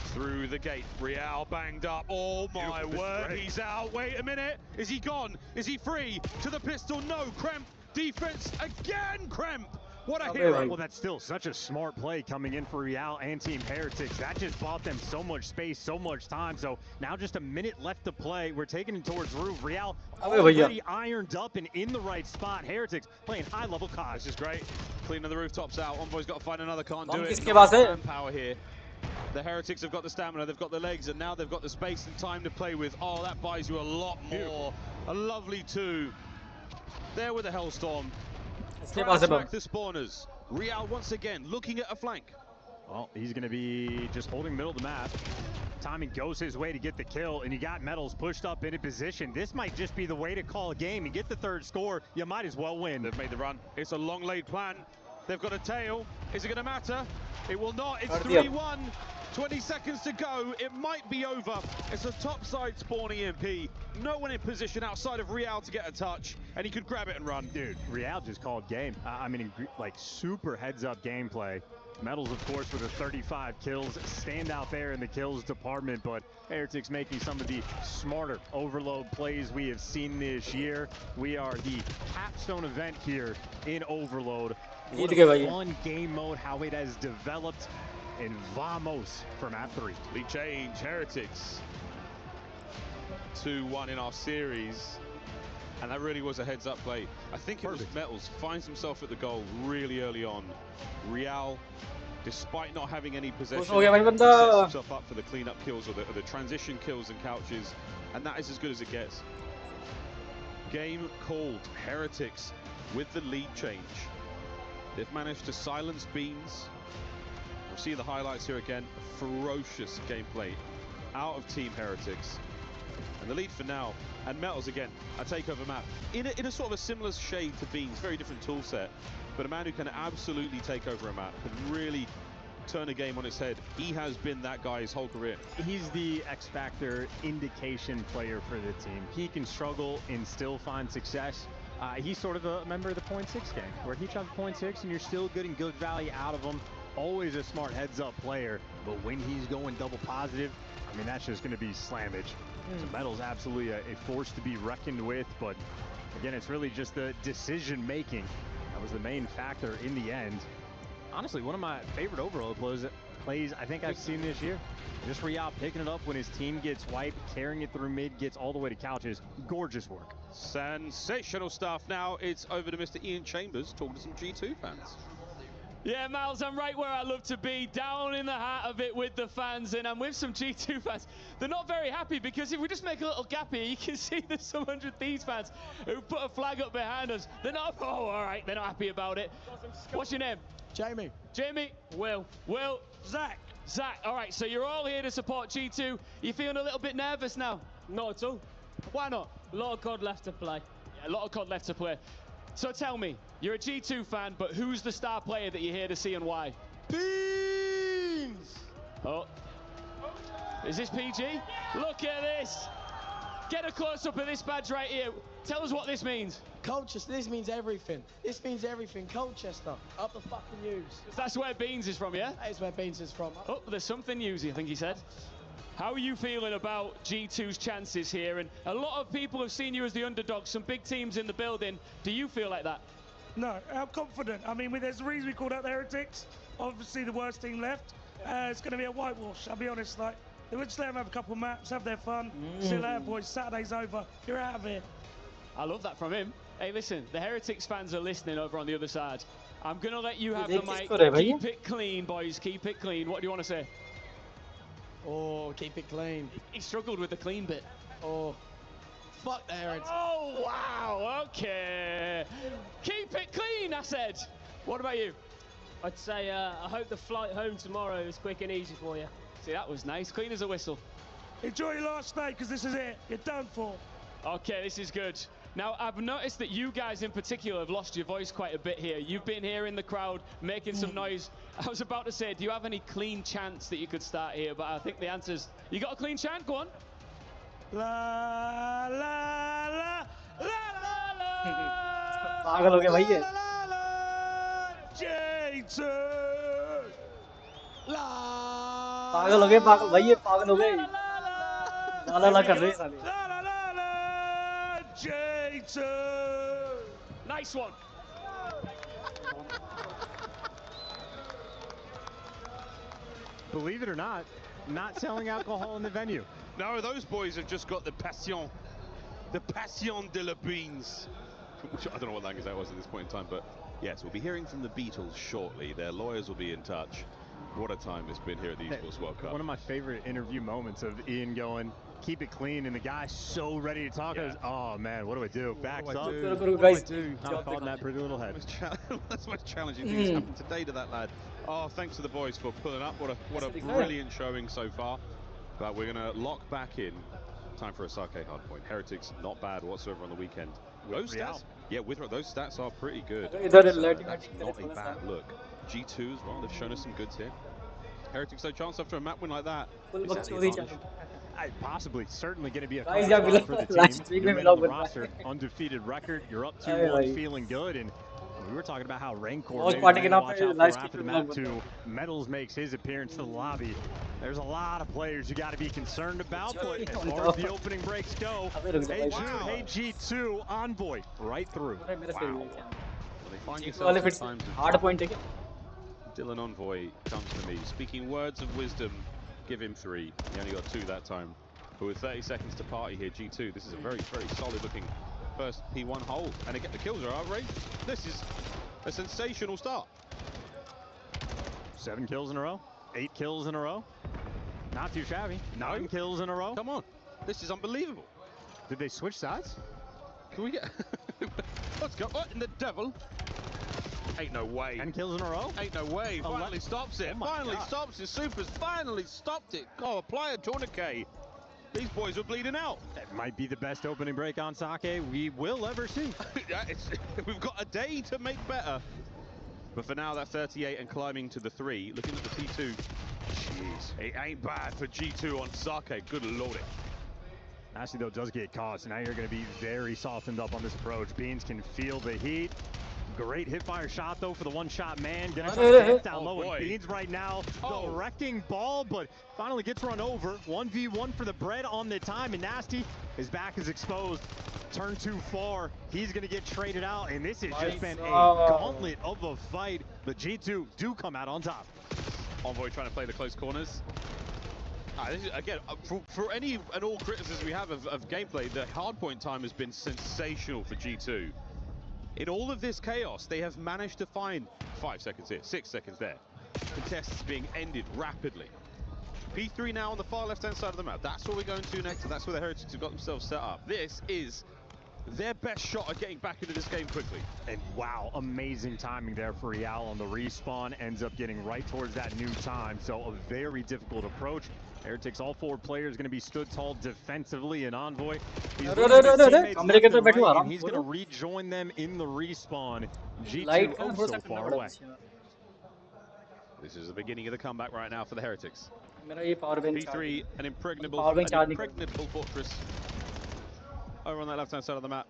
through the gate. Real banged up. Oh my word, he's out. Wait a minute. Is he gone? Is he free? To the pistol, no. Kremp, defense again, Kremp. What a hero! Well, that's still such a smart play coming in for Real and Team Heretics. That just bought them so much space, so much time. So now just a minute left to play. We're taking it towards roof. Real already ironed up and in the right spot. Heretics playing high-level COD. This is great. Cleaning the rooftops out. Envoy's got to find another. Can't do it. Manpower here. The Heretics have got the stamina, they've got the legs, and now they've got the space and time to play with. Oh, that buys you a lot more. A lovely 2. There with the Hellstorm. Back the spawners. Real once again looking at a flank. Well, he's going to be just holding middle of the map. Timing goes his way to get the kill, and you got Metals pushed up into position. This might just be the way to call a game and get the 3rd score. You might as well win. They've made the run. It's a long laid plan. They've got a tail. Is it going to matter? It will not. It's 3-1. 20 seconds to go. It might be over. It's a topside spawning EMP. No one in position outside of Real to get a touch, and he could grab it and run. Dude, Real just called game. I mean, like super heads-up gameplay. Metals, of course, with the 35 kills, stand out there in the kills department, but Heretics making some of the smarter overload plays we have seen this year. We are the capstone event here in Overload. What a fun game mode, how it has developed. And vamos for map 3. Lead change, Heretics. 2-1 in our series. And that really was a heads-up play. I think it was Metals finds himself at the goal really early on. Real, despite not having any possession, sets himself up for the clean-up kills or the transition kills and couches. And that is as good as it gets. Game called. Heretics with the lead change. They've managed to silence Beans. We'll see the highlights here again. Ferocious gameplay out of Team Heretics. And the lead for now. And Metals again, a takeover map. In a sort of a similar shade to Beans, very different tool set. But a man who can absolutely take over a map, can really turn a game on its head. He has been that guy his whole career. He's the X-Factor indication player for the team. He can struggle and still find success. He's sort of a member of the 0.6 gang, where he tries 0.6 and you're still getting good value out of him. Always a smart heads-up player, but when he's going double positive, I mean, that's just going to be slammage. So Metal's absolutely a force to be reckoned with, but again, it's really just the decision-making that was the main factor in the end. Honestly, one of my favorite overall plays I think I've seen this year. Just Real picking it up when his team gets wiped, carrying it through mid, gets all the way to couches. Gorgeous work. Sensational stuff. Now it's over to Mr. Ian Chambers talking to some G2 fans. Yeah, Miles, I'm right where I love to be, down in the heart of it with the fans, and I'm with some G2 fans. They're not very happy because if we just make a little gap here, you can see there's some 100 Thieves fans who put a flag up behind us. They're not, oh, all right, they're not happy about it. What's your name? Jamie. Jamie? Will. Will. Zach. Zach, all right, so you're all here to support G2. You feeling a little bit nervous now? Not at all. Why not? A lot of COD left to play. Yeah, a lot of COD left to play. So tell me, you're a G2 fan, but who's the star player that you're here to see and why? Beans! Oh. Is this PG? Look at this! Get a close-up of this badge right here. Tell us what this means. Colchester, this means everything. This means everything. Colchester, up the fucking news. That's where Beans is from, yeah? That is where Beans is from. Oh, there's something newsy, I think he said. How are you feeling about G2's chances here? And a lot of people have seen you as the underdog, some big teams in the building. Do you feel like that? No, I'm confident. I mean, there's a reason we called out the Heretics. Obviously, the worst team left. It's going to be a whitewash, I'll be honest. Like, we'll just let them have a couple of maps, have their fun. See you later, boys. Saturday's over. You're out of here. I love that from him. Hey, listen, the Heretics fans are listening over on the other side. I'm going to let you have the mic. Keep it clean, boys. Keep it clean. What do you want to say? Oh, keep it clean. He struggled with the clean bit. Oh, fuck the Heretics. Oh, wow. Okay. Keep it clean, I said. What about you? I'd say I hope the flight home tomorrow is quick and easy for you. See, that was nice. Clean as a whistle. Enjoy your last day, because this is it. You're done for. Okay, this is good. Now, I've noticed that you guys in particular have lost your voice quite a bit here. You've been here in the crowd making some noise. I was about to say, do you have any clean chants that you could start here? But I think the answer's, you got a clean chant? Go on. La, la, la, la, la, la. पागल हो गया भाई ये. पागल हो गए भाई ये पागल हो गए. ला ला कर रहे हैं साले. Nice one. Believe it or not selling alcohol in the venue. No, those boys have just got the passion de la beans. Which I don't know what language that was at this point in time, but yes, we'll be hearing from the Beatles shortly. Their lawyers will be in touch. What a time it's been here at the Esports World Cup. One of my favorite interview moments of Ian going, keep it clean, and the guy's so ready to talk. Yeah. Oh man, what do I do? Backs up. What do I do? Not caught in that pretty little head. That's the most challenging thing that's happened today to that lad. Oh, thanks to the boys for pulling up. What a brilliant showing so far. But we're going to lock back in. Time for a Sake hardpoint. Heretics, not bad whatsoever on the weekend. Those stats, yeah, those stats are pretty good. That's not a bad look. G2 as well, they've shown us some goods here. Heretics, no chance after a map win like that. Possibly, certainly going to be a for the team. You're on the roster, undefeated record. You're up 2-1, feeling good, and we were talking about how Rancor watch out after the map too. Metals makes his appearance to the lobby. There's a lot of players you got to be concerned about, but as far as the opening breaks go, hey G2, Envoy right through. Wow. They find yourself sometimes hard point ticket. Dylan Envoy comes to me, speaking words of wisdom. Give him 3. He only got 2 that time. But with 30 seconds to party here, G2, this is a very, very solid looking first P1 hold. And again, the kills are outrageous. This is a sensational start. 7 kills in a row, 8 kills in a row. Not too shabby. 9 kills in a row. Come on, this is unbelievable. Did they switch sides? Can we get... Let's go. What in the devil? Ain't no way. 10 kills in a row? Ain't no way. Finally stops it. Finally stops it. Super's finally stopped it. Oh, apply a tourniquet. These boys are bleeding out. That might be the best opening break on Sake we will ever see. We've got a day to make better. But for now, that 38 and climbing to the 3. Looking at the T2. Jeez. It ain't bad for G2 on Sake. Good lord. Nasty, though, does get caught, so now you're going to be very softened up on this approach. Beans can feel the heat. Great hit-fire shot, though, for the one-shot man. Gonna try to get down low, and Beans right now, the wrecking ball, but finally gets run over. 1v1 for the bread on the time, and Nasty, his back is exposed. Turn too far. He's going to get traded out, and this has just been a gauntlet of a fight, but G2 do come out on top. Envoy trying to play the close corners. This is, again, for any and all criticism we have of gameplay, the hardpoint time has been sensational for G2. In all of this chaos, they have managed to find 5 seconds here, 6 seconds there. Contests being ended rapidly. P3 now on the far left-hand side of the map. That's what we're going to next, and that's where the Heretics have got themselves set up. This is their best shot at getting back into this game quickly. And wow, amazing timing there for Real on the respawn. Ends up getting right towards that new time, so a very difficult approach. Heretics, all 4 players going to be stood tall defensively, and Envoy, he's going to rejoin them in the respawn. G2 so far away. This is the beginning of the comeback right now for the Heretics. P3, an impregnable fortress over on that left-hand side of the map.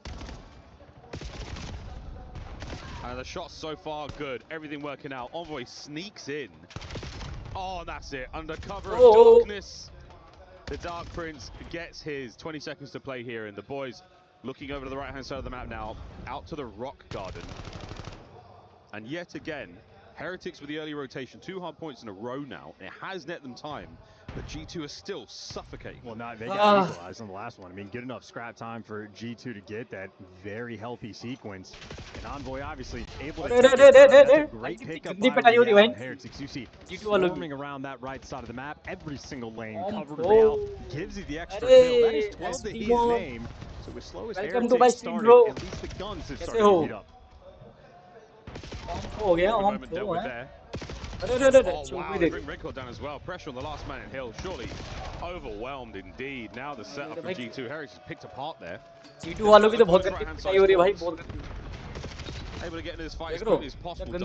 And the shots so far good, everything working out. Envoy sneaks in. Oh, that's it. Under cover of darkness, the Dark Prince gets his 20 seconds to play here, and the boys looking over to the right-hand side of the map now, out to the Rock Garden. And yet again, Heretics with the early rotation, 2 hard points in a row now, and it has net them time, but G2 are still suffocating. Well, they got equalized on the last one. I mean, good enough scrap time for G2 to get that very healthy sequence. And Envoy obviously able to take that's a great pickup by Heretics. You see, swarming around that right side of the map, every single lane covered Real, gives you the extra kill. That is 12 to his name. So with slowest Heretics started, at least the guns have started to heat up. Oh yeah, wow, they bring Rancor down as well. Pressure on the last man in Hill. Surely overwhelmed indeed. Now the setup for G2. Heretics picked apart there. Able to get into this fight as quickly as possible.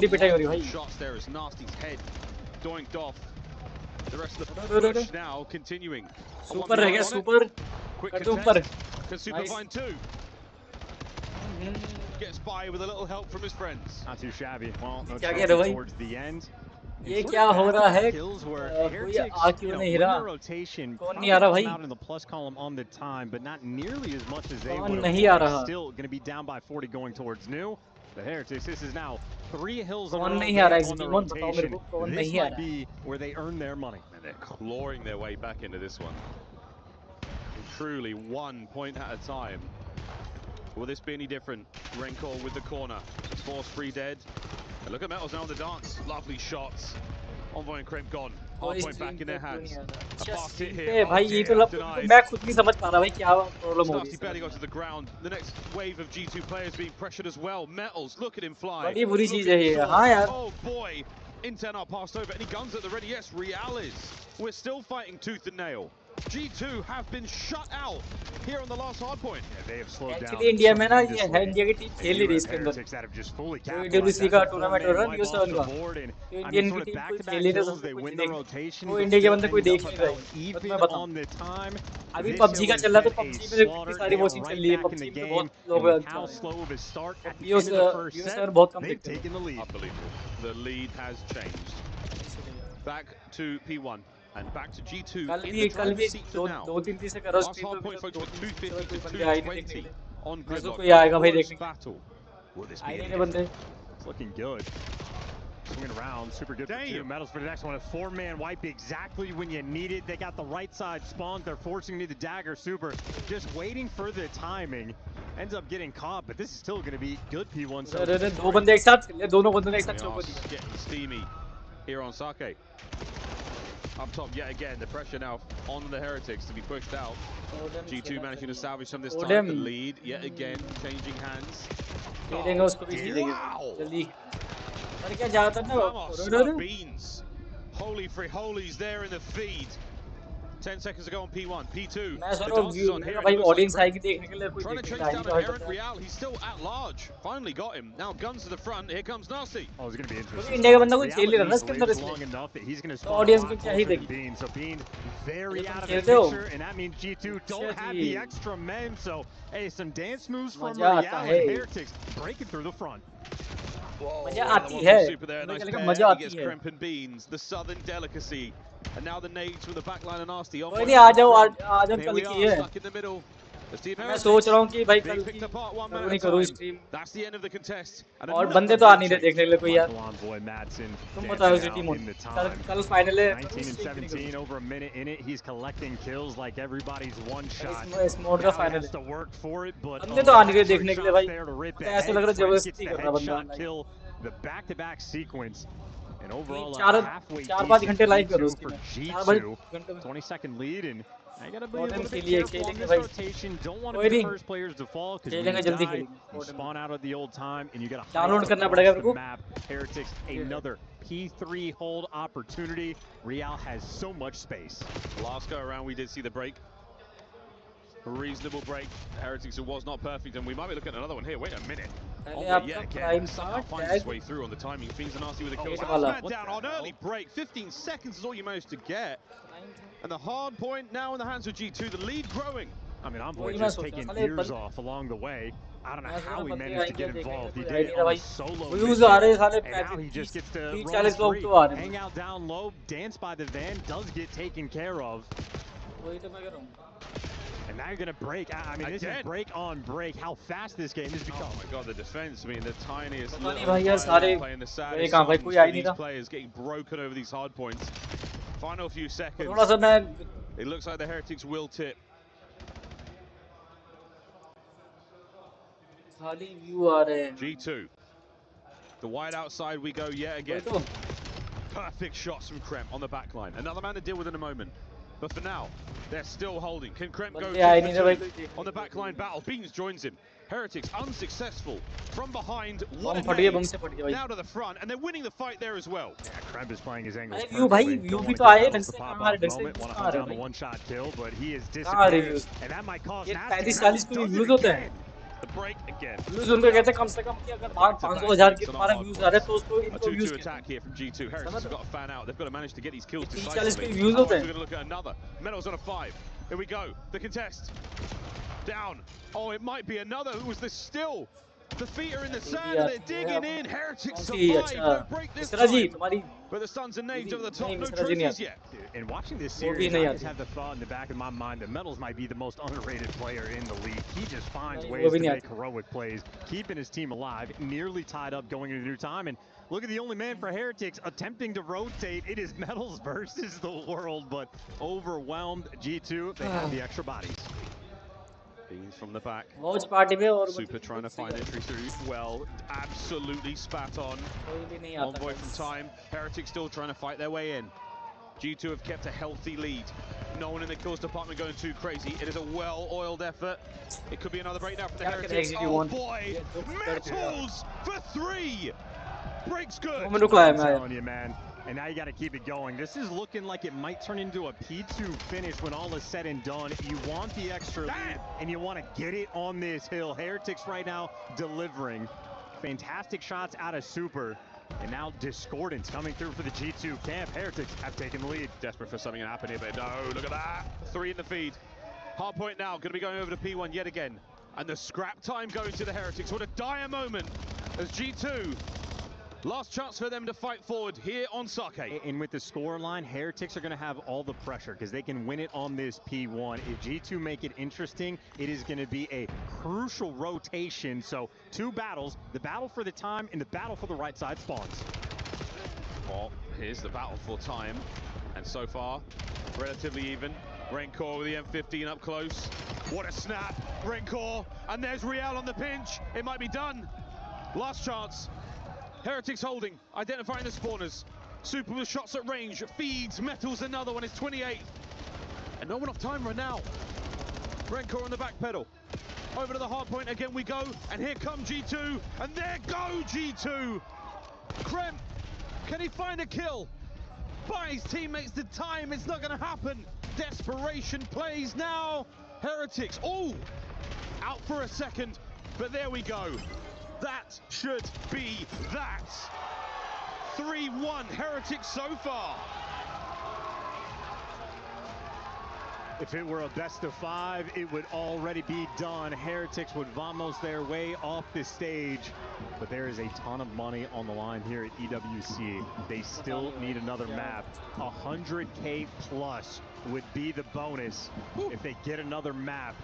Shots there as Nasty's head doinked off. The rest of the push now continuing. Super. Quick contest. Can Super find 2? Gets by with a little help from his friends. Not too shabby. Well, no towards the end. ये क्या हो रहा है? कोई rotation out in the plus column on the time, but not nearly as much as they would have. Still going to be down by 40 going towards new. The Heretics, this is now 3 hills in a कौन row नहीं आ रहा on the है बताओ मेरे rotation. को कौन This नहीं आ might रहा है be where they earn their money. And they're clawing their way back into this one. And truly 1 point at a time. Will this be any different? Rencor with the corner. Force free dead. And look at Metals now on the dance. Lovely shots. Envoy and Crimp gone. Hard point back in their hands. A fast hit here. भाई ये तो मैं खुद नहीं समझ पा रहा भाई क्या प्रॉब्लम हो रही है. barely got to the ground. The next wave of G2 players being pressured as well. Metals, look at him fly. बड़ी बुरी चीज है ये. हाँ यार. Oh boy. Inten are passed over. Any guns at the ready? Yes, Real is. We're still fighting tooth and nail. G2 have been shut out here on the last hard point. Yeah, they have slowed down. Actually, India में ना ये है India की team खेल नहीं रही इसके अंदर. EWC का टूर्नामेंट हो रहा है WO7 का. इंडियन की टीम कोई खेल नहीं रहा है. वो इंडिया के बंदे कोई देख नहीं रहा है. तो मैं बताऊं. अभी PUBG का चल रहा है तो PUBG में कितनी सारी वॉचिंग चल रही है. PUBG में बहुत लोग व्यूअर्स बहुत कम देखते हैं. Unbelievable. The lead has changed. Back to P1. And back to G2 कल भी दो तीन तीन से करो last hard point folks with 250 to 220 on Gridlock. कोई आएगा भाई देखने. Battle. Will this be आएंगे बंदे. It's looking good. Swinging around, super good for 2. Metals for the next one. A 4-man wipe exactly when you need it. They got the right side spawned. They're forcing me the dagger super. Just waiting for the timing. Ends up getting caught, but this is still going to be good P1. So दो बंदे एक साथ दोनों बंदों ने एक साथ चौको दिया. Getting steamy here on Sake. Up top yet again, the pressure now on the Heretics to be pushed out. G2 managing to salvage some this time. The lead yet again, changing hands. Wow! Beans. Holy free holies there in the feed. 10 seconds to go on P1. P2. The dancers on here. Trying to chase down an errant Real. He's still at large. Finally got him. Now guns to the front. Here comes Nasty. Oh, it's going to be interesting. India का बंदा कोई खेल नहीं रहा He's इसके अंदर long इसमें. enough that he's going to तो ऑडियंस को क्या ही देगी. Bean. So Bean very out of the खेलते हो. picture, and that means G2 don't have the extra men. So hey, some dance moves from मजा Real आता and है. Heretics breaking through the front. मजा आती है. मजा आती है. Crimp and Beans, the southern delicacy. And now the nades from the backline and Nasty. कोई नहीं आ जाओ कल की है. Stuck in the middle. मैं सोच रहा हूँ कि भाई कल की नहीं करूँ stream. That's the end of the contest. और बंदे तो आ नहीं रहे देखने के लिए कोई यार. तुम बताओ उसी टीम कल फाइनल है. 19 and 17 over a minute in it. He's collecting kills like everybody's one shot. इस मोड का फाइनल है. To work for it, but बंदे तो आ नहीं रहे देखने के लिए भाई. ऐसा लग रहा है जबरदस्ती कर रहा बंदा. The back-to-back sequence. And overall, halfway 4-5 घंटे लाइव करो for G2. 20-second lead, and I gotta be a little bit careful on this rotation. Don't want to be the first players to fall because when you die, you spawn out at the old time, and you got to download करना पड़ेगा the map. Heretics, another P3 hold opportunity. Real has so much space. Last go around, we did see the break. A reasonable break. Heretics was not perfect, and we might be looking at another one here. Wait a minute. Yet again, somehow finds his way through on the timing. Fiends and Nasty with a kill. Man down on early break. 15 seconds is all you managed to get. And the hard point now in the hands of G2. The lead growing. I mean, Envoy just taking ears off along the way. I don't know how he managed to get involved. He did it on a solo mission, and now he just gets to roam free. Hang out down low, dance by the van, does get taken care of. And now you're going to break. I mean, this is break on break. How fast this game has become. Oh my god, the defense. I mean, the tiniest little playing the saddest songs for these players getting broken over these hard points. Final few seconds. It looks like the Heretics will tip. G2. The wide outside we go yet again. Perfect shots from Kremp on the back line. Another man to deal with in a moment. But for now, they're still holding. Can Kremp go on the backline battle? Beans joins him. Heretics unsuccessful from behind. What now to the front, and they're winning the fight there as well. Yeah, Kremp is playing his angles perfectly. Don't want to want to hunt down the one-shot kill, but he is disappeared, and that might cause nasty. The break again. Views उनको कहते हैं कम से कम कि अगर 500,000 के तुम्हारा views आ रहे तो उसको इनको views attack here from G2. Heretics have got to fan out. They've got to manage to get these kills decisively. We're going to look at another. Metals on a 5. Here we go. The contest. Down. Oh, it might be another. Who was this still? The feet are in the sand and they're digging in. Heretics survive. No break this time. But the Suns and Names over the top. No trophies yet. And watching this series, I just have the thought in the back of my mind that Metals might be the most underrated player in the league. He just finds ways to make heroic plays, keeping his team alive, nearly tied up going into new time. And look at the only man for Heretics attempting to rotate. It is Metals versus the world, but overwhelmed. G2, they have the extra bodies. Beans from the back. WATCHPARTY Super trying to find entry through. Well, absolutely spat on. Envoy from time. Heretics still trying to fight their way in. G2 have kept a healthy lead. No one in the kills department going too crazy. It is a well-oiled effort. It could be another break now for the Heretics. Oh boy! Metals for 3! Breaks good. I'm telling you, man. And now you got to keep it going. This is looking like it might turn into a P2 finish when all is said and done. You want the extra lead, and you want to get it on this hill. Heretics right now delivering. Fantastic shots out of Super. And now Discordance coming through for the G2 camp. Heretics have taken the lead. Desperate for something to happen here, but no, look at that. 3 in the feed. Hard point now, going to be going over to P1 yet again. And the scrap time goes to the Heretics. What a dire moment as G2. Last chance for them to fight forward here on Sake. And with the score line, Heretics are going to have all the pressure because they can win it on this P1. If G2 make it interesting, it is going to be a crucial rotation. So 2 battles, the battle for the time and the battle for the right side spawns. Well, here's the battle for time. And so far, relatively even. Rencor with the M15 up close. What a snap, Rencor. And there's Real on the pinch. It might be done. Last chance. Heretics holding, identifying the spawners. Super with shots at range, feeds, Metals another one, is 28th. And no one off time right now. Rencor on the back pedal. Over to the hard point, again we go, and here come G2, and there go G2! Krem, can he find a kill? Buy his teammates the time, it's not gonna happen. Desperation plays now. Heretics, oh! Out for a second, but there we go. That should be that. 3-1 Heretics so far. If it were a best of 5, it would already be done. Heretics would vamos their way off the stage. But there is a ton of money on the line here at EWC. They still need another map. 100K plus would be the bonus if they get another map.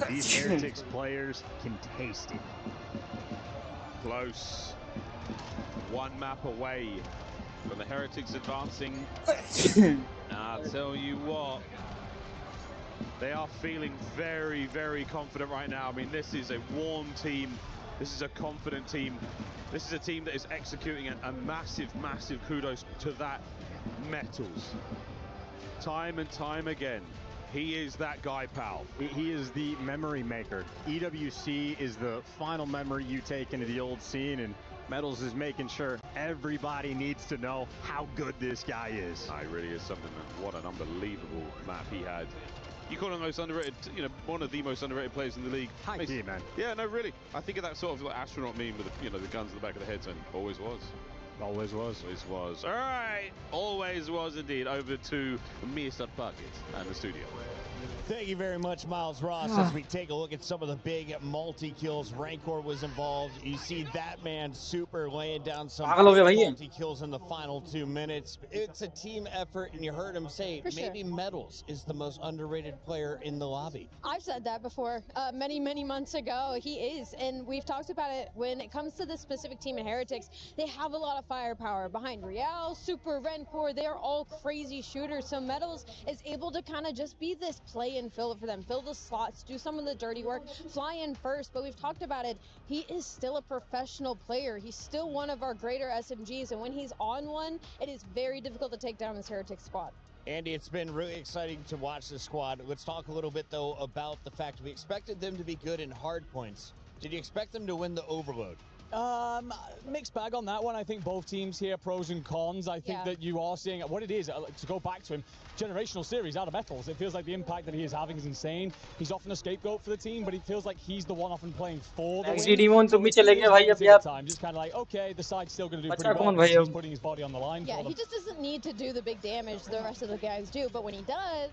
These Heretics players can taste it. Close. 1 map away from the Heretics advancing. I'll tell you what, they are feeling very, very confident right now. I mean, this is a warm team. This is a confident team. This is a team that is executing a massive, massive kudos to that Metals. Time and time again. He is that guy, pal. He is the memory maker. EWC is the final memory you take into the old scene, and Metals is making sure everybody needs to know how good this guy is. He really is something. What an unbelievable map he had. You call him the most underrated, one of the most underrated players in the league. High key, man. Yeah, no, really. I think of that sort of like astronaut meme with the, the guns in the back of the heads, and always was. Always was. Always was. All right. Always was indeed. Over to Mr. Bucket and the studio. Thank you very much, Miles Ross. As we take a look at some of the big multi-kills, Rancor was involved. You see that man Super laying down some multi-kills in the final 2 minutes. It's a team effort, and you heard him say maybe Metals is the most underrated player in the lobby. I've said that before many, many months ago. He is, and we've talked about it. When it comes to this specific team in Heretics, they have a lot of firepower behind Real, Super, Rencor. They're all crazy shooters, so Metals is able to kind of just be this play and fill it for them, fill the slots, do some of the dirty work, fly in first. But we've talked about it, he is still a professional player. He's still one of our greater SMGs, and when he's on one, it is very difficult to take down this Heretics squad. Andy, it's been really exciting to watch this squad. Let's talk a little bit, though, about the fact we expected them to be good in hard points. Did you expect them to win the overload? Mixed bag on that one. I think both teams here, pros and cons. I think that you are seeing what it is, to go back to him, generational series out of Metals. It feels like the impact that he is having is insane. He's often a scapegoat for the team, but it feels like he's the one often playing for the win. Just kind of like, okay, the side's still going to do pretty well. He's putting his body on the line. Yeah, he just doesn't need to do the big damage the rest of the guys do, but when he does,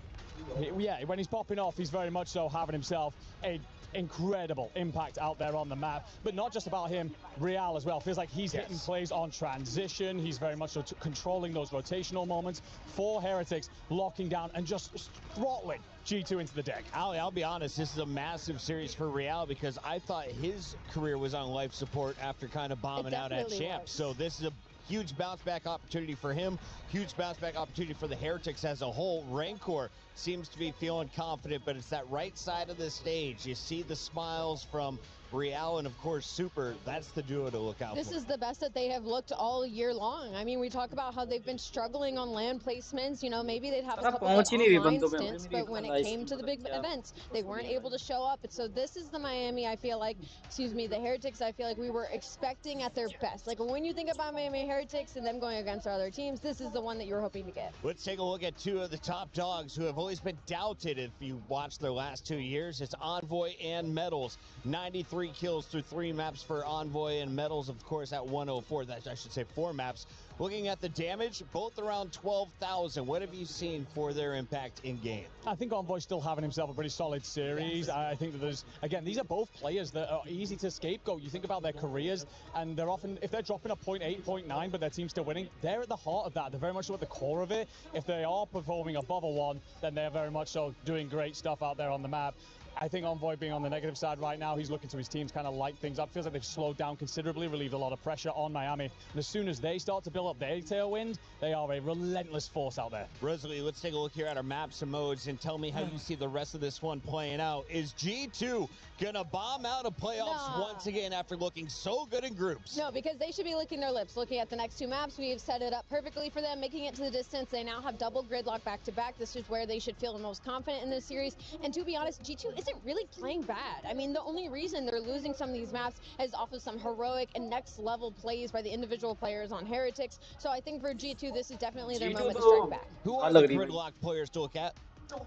Yeah, when he's popping off, he's very much so having himself a incredible impact out there on the map. But not just about him, Real as well. Feels like he's hitting plays on transition. He's very much so controlling those rotational moments for Heretics, locking down and just throttling G2 into the deck. Ali, I'll be honest, this is a massive series for Real because I thought his career was on life support after kind of bombing out at Champs. So this is a huge bounce back opportunity for him, huge bounce back opportunity for the Heretics as a whole. Rancor seems to be feeling confident, but it's that right side of the stage. You see the smiles from Real and of course Super. That's the duo to look out for. This is the best that they have looked all year long. I mean, we talk about how they've been struggling on land placements. You know, maybe they'd have a couple of online stints, but when it came to the big events, they weren't able to show up. And so this is the Miami, I feel like, the Heretics, I feel like we were expecting at their best. Like when you think about Miami Heretics and them going against our other teams, this is the one that you were hoping to get. Let's take a look at two of the top dogs who have always been doubted if you watch their last 2 years. It's Envoy and Metals. 93 kills through 3 maps for Envoy, and Metals, of course, at 104. That I should say 4 maps. Looking at the damage, both around 12,000. What have you seen for their impact in game? I think Envoy's still having himself a pretty solid series. Yes. I think that there's, again, these are both players that are easy to scapegoat. You think about their careers, and they're often, if they're dropping a 0.8, 0.9, but their team's still winning, they're at the heart of that. They're very much so at the core of it. If they are performing above a 1, then they're very much so doing great stuff out there on the map. I think Envoy being on the negative side right now, he's looking to his teams kind of light things up. Feels like they've slowed down considerably, relieved a lot of pressure on Miami. And as soon as they start to build up their tailwind, they are a relentless force out there. Rosalie, let's take a look here at our maps and modes and tell me how you see the rest of this one playing out. Is G2 gonna bomb out of playoffs once again after looking so good in groups? No, because they should be licking their lips. Looking at the next 2 maps, we have set it up perfectly for them, making it to the distance. They now have double gridlock back-to-back. This is where they should feel the most confident in this series. And to be honest, G2 isn't really playing bad. I mean, the only reason they're losing some of these maps is off of some heroic and next level plays by the individual players on Heretics. So I think for G2, this is definitely their moment to strike back. Who are the gridlock players to look at?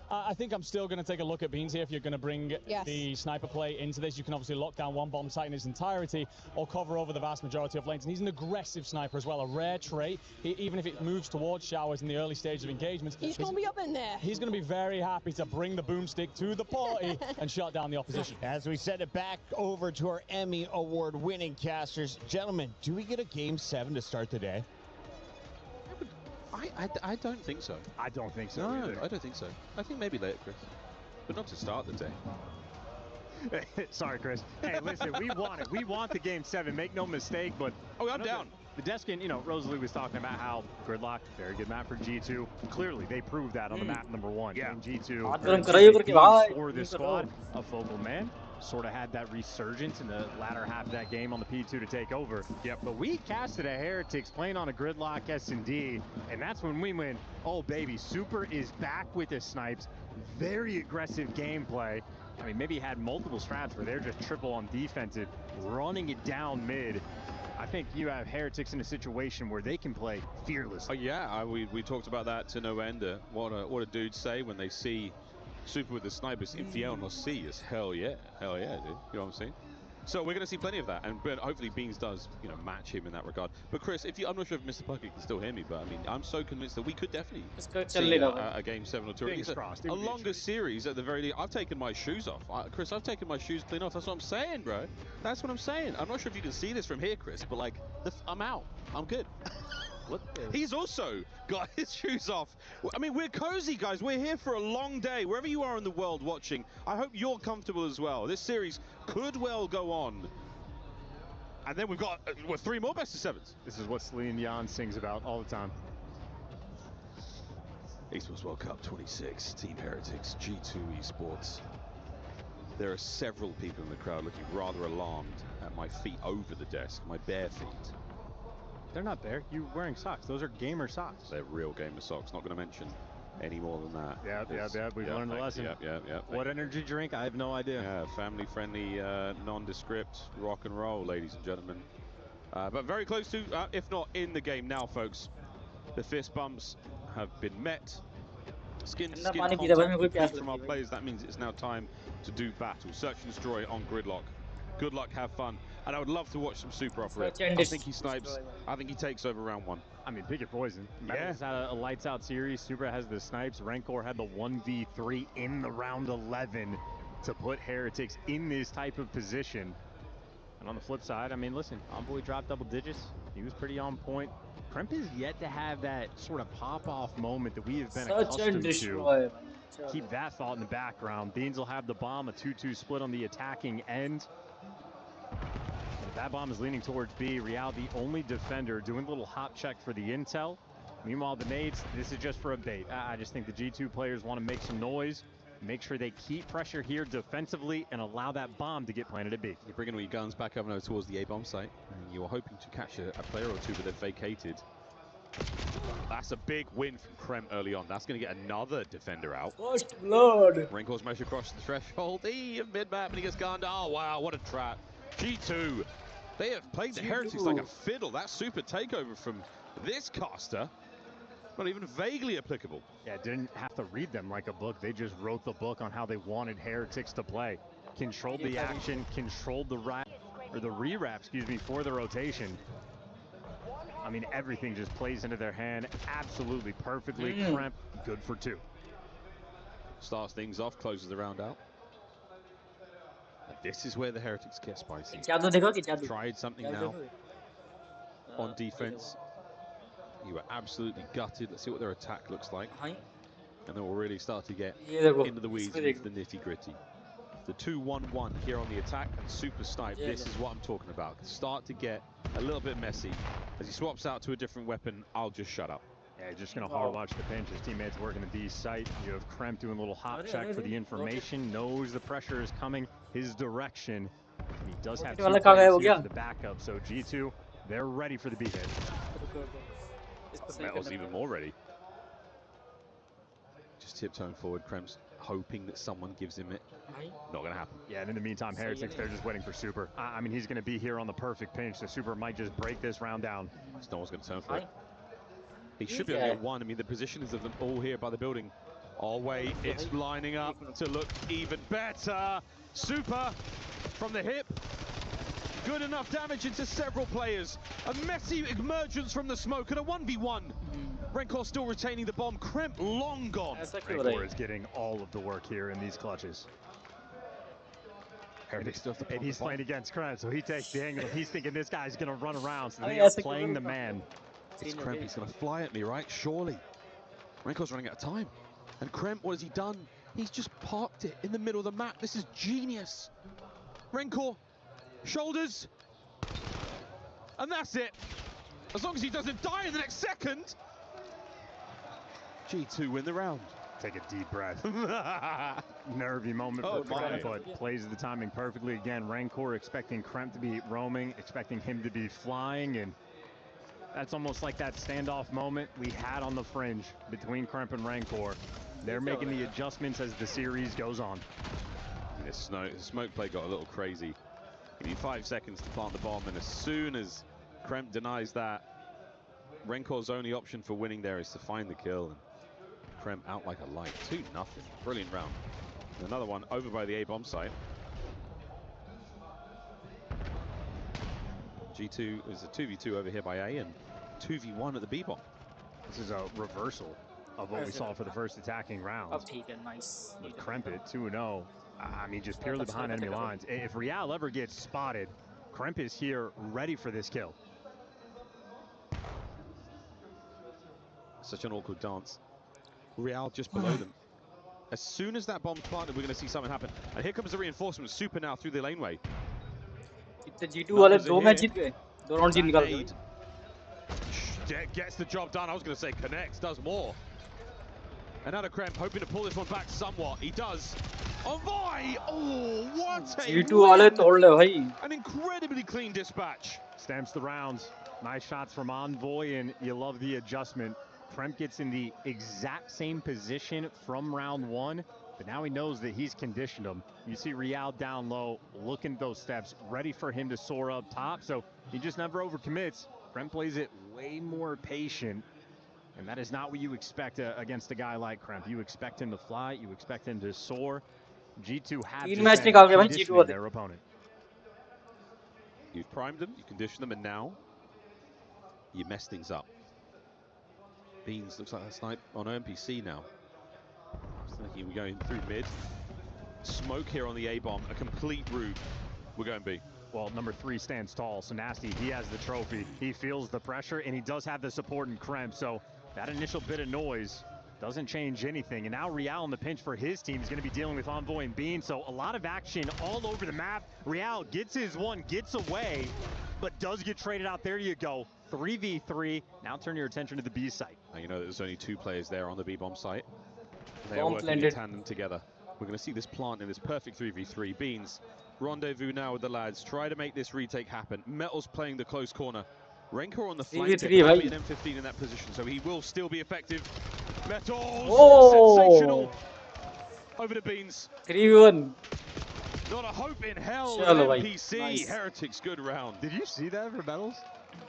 I think I'm still going to take a look at Beans here. If you're going to bring the sniper play into this, you can obviously lock down one bottom site in its entirety or cover over the vast majority of lanes. And he's an aggressive sniper as well, a rare trait. Even if it moves towards showers in the early stages of engagements, he's going to be up in there. He's going to be very happy to bring the boomstick to the party and shut down the opposition. As we send it back over to our Emmy Award-winning casters, gentlemen, do we get a Game 7 to start the day? I don't think so. I don't think so. No, either. I don't think so. I think maybe later, Chris, but not to start the day. Sorry, Chris. Hey, listen, we want it. We want the Game 7. Make no mistake. But I'm down. The Deskin, you know, Rosalie was talking about how gridlock, very good map for G2. Clearly, they proved that on the map number 1. Yeah, and G2 for this squad, a focal man. Sort of had that resurgence in the latter half of that game on the P2 to take over. Yep. But we casted a Heretics playing on a gridlock S&D, and that's when we went, oh baby, Super is back with his snipes. Very aggressive gameplay. I mean, maybe had multiple strats where they're just triple on defensive, running it down mid. I think you have Heretics in a situation where they can play fearless. Oh yeah, we talked about that to no end. What a dudes say when they see Super with the snipers in Fiel no C is hell yeah, dude. You know what I'm saying? So we're going to see plenty of that, and but hopefully Beans does, you know, match him in that regard. But Chris, I'm not sure if Mr. Puckett can still hear me, but I mean, I'm so convinced that we could definitely see a Game 7 or 2. It's a longer series at the very least. I've taken my shoes off. Chris, I've taken my shoes clean off. That's what I'm saying, bro. That's what I'm saying. I'm not sure if you can see this from here, Chris, but like, I'm out. I'm good. He's also got his shoes off. I mean, we're cozy, guys. We're here for a long day. Wherever you are in the world watching, I hope you're comfortable as well. This series could well go on. And then we've got 3 more best of 7s. This is what Celine Dion sings about all the time. Esports World Cup 26, Team Heretics, G2 Esports. There are several people in the crowd looking rather alarmed at my feet over the desk, my bare feet. They're not bare. You're wearing socks. Those are gamer socks. They're real gamer socks. Not going to mention any more than that. Yeah. We've learned a lesson. Yeah. What energy drink? I have no idea. Yeah, family-friendly, nondescript rock and roll, ladies and gentlemen. But very close to, if not in the game now, folks. The fist bumps have been met. Skin contact from our players. That means it's now time to do battle. Search and destroy on gridlock. Good luck, have fun. And I would love to watch some Super off rip. I think he snipes. I think he takes over round 1. I mean, pick your poison. Metal's had a lights out series. Super has the snipes. Rancor had the 1v3 in the round 11 to put Heretics in this type of position. And on the flip side, I mean, listen, Envoy dropped double digits. He was pretty on point. Kremp is yet to have that sort of pop-off moment that we have been accustomed to. Keep that thought in the background. Beans will have the bomb, a 2-2 split on the attacking end. If that bomb is leaning towards B, Real the only defender doing a little hop check for the intel. Meanwhile, the nades, this is just for a bait. I just think the G2 players want to make some noise, make sure they keep pressure here defensively, and allow that bomb to get planted at B. You're bringing all your guns back over towards the A-bomb site, and you're hoping to catch a player or two, but they've vacated. That's a big win from Krem early on. That's going to get another defender out. First blood. Rancor's measure across the threshold. Mid-map, and he gets gunned. Oh, wow, what a trap. G2, they have played the Heretics like a fiddle. That super takeover from this caster, not even vaguely applicable. Yeah, didn't have to read them like a book. They just wrote the book on how they wanted Heretics to play. Controlled the action, controlled the re-wrap, for the rotation. I mean, everything just plays into their hand absolutely perfectly. Kremp, good for 2. Starts things off, closes the round out. And this is where the Heretics get spicy. Tried something now on defense. You were absolutely gutted. Let's see what their attack looks like. And then we'll really start to get into the weeds, into the nitty-gritty. The 2-1-1 here on the attack and super snipe. This is what I'm talking about. Start to get a little bit messy. As he swaps out to a different weapon, I'll just shut up. Yeah, just going to hard watch the pinch. His teammates working the B site. You have Kremp doing a little hop check for the information. Knows the pressure is coming his direction. And he does have 2 players here for the backup. So G2, they're ready for the B hit. Metal's even more ready. Just tiptoeing forward. Kremp's hoping that someone gives him it. Not going to happen. Yeah, and in the meantime, Heretics, they're just waiting for Super. I mean, he's going to be here on the perfect pinch, so Super might just break this round down. No one's going to turn for it. He should be able to get 1. I mean, the positions of them all here by the building. Oh, wait, it's lining up to look even better. Super from the hip. Good enough damage into several players. A messy emergence from the smoke and a 1v1. Rancor still retaining the bomb. Kremp long gone. Rancor is getting all of the work here in these clutches. And he's playing against Kremp, so he takes the angle. He's thinking this guy's going to run around, so he's playing the man. It's Kremp, he's going to fly at me, right? Surely. Rancor's running out of time. And Kremp, what has he done? He's just parked it in the middle of the map. This is genius. Rancor, shoulders. And that's it. As long as he doesn't die in the next second. G2 win the round. Take a deep breath. Nervy moment for Kremp, but plays the timing perfectly. Again, Rancor expecting Kremp to be roaming, expecting him to be flying, and that's almost like that standoff moment we had on the fringe between Kremp and Rancor. They're making the adjustments as the series goes on. This smoke play got a little crazy. You need 5 seconds to plant the bomb, and as soon as Kremp denies that, Rancor's only option for winning there is to find the kill. And Kremp out like a light. 2-0. Brilliant round. And another one over by the A-bomb site. G2 is a 2v2 over here by A and 2v1 at the B-bomb. This is a reversal of what we saw for the first attacking round. Nice. With Kremp at 2-0. I mean, just purely behind enemy lines. If Real ever gets spotted, Kremp is here ready for this kill. Such an awkward dance. Real just below them. As soon as that bomb's planted, we're going to see something happen. And here comes the reinforcement. Super now through the laneway. G2 वाले 2 match जीत गए 2 round जीत निकाल गए. Gets the job done. I was going to say connects, does more. And now Kremp hoping to pull this one back somewhat. He does. Envoy! Oh, what a G2 वाले तोड़ ले भाई. An incredibly clean dispatch. Stamps the rounds. Nice shots from Envoy, and you love the adjustment. Kremp gets in the exact same position from round 1, but now he knows that he's conditioned him. You see Real down low, looking at those steps, ready for him to soar up top, so he just never overcommits. Kremp plays it way more patient, and that is not what you expect against a guy like Kremp. You expect him to fly, you expect him to soar. G2 have conditioning their opponent. You've primed them, you conditioned them, and now you mess things up. Beans looks like a snipe on NPC now. It's thinking we're going through mid. Smoke here on the A-bomb, a complete route. We're going B. Well, number 3 stands tall, so Nasty, he has the trophy. He feels the pressure, and he does have the support in Kremp, so that initial bit of noise doesn't change anything. And now Real in the pinch for his team is going to be dealing with Envoy and Bean, so a lot of action all over the map. Real gets his one, gets away, but does get traded out. There you go. 3v3. Now turn your attention to the B site. Now you know there's only 2 players there on the B-bomb site. They are working in tandem together. We're going to see this plant in this perfect 3v3. Beans, rendezvous now with the lads. Try to make this retake happen. Metal's playing the close corner. Renkor on the flank. An M15 in that position, so he will still be effective. Metals, sensational. Over to Beans. 3v1. Not a hope in hell with NPC. Nice. Heretics, good round. Did you see that for Metals?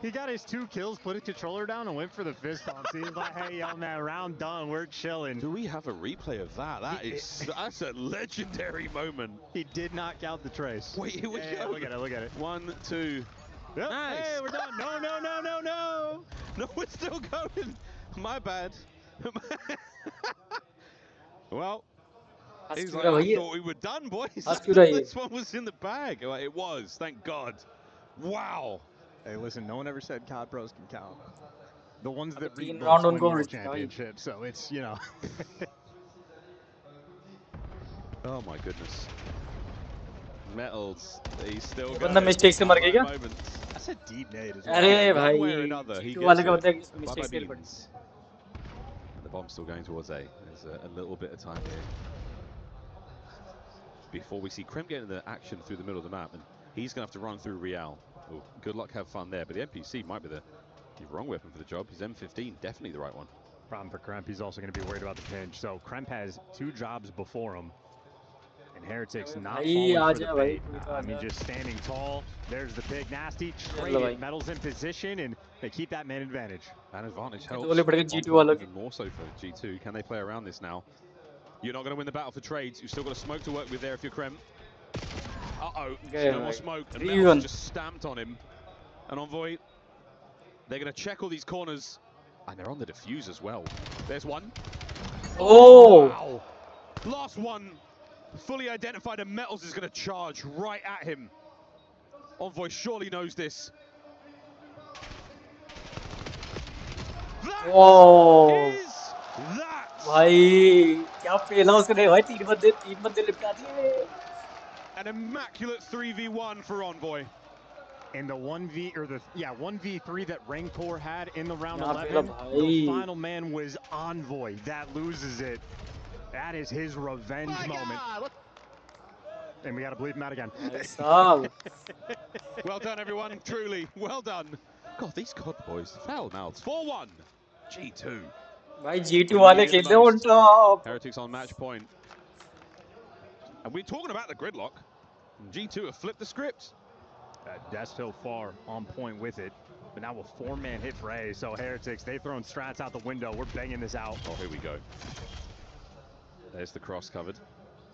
He got his 2 kills, put his controller down, and went for the fist bump. So he's like, hey, yo, man, round done. We're chilling. Do we have a replay of that? That's a legendary moment. He did not count the trace. Wait, here we go. Look at it, look at it. 1, 2. Yep. Nice. Hey, we're done. No, no, no, no, no. No, we're still going. My bad. Well, he's like, I thought we were done, boys. This one was in the bag. Well, it was, thank God. Wow. Hey, listen, no one ever said COD pros can count. The ones that read round on goal championship, so it's, you know. Oh my goodness. Metals, he's still going. बंदा mistake से मर गया क्या? That's a deep nade as well. अरे भाई, G2 वाले का बंदा mistake से पड़. The bomb's still going towards A. There's a little bit of time here before we see Kremp getting the action through the middle of the map, and he's going to have to run through Real. Oh, good luck, have fun there. But the NPC might be the wrong weapon for the job. His M15, definitely the right one. Problem for Kremp, he's also going to be worried about the pinch. So Kremp has 2 jobs before him. And Heretics not falling for the bait. I mean, just standing tall. There's the pick. Nasty. Traded. Metals in position, and they keep that man advantage. That advantage helps. Even more so for G2. Can they play around this now? You're not going to win the battle for trades. You've still got a smoke to work with there if you're Kremp. Uh-oh, no more smoke, and Metal's just stamped on him. And Envoy, they're going to check all these corners, and they're on the defuse as well. There's one. Oh! Wow. Last one, fully identified, and Metals is going to charge right at him. Envoy surely knows this. Whoa! भाई क्या पेला उसने भाई 3 बंदे लिपटा दिए. An immaculate 3v1 for Envoy. And the 1v3 that Renkor had in the round 11, the final man was Envoy. That loses it. That is his revenge moment. And we got to bleep him out again. Well done, everyone. Truly, well done. God, these COD boys, foul mouths. 4-1. G2. भाई G2 वाले खेल रहे हैं on top. Heretics on match point. And we're talking about the gridlock. G2 have flipped the script. That's so far on point with it. But now a 4-man hit for A. So Heretics, they've thrown strats out the window. We're banging this out. Oh, here we go. There's the cross covered.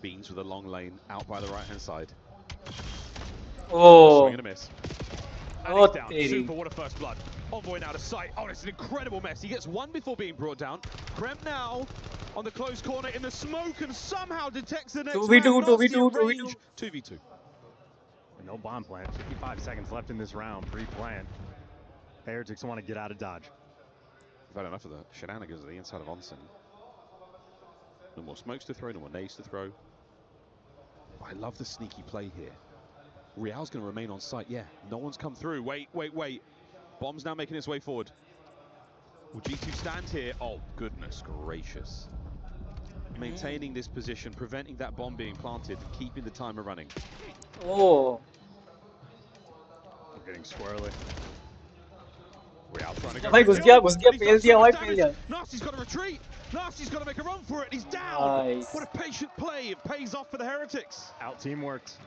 Beans with a long lane out by the right-hand side. Oh. Swing and a miss. And he's down. Super, what a first blood. Envoy now to sight. Oh, it's an incredible mess. He gets one before being brought down. Kremp now on the close corner in the smoke and somehow detects the next 2v2. No bomb plant. 55 seconds left in this round. Pre-plant. Heretics want to get out of dodge. We've had enough of the shenanigans at the inside of Onsen. No more smokes to throw, no more nades to throw. I love the sneaky play here. Real's going to remain on site. Yeah, no one's come through. Wait. Bomb's now making its way forward. Will G2 stand here? Oh, goodness gracious. Maintaining this position, preventing that bomb being planted, keeping the timer running. Oh. We're getting squirrely. Real trying to go. घुस गया. Nasty's got to retreat. Nasty's got to make a run for it. He's down. Nice. What a patient play. It pays off for the Heretics. Out teamworked.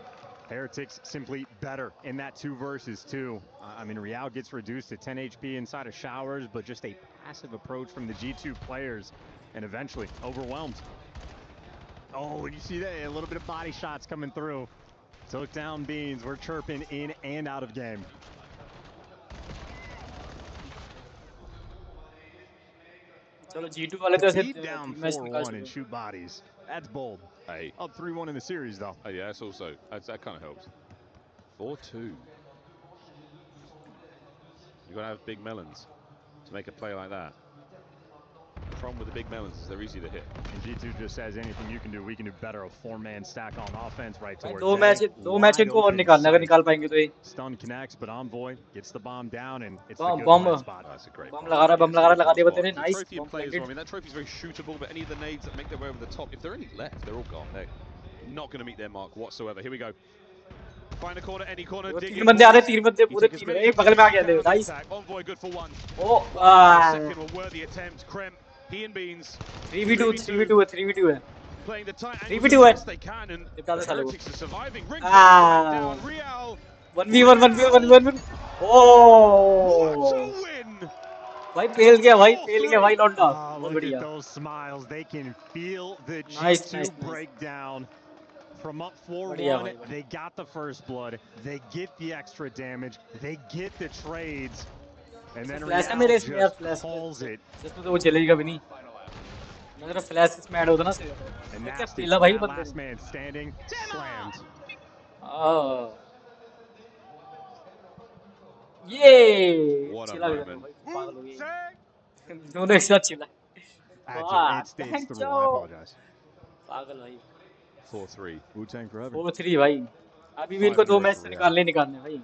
Heretics simply better in that 2 versus 2. I mean, Real gets reduced to 10 HP inside of showers, but just a passive approach from the G2 players, and eventually overwhelmed. Oh, and you see that? A little bit of body shots coming through. Took down Beans. We're chirping in and out of game. G2 down 4-1 and shoot bodies. That's bold. Hey, up 3-1 in the series though. Oh yeah, that's also that kind of helps. 4-2. You gotta have big melons to make a play like that. The problem with the big melons is they're easy to hit. And G2 just says anything you can do, we can do better. A 4-man stack on offense right towards दो match इनको और निकालना अगर निकाल पाएंगे तो ये Stun connects, but Envoy gets the bomb down and it's bomb, the good bomb. spot. That's a great bomb लगा रहा दिए बंदे ने nice trophy bomb players, planted. I mean that trophy's very shootable, but any of the nades that make their way over the top, if there are any left, they're all gone. They're not going to meet their mark whatsoever. Here we go. Find a corner, any corner. तीन बंदे आ रहे, तीन बंदे पूरे तीन एक बगल में आ गया ले nice. Envoy good for one. Oh, second one worthy attempt. Krem, he and Beans. 3v2 है. Playing the tight 3v2 है. they can and निकाल साले को. are surviving. Down. Real. 1v1. Oh. भाई फेल गया भाई लौंडा. बहुत Look बढ़िया. at those smiles. They can feel the Nice, G2 nice. breakdown. From up 4-1, बढ़िया. they got the first blood. They get the extra damage. They get the trades. And then Real just calls it. इसमें तो वो चलेगा भी नहीं. अगर flash इसमें add होता ना से. And क्या nasty, पीला भाई that बंदे. last man standing, slammed. Oh. ये What a चिल्ला moment. पागल हो गए. दोनों एक साथ चिल्ला. It's the rule. I apologize. पागल भाई. 4-3. Wu-Tang forever. 4-3 भाई. अभी भी इनको दो मैच से निकालने भाई.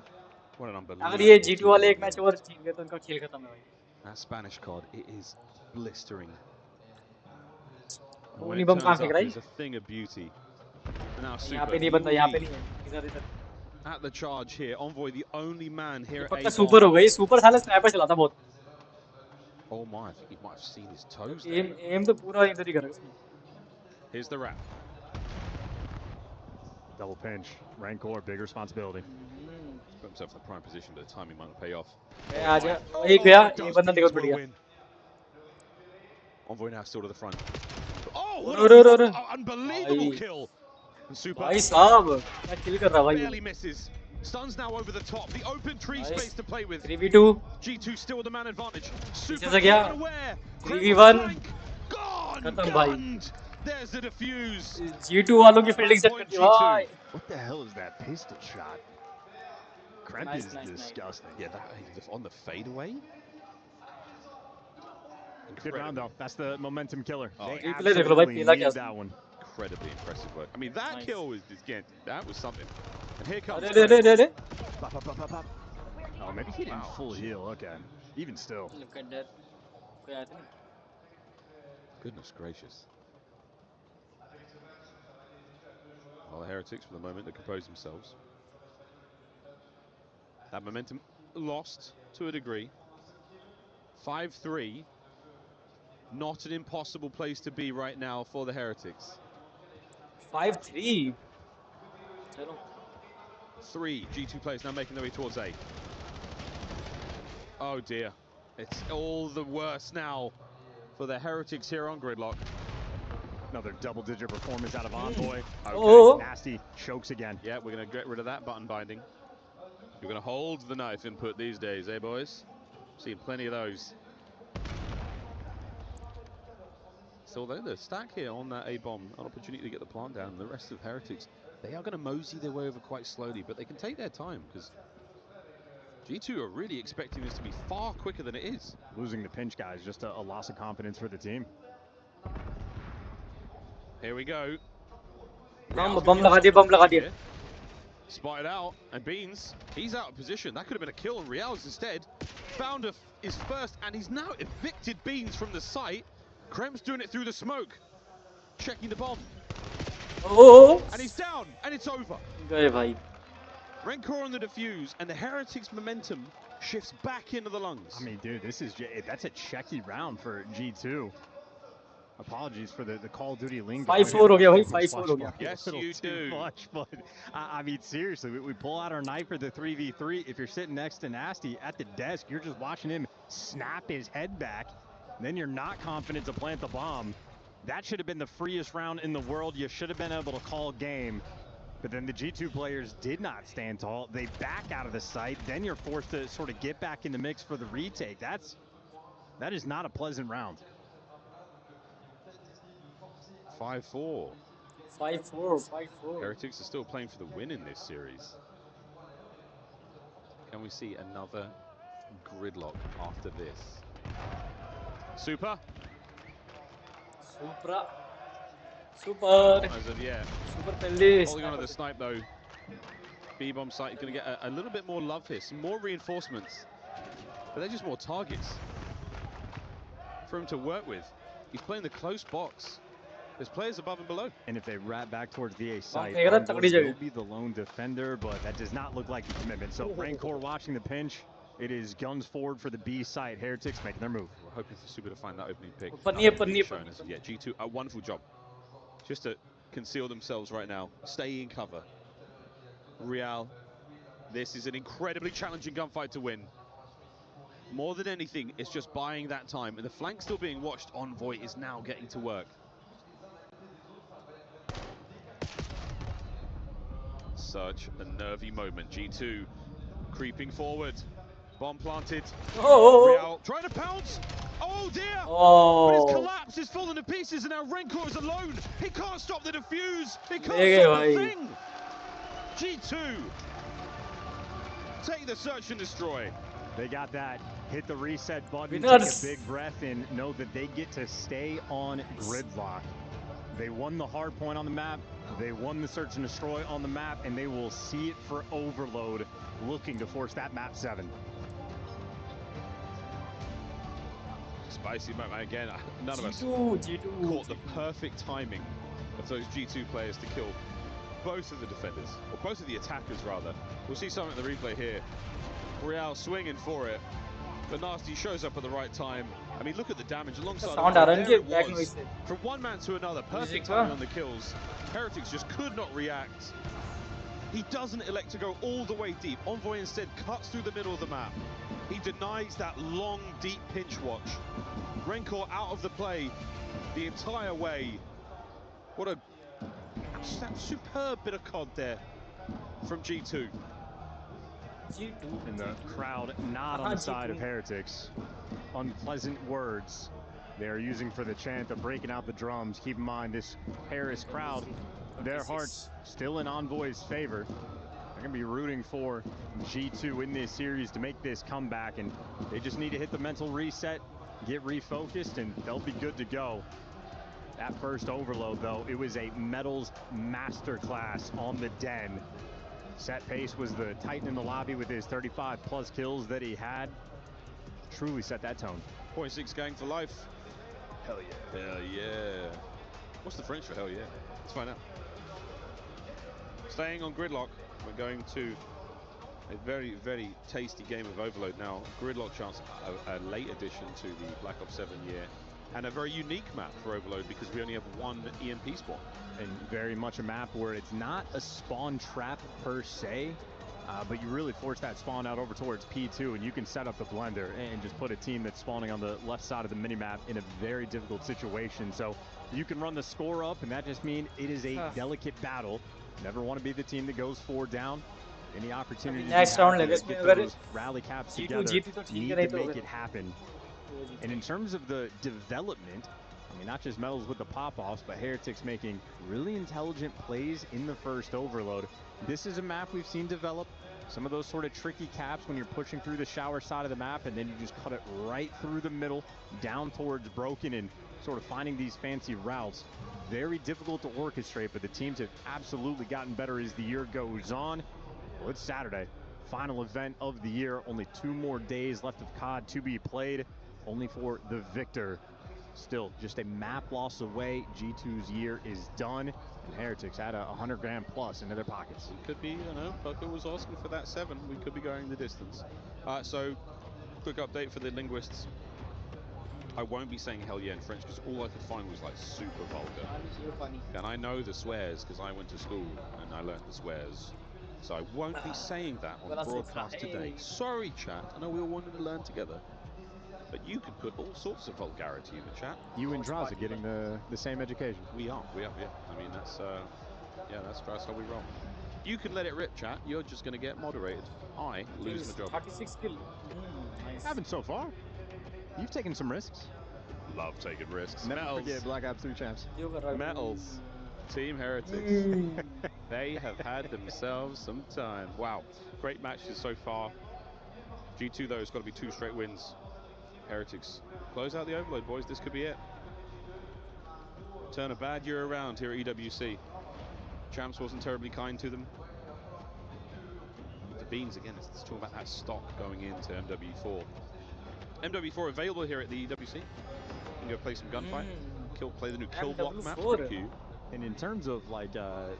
What an unbelievable. अगर ये G2 वाले एक मैच और जीत गए तो इनका खेल खत्म है भाई. That Spanish COD, it is blistering. वो नहीं बम कहाँ फेंक रहा है? It's a thing of beauty. Now यहाँ पे नहीं बंदा, यहाँ पे नहीं है. इधर. At the charge here, Envoy the only man here. पक्का सुपर हो गई. सुपर साले स्नाइपर चलाता बहुत. Oh my, I think he might have seen his toes. Aim तो पूरा इधर ही कर रहा है. Here's the wrap. Double pinch. Rancor, big responsibility. Put himself in the prime position, but the timing might not pay off. आजा. एक गया. ये बंदा देखो बढ़ गया. Envoy now still to the front. Oh, what an unbelievable kill. And Super भाई साहब क्या किल कर रहा भाई. barely misses. Stuns now over the top. The open tree space to play with. 3v2. G2 still with the man advantage. पीछे से गया. 3v1. खत्म भाई. There's the defuse. G2 वालों की फील्डिंग सेट कर दी भाई. What the hell is that pistol shot? Kremp is disgusting. Yeah, that on the fadeaway. Good round though. That's the momentum killer. They absolutely need that one. Incredibly impressive work. I mean, that kill was gigantic. That was something. And here comes. Oh, maybe he didn't full heal. Okay. Even still. Look at that. Goodness gracious. Well, the Heretics for the moment to compose themselves. That momentum lost to a degree. 5-3. Not an impossible place to be right now for the Heretics. 5-3. 3 G2 players now making their way towards A. Oh dear. It's all the worse now for the Heretics here on Gridlock. Another double-digit performance out of Envoy. Okay, nasty. Chokes again. Yeah, we're going to get rid of that button binding. You're going to hold the knife input these days, eh, boys? Seen plenty of those. So the stack here on that A-bomb, an opportunity to get the plant down. The rest of Heretics, they are going to mosey their way over quite slowly, but they can take their time because G2 are really expecting this to be far quicker than it is. Losing the pinch, guys, just a loss of confidence for the team. Here we go. Bum लगा दिया. Spotted out, and Beans, he's out of position. That could have been a kill, and Real's instead found his first, and he's now evicted Beans from the site. Krem's doing it through the smoke, checking the bomb. Oh! And he's down, and it's over. गए भाई. Rancor on the defuse, and the Heretics' momentum shifts back into the lungs. I mean, dude, that's a checky round for G2. Apologies for the Call of Duty lingo. 5-4 हो गया भाई, 5-4 हो गया. Yes, you do. Much, but I mean, seriously, we pull out our knife for the 3v3. If you're sitting next to Nasty at the desk, you're just watching him snap his head back. Then you're not confident to plant the bomb. That should have been the freest round in the world. You should have been able to call game. But then the G2 players did not stand tall. They back out of the site. Then you're forced to sort of get back in the mix for the retake. That is not a pleasant round. 5-4. 5-4. Heretics are still playing for the win in this series. Can we see another gridlock after this? Super. As of yet. Holding on to the snipe though. B-bomb site is going to get a little bit more love here, some more reinforcements. But they're just more targets for him to work with. He's playing the close box. There's players above and below. And if they wrap back towards the A site, will be the lone defender, but that does not look like the commitment. So Rancor watching the pinch. It is guns forward for the B site. Heretics making their move. We're hoping for Super to find that opening pick. Shown as of yet. G2, a wonderful job. Just to conceal themselves right now. Stay in cover. Real, this is an incredibly challenging gunfight to win. More than anything, it's just buying that time. And the flank still being watched. Envoy is now getting to work. Such a nervy moment. G2 creeping forward. Bomb planted. Real trying to pounce. Oh dear! But his collapse is falling to pieces, and now Rancor is alone. He can't stop the defuse. He can't stop the thing. G2 take the search and destroy. They got that. Hit the reset button, take a big breath, and know that they get to stay on gridlock. They won the hard point on the map. They won the search and destroy on the map, and they will see it for Overload, looking to force that map 7. Spicy moment again. None of us caught the perfect timing of those G2 players to kill both of the defenders, or both of the attackers rather. We'll see something in the replay here. Real swinging for it, but Nasty shows up at the right time. I mean, look at the damage alongside there it was. From one man to another, perfect timing on the kills. Heretics just could not react. He doesn't elect to go all the way deep. Envoy instead cuts through the middle of the map. He denies that long, deep pinch watch. Rancor out of the play the entire way. What a superb bit of COD there from G2. And the crowd not on the side of Heretics. Unpleasant words they are using for the chant of breaking out the drums. Keep in mind, this Paris crowd, their hearts still in Envoy's favor. They're going to be rooting for G2 in this series to make this comeback, and they just need to hit the mental reset, get refocused, and they'll be good to go. That first Overload, though, it was a medals masterclass on the Den. Set pace was the Titan in the lobby with his 35+ kills that he had. Truly set that tone. 0.6 gang for life. Hell yeah. Hell yeah. What's the French for hell yeah? Let's find out. Staying on gridlock, we're going to a very, very tasty game of Overload now. Gridlock chance, a late addition to the Black Ops 7 year, and a very unique map for Overload because we only have one EMP spawn. And very much a map where it's not a spawn trap per se, but you really force that spawn out over towards P2, and you can set up the blender and just put a team that's spawning on the left side of the minimap in a very difficult situation. So you can run the score up, and that just means it is a delicate battle. Never want to be the team that goes 4 down. Any opportunity to get those rally caps together, need to make it happen. And in terms of the development, I mean, not just medals with the pop-offs, but Heretics making really intelligent plays in the first Overload. This is a map we've seen develop. Some of those sort of tricky caps when you're pushing through the shower side of the map, and then you just cut it right through the middle, down towards Broken, and sort of finding these fancy routes. Very difficult to orchestrate, but the teams have absolutely gotten better as the year goes on. Well, it's Saturday, final event of the year. Only 2 more days left of COD to be played, only for the victor. Still, just a map loss away. G2's year is done, and Heretics had 100 grand plus into their pockets. It could be, you know, Pucker was asking for that 7. We could be going the distance. So, quick update for the linguists. I won't be saying hell yeah in French because all I could find was like super vulgar. And I know the swears because I went to school and I learned the swears. So I won't be saying that on broadcast today. Sorry, chat. I know we all wanted to learn together. But you could put all sorts of vulgarity in the chat. You and Draza getting the same education. We are, yeah. I mean, that's how we roll. You can let it rip, chat. You're just going to get moderated. I lose my job. 36 kill. Nice. Haven't so far. You've taken some risks. Love taking risks. Never Metals. forget Black Ops 3 champs. Metals. Team Heretics. They have had themselves some time. Wow. Great matches so far. G2, though, has got to be 2 straight wins. Heretics. Close out the overload, boys. This could be it. Turn a bad year around here at EWC. Champs wasn't terribly kind to them. The Beans, again, let's talk about that stock going into MW4. MW4 available here at the EWC. You can go play some gunfight. Play the new kill block map. Pretty cute. And in terms of like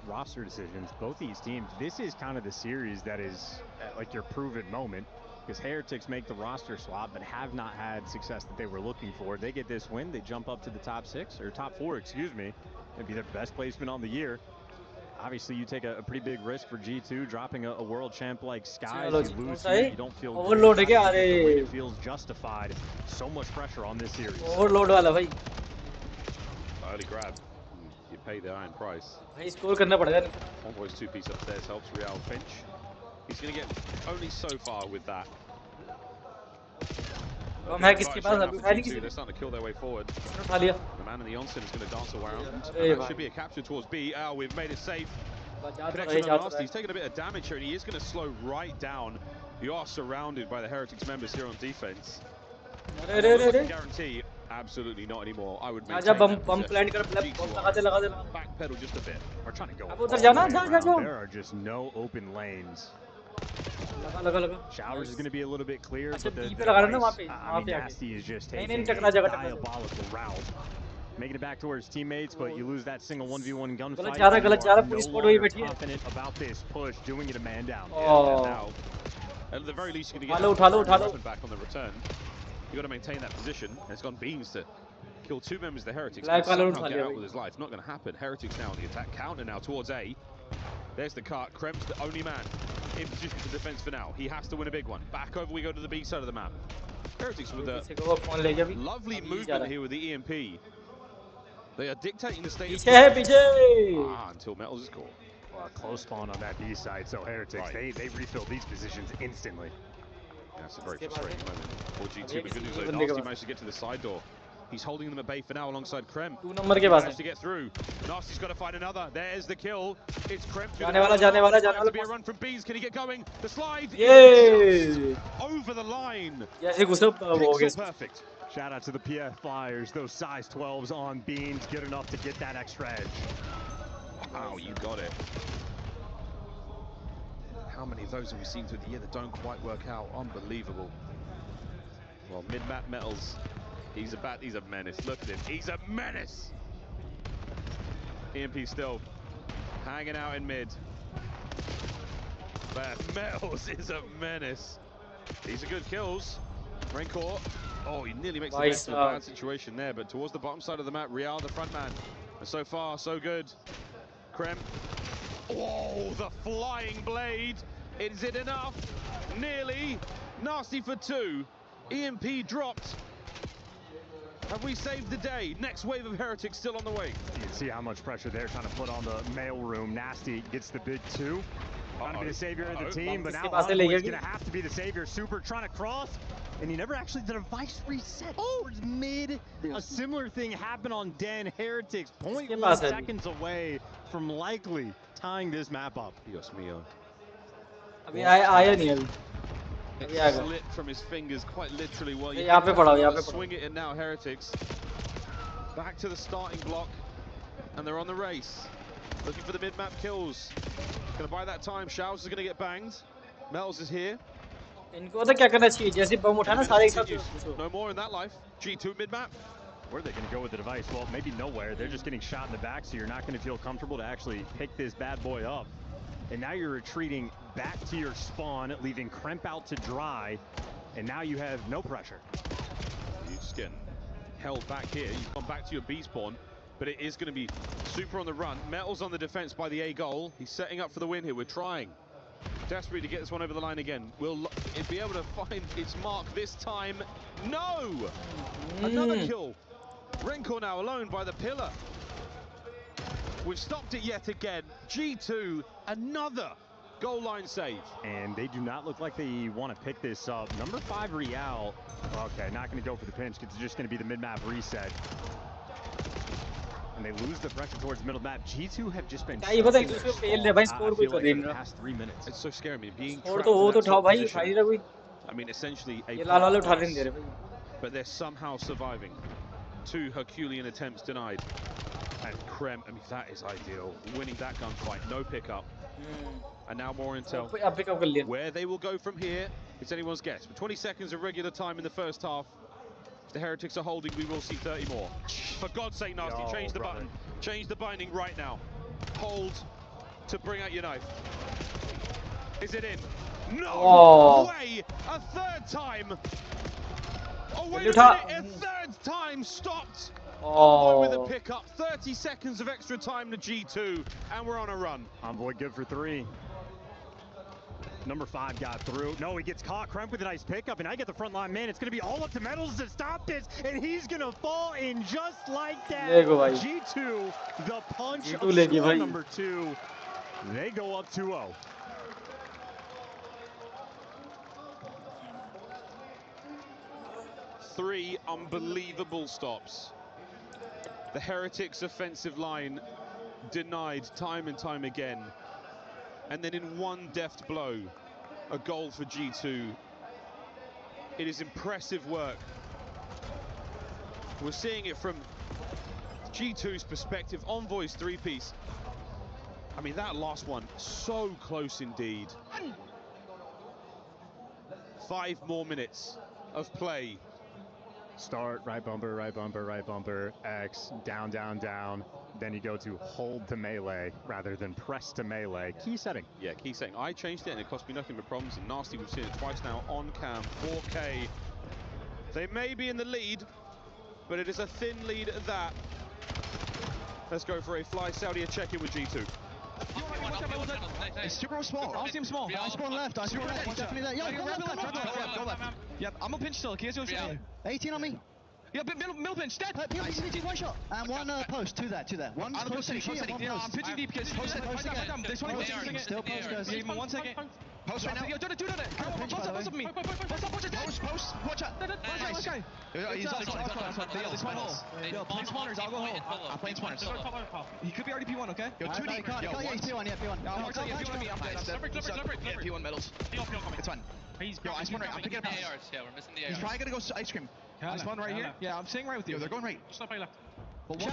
roster decisions, both these teams, this is kind of the series that is like your proven moment, because Heretics make the roster swap but have not had success that they were looking for. They get this win, they jump up to the top 6 or top 4, excuse me. It'd be their best placement on the year. Obviously, you take a pretty big risk for G2, dropping a world champ like Sky. You lose here, you don't feel overload great. It feels justified. So much pressure on this series. Overload wala bhai. Early grab. You pay the iron price. Bhai score karna padega. Homeboy's 2-piece upstairs helps Real Finch. He's going to get only so far with that. They're starting to kill their way forward. The man in the onset is going to dance around. That should be a capture towards B. We've made it safe. Connection on Nasty. He's taking a bit of damage here, and he is going to slow right down. You are surrounded by the Heretics members here on defense. Guarantee, absolutely not anymore. I would maintain backpedal just a bit. We're trying to go all the way around. There are just no open lanes. Showers is going to be a little bit clear, but the Nasty is just taking a diabolical route. Making it back towards teammates, but you lose that single 1v1 gunfight. You are no longer confident about this push, doing it a man down. Now, at the very least, you're going to get weapon back on the return. You've got to maintain that position. And it's gone Beans to kill 2 members of the Heretics and somehow get out with his life. Not going to happen. Heretics now on the attack. Counter now towards A. There's the cut. Krem's the only man in position for defense for now. He has to win a big one. Back over we go to the B side of the map. Heretics with a lovely movement here with the EMP. They are dictating the state until Metals is caught. Well, close spawn on that B side, so Heretics, they refill these positions instantly. That's a very frustrating moment for G2, but good news though, Nasty managed to get to the side door. He's holding them at bay for now alongside Krem. Managed to get through. Nasty's got to find another. There's the kill. It's Krem. To be a run from Bees. Can he get going? The slide. Yay! Over the line. Pixel perfect. Shout out to the PF Flyers. Those size 12s on Beans. Good enough to get that extra edge. Wow, you got it. How many of those have we seen through the year that don't quite work out? Unbelievable. Well, mid-map Metals. He's a menace. Look at him. He's a menace. EMP still hanging out in mid. But Metals is a menace. These are good kills. Raincourt. Oh, he nearly makes the best of a bad situation there, but towards the bottom side of the map, Real, the front man. And so far, so good. Krem. Oh, the flying blade. Is it enough? Nearly. Nasty for 2. EMP dropped. Have we saved the day? Next wave of Heretics still on the way. You can see how much pressure they're trying to put on the mail room. Nasty gets the big 2. Trying to be the savior of the team, but now Envoy's going to have to be the savior. Super trying to cross, and he never actually did a device reset towards mid. A similar thing happened on Den. Heretics 0.1 seconds away from likely tying this map up. Dios mío. It slipped from his fingers quite literally. Well, you swing it in now, Heretics. Back to the starting block, and they're on the race. Looking for the mid-map kills. Gonna buy that time. Showers is gonna get banged. Mel's is here. इनको तो क्या करना चाहिए जैसे बम उठाना सारे एक साथ No more in that life. G2 mid-map. Where are they going to go with the device? Well, maybe nowhere. They're just getting shot in the back, so you're not going to feel comfortable to actually pick this bad boy up. And now you're retreating back to your spawn, leaving Kremp out to dry, and now you have no pressure. You're just getting held back here. You've gone back to your B spawn, but it is going to be Super on the run. Metal's on the defense by the A goal. He's setting up for the win here. We're trying desperately to get this one over the line again. Will it be able to find its mark this time? No! Another kill. Renko now alone by the pillar. We've stopped it yet again. G2, another goal line save. And they do not look like they want to pick this up. Number 5, Real. Okay, not going to go for the pinch. It's just going to be the mid-map reset. And they lose the pressure towards the middle map. G2 have just been I feel like the past 3 minutes. It's so scary. I mean, being I mean, essentially a but they're somehow surviving. 2 Herculean attempts denied. And Krem, I mean, that is ideal. Winning that gunfight, no pickup. And now more intel. Where they will go from here, it's anyone's guess. With 20 seconds of regular time in the first half, if the Heretics are holding, we will see 30 more. For God's sake, Nasty, change the button. Change the binding right now. Hold to bring out your knife. Is it in? No way! A third time! Oh, wait a minute! A third time stopped! Envoy with a pickup. 30 seconds of extra time to G2, and we're on a run. Envoy good for 3. Number 5 got through. No, he gets caught. Kremp with a nice pickup, and I get the front line man. It's going to be all up to Metals to stop this, and he's going to fall in just like that. G2, the punch of score number 2. They go up 2-0. Three unbelievable stops. The Heretics' offensive line denied time and time again. And then in one deft blow, a goal for G2. It is impressive work. We're seeing it from G2's perspective. Envoy's 3-piece. I mean, that last one, so close indeed. 5 more minutes of play. Start, right bumper, right bumper, right bumper, X, down, down, down. Then you go to hold to melee rather than press to melee. Key setting. Yeah, key setting. I changed it and it cost me nothing but problems. And Nasty, we've seen it twice now on cam. 4K. They may be in the lead, but it is a thin lead at that. Let's go for a fly Saudi check-in with G2. It's super small. I'll see him small. I spawn left. I spawn left. He's definitely there. Yo, go left. Go left. Yep, I'm a pinch still. Here's your 18 on me. Yeah, middle pinch. Dead. One shot. And one post. Two there. One post. Yeah, I'm pitching deep. Kids. Post. This one is still post. Guys. Give me 1 second. Post right now. Yo, do it. Post up me. Post. Watch out. Nice guy. He's on this one hole. Yo, play spawners. I'll go home. I'm playing spawners. He could be already P1, okay? Yo, 2 deep. Yeah, he's P1. Yeah, P1. I'm dead. P1 medals. It's fine. Yo, I spawn right. I'm picking up. Yeah, we're missing the ARs. He's probably gonna go ice cream. I spawn right here. Yeah, I'm staying right with you. They're going right. Stop by left. But one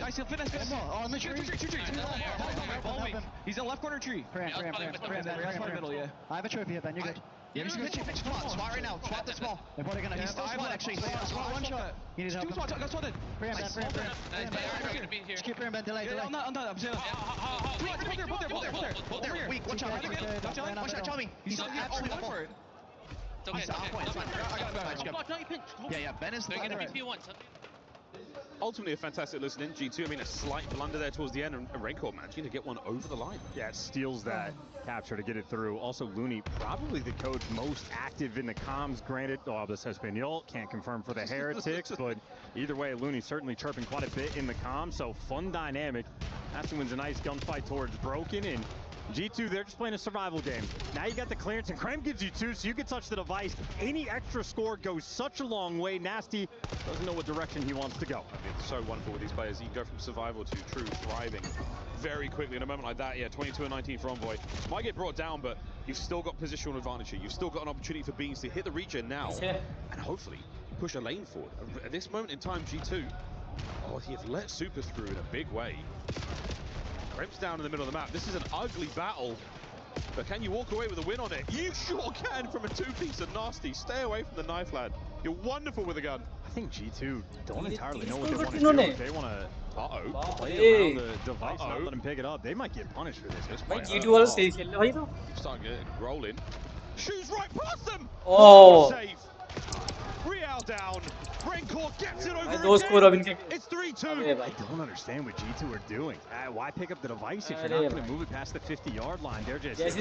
nice fitness. Oh, on the tree. He's in the left corner tree. Pram, middle, yeah. I have a trophy here, Ben. You're good. Yeah, he's pitching. Spot right now. Spot the small. They're probably gonna. He's still spot actually. Spot 1 shot. He needs help. 2 spots. Got spotted. Pram. Just keep Pram, Ben. Delay. I'm not. I'm saying. Both there. Weak. Watch out. Watch out. Tell me. He's only one for it. He's on point. Yeah. Ben is the P1. Ultimately a fantastic listen in. G2, I mean, a slight blunder there towards the end, and Raincourt managing to get one over the line. Yeah, it steals that capture to get it through. Also, Looney, probably the coach most active in the comms. Granted, this Espanol can't confirm for the Heretics, but either way, Looney certainly chirping quite a bit in the comms, so fun dynamic. Aston wins a nice gunfight towards Broken, and G2, they're just playing a survival game. Now you got the clearance, and Krem gives you 2, so you can touch the device. Any extra score goes such a long way. Nasty doesn't know what direction he wants to go. I mean, it's so wonderful with these players. You can go from survival to true thriving very quickly. In a moment like that, yeah, 22-19 for Envoy. Might get brought down, but you've still got positional advantage here. You've still got an opportunity for Beans to hit the regen now, and hopefully push a lane forward. At this moment in time, G2, he has let Super through in a big way. Krem's down in the middle of the map. This is an ugly battle, but can you walk away with a win on it? You sure can from a 2-piece of Nasty. Stay away from the knife, lad. You're wonderful with a gun. I think G2 don't entirely know what they want to do. If they want to play around the device, not let him pick it up, they might get punished for this. Start getting rolling. Shoots right past them. Safe. Real down. Raincourt gets it over again. It's 3-2. I don't understand what G2 are doing. Why pick up the device if you're not going to move it past the 50-yard line? They're just and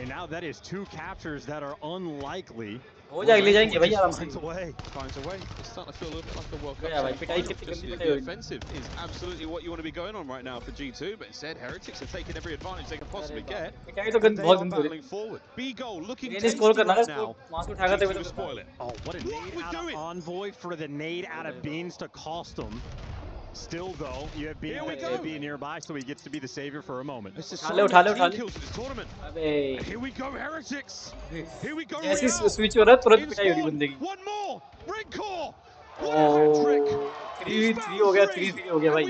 now that is 2 captures that are unlikely. हो जाएगा ले जाएंगे भाई आराम से finds a way. It's starting to feel a little bit like the World Cup भाई पिटाई semi-final. कितनी Just गंदी the पिटाई हुई offensive is absolutely what you want to be going on right now for G2, but instead Heretics have taken every advantage they can possibly get. पिटाई तो And they बहुत are गंदी हो रही battling forward. B-Goal looking है tasty score करना है right score now. वहां से उठाकर G2 तभी to तो spoil it. Oh, what a nade out of Envoy for the nade out of Beans to cost him. Still, though, you have Bean nearby, so he gets to be the savior for a moment. This is उठा ले kills in this tournament. अबे Here we go, Heretics. Here we go, जैसे Real. Switch हो रहा है तुरंत पिटाई हो रही बंदे की One more. Redcore. Oh, 3-3 हो गया 3-3 हो गया भाई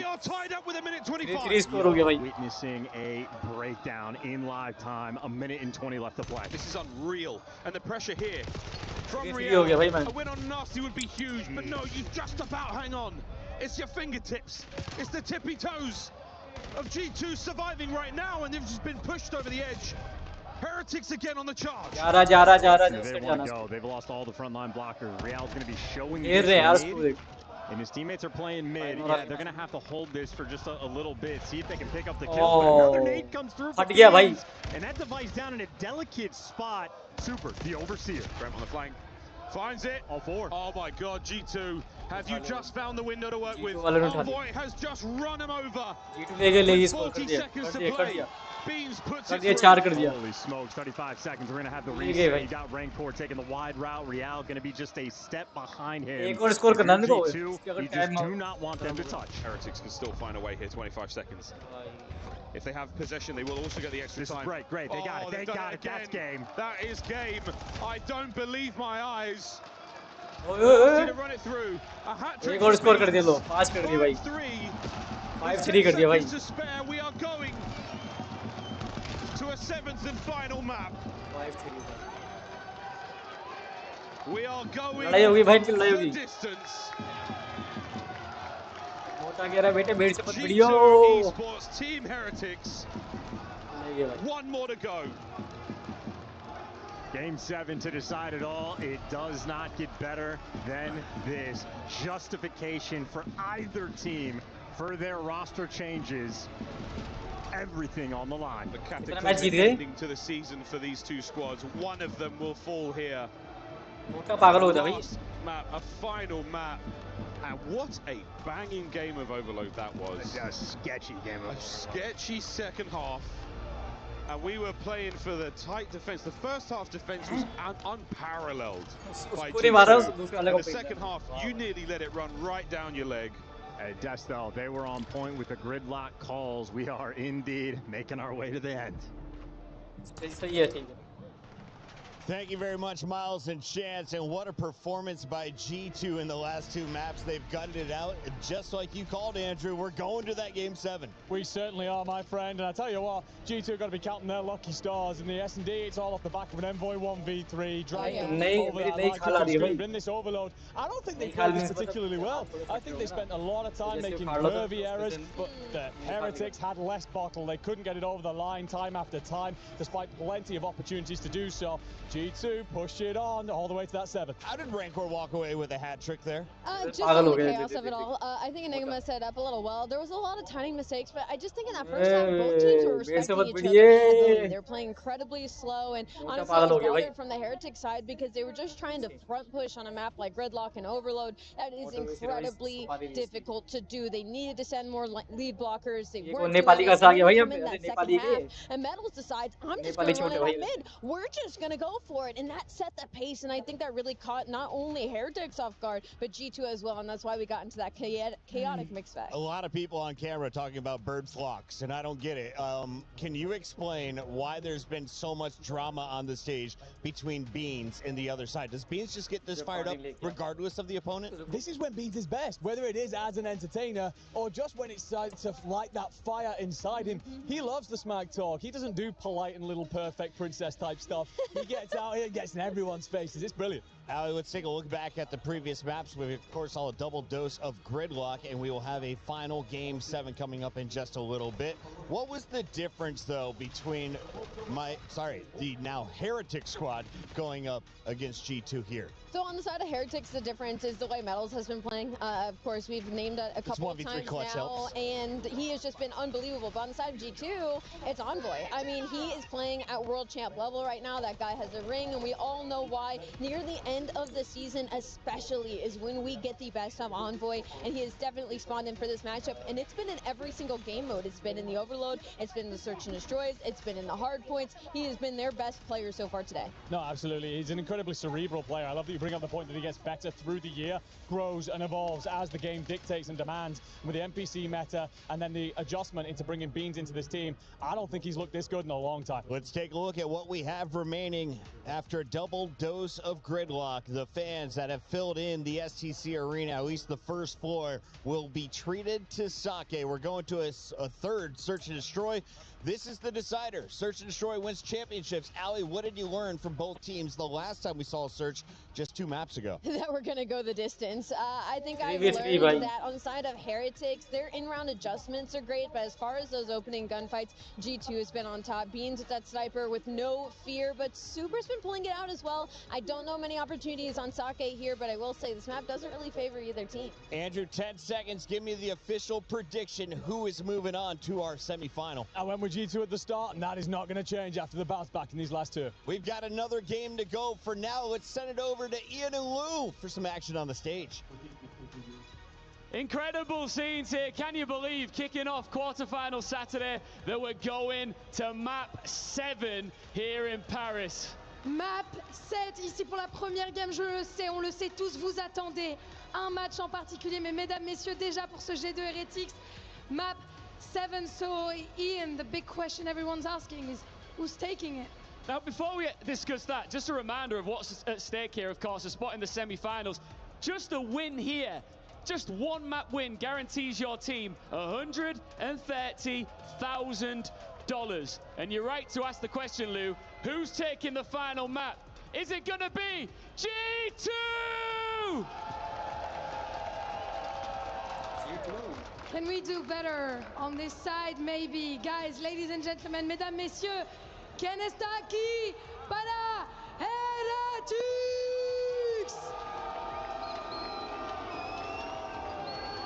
3-3 स्कोर हो गया भाई Witnessing a breakdown in live time, a minute and 20 left to play. This is unreal, and the pressure here from 3-3 Real. हो गया भाई A win on Nasty would be huge, but no, you just about hang on. It's your fingertips, it's the tippy toes of G2 surviving right now, and they've just been pushed over the edge. Heretics again on the charge. They want to go. They've lost all the frontline blockers. Real's going to be showing this mid, and his teammates are playing mid. Yeah, they're going to have to hold this for just a little bit. See if they can pick up the kill. Another nade comes through for Beans, and that device down in a delicate spot. Super, the Overseer. Graham on the flank. Finds it. All four. Oh my God, G2. Have you just found the window to work with? Envoy has just run him over. With 40 seconds to play. Beans puts it through. Holy smokes, 35 seconds. We're going to have the reset. You got Rancor taking the wide route. Real going to be just a step behind him. G2, you just do not want them to touch. Heretics can still find a way here, 25 seconds. If they have possession, they will also get the extra time. Great. They got it. They got it. That's game. That is game. I don't believe my eyes. to run it through. A hat trick. एक और score कर दिया लो 5 कर दिया भाई 5-3 कर दिया भाई We are going to a 7th and final map. 5-3 We are going लड़ाई होगी भाई इनकी लड़ाई the होगी distance. मोटा कह रहा बेटे मेरे से मत video Esports Team Heretics. One more to go. Game 7 to decide it all. It does not get better than this. Justification for either team for their roster changes. Everything on the line. The cataclysmic ending to the season for these two squads. One of them will fall here. Last map, a final map. And what a banging game of Overload that was. A sketchy game of Overload. A sketchy second half. And we were playing for the tight defense. The first half defense was unparalleled by G2. In the second half, you nearly let it run right down your leg. Hey, Destel, they were on point with the gridlock calls. We are indeed making our way to the end. Thank you very much, Miles and Chance. And what a performance by G2 in the last two maps. They've gutted it out. Just like you called, Andrew, we're going to that Game 7. We certainly are, my friend. And I tell you what, G2 got to be counting their lucky stars. In the S&D, it's all off the back of an Envoy 1v3. Dragging over that in this Overload. I don't think they played this particularly well. I think they spent a lot of time making nervy errors. But the Heretics had less bottle. They couldn't get it over the line time after time, despite plenty of opportunities to do so. G2 pushed it on all the way to that 7th. How did Rancor walk away with a hat trick there? Just on the chaos of it all. I think Enigma set up a little well. There was a lot of tiny mistakes, but I just think in that first half, both teams were respecting each other. They're playing incredibly slow, and honestly, it was bothered from the Heretic side because they were just trying to front push on a map like Gridlock and Overload. That is incredibly difficult to do. They needed to send more lead blockers. They weren't doing it. In that second half, and Metals decides, I'm just going to run it up mid. We're just going to go for it, and that set the pace, and I think that really caught not only Heretics off guard, but G2 as well, and that's why we got into that chaotic mix bag. A lot of people on camera talking about Bird's locks, and I don't get it. Can you explain why there's been so much drama on the stage between Beans and the other side? Does Beans just get this fired up regardless of the opponent? This is when Beans is best, whether it is as an entertainer or just when it's time to light that fire inside him. He loves the smack talk. He doesn't do polite and little perfect princess type stuff. He gets out here, gets in everyone's faces. It's brilliant. Ali, let's take a look back at the previous maps. We, of course, saw a double dose of Gridlock, and we will have a final Game 7 coming up in just a little bit. What was the difference, though, between the now Heretic squad going up against G2 here? So on the side of Heretics, the difference is the way Metals has been playing. Of course, we've named a couple of times now, and he has just been unbelievable. But on the side of G2, it's Envoy. I mean, he is playing at world champ level right now. That guy has the ring, and we all know why. Near the end of the season especially is when we get the best of Envoy, and he has definitely spawned in for this matchup, and it's been in every single game mode. It's been in the Overload, it's been in the Search and Destroys, it's been in the hard points. He has been their best player so far today. No, absolutely. He's an incredibly cerebral player. I love that you bring up the point that he gets better through the year, grows and evolves as the game dictates and demands. With the NPC meta and then the adjustment into bringing Beans into this team, I don't think he's looked this good in a long time. Let's take a look at what we have remaining after a double dose of gridlock. The fans that have filled in the STC arena, at least the first floor, will be treated to sake. We're going to a third Search and Destroy. This is the decider. Search and Destroy wins championships. Allie, what did you learn from both teams the last time we saw Search just 2 maps ago? That we're going to go the distance. I think I learned that on the side of Heretics, their in-round adjustments are great, but as far as those opening gunfights, G2 has been on top. Beans with that sniper with no fear, but Super's been pulling it out as well. I don't know many opportunities on Sake here, but I will say this map doesn't really favor either team. Andrew, 10 seconds. Give me the official prediction. Who is moving on to our semifinal? I went with G2 at the start, and that is not going to change after the bounce back in these last 2. We've got another game to go. For now, let's send it over to Ian and Lou for some action on the stage. Incredible scenes here. Can you believe, kicking off quarterfinal Saturday, that we're going to map 7 here in Paris. Map 7 ici pour la première game, je le sais, on le sait tous, vous attendez un match en particulier, mais mesdames, messieurs, déjà pour ce G2 Heretics, map 7. So Ian, the big question everyone's asking is, who's taking it? Now, before we discuss that, just a reminder of what's at stake here, of course, a spot in the semi-finals. Just a win here, just 1 map win guarantees your team $130,000. And you're right to ask the question, Lou, who's taking the final map? Is it gonna be G2? Can we do better on this side, maybe? Guys, ladies and gentlemen, mesdames, messieurs, ¿quién está aquí para Heretics?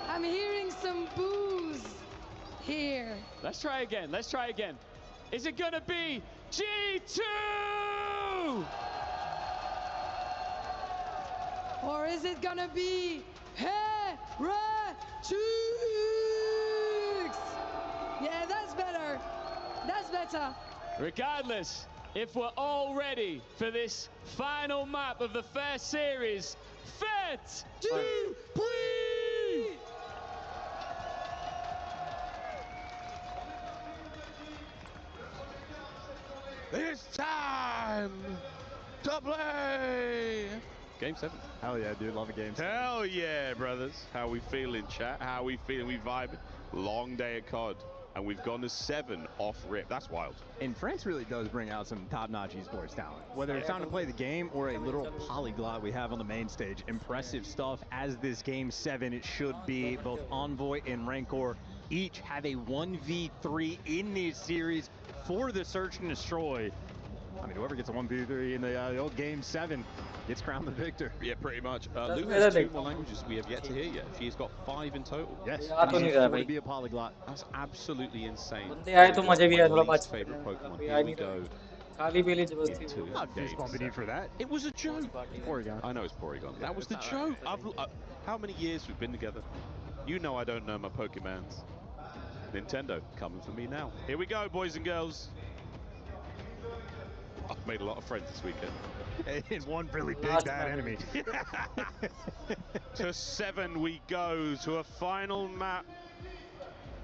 I'm hearing some boos here. Let's try again, let's try again. Is it gonna be G2? Or is it gonna be Heretics? Yeah, that's better. That's better. Regardless, if we're all ready for this final map of the first series, Faites du bruit! It's time to play! Game 7. Hell yeah, dude. Love a game 7. Hell yeah, brothers. How we feeling, chat? How we feeling? We vibing? Long day at COD. And we've gone to 7 off rip. That's wild. And France really does bring out some top-notch esports talent. Whether it's time to play the game or a literal polyglot we have on the main stage. Impressive stuff as this game 7 it should be. Both Envoy and Rancor each have a 1v3 in this series for the Search and Destroy. I mean, whoever gets a 1v3 in the old game 7 gets crowned the victor. Yeah, pretty much. Lou has 2 more languages we have yet to hear yet. She's got 5 in total. Yes, to be a polyglot. That's absolutely insane. Favorite Pokemon. Here we go. Fist bumping in for that. It was a joke. Porygon. I know it's Porygon. That was the joke. How many years we've been together? You know I don't know my Pokemons. Nintendo coming for me now. Here we go, boys and girls. I've made a lot of friends this weekend. And one really big bad enemy. To 7 we go, to a final map.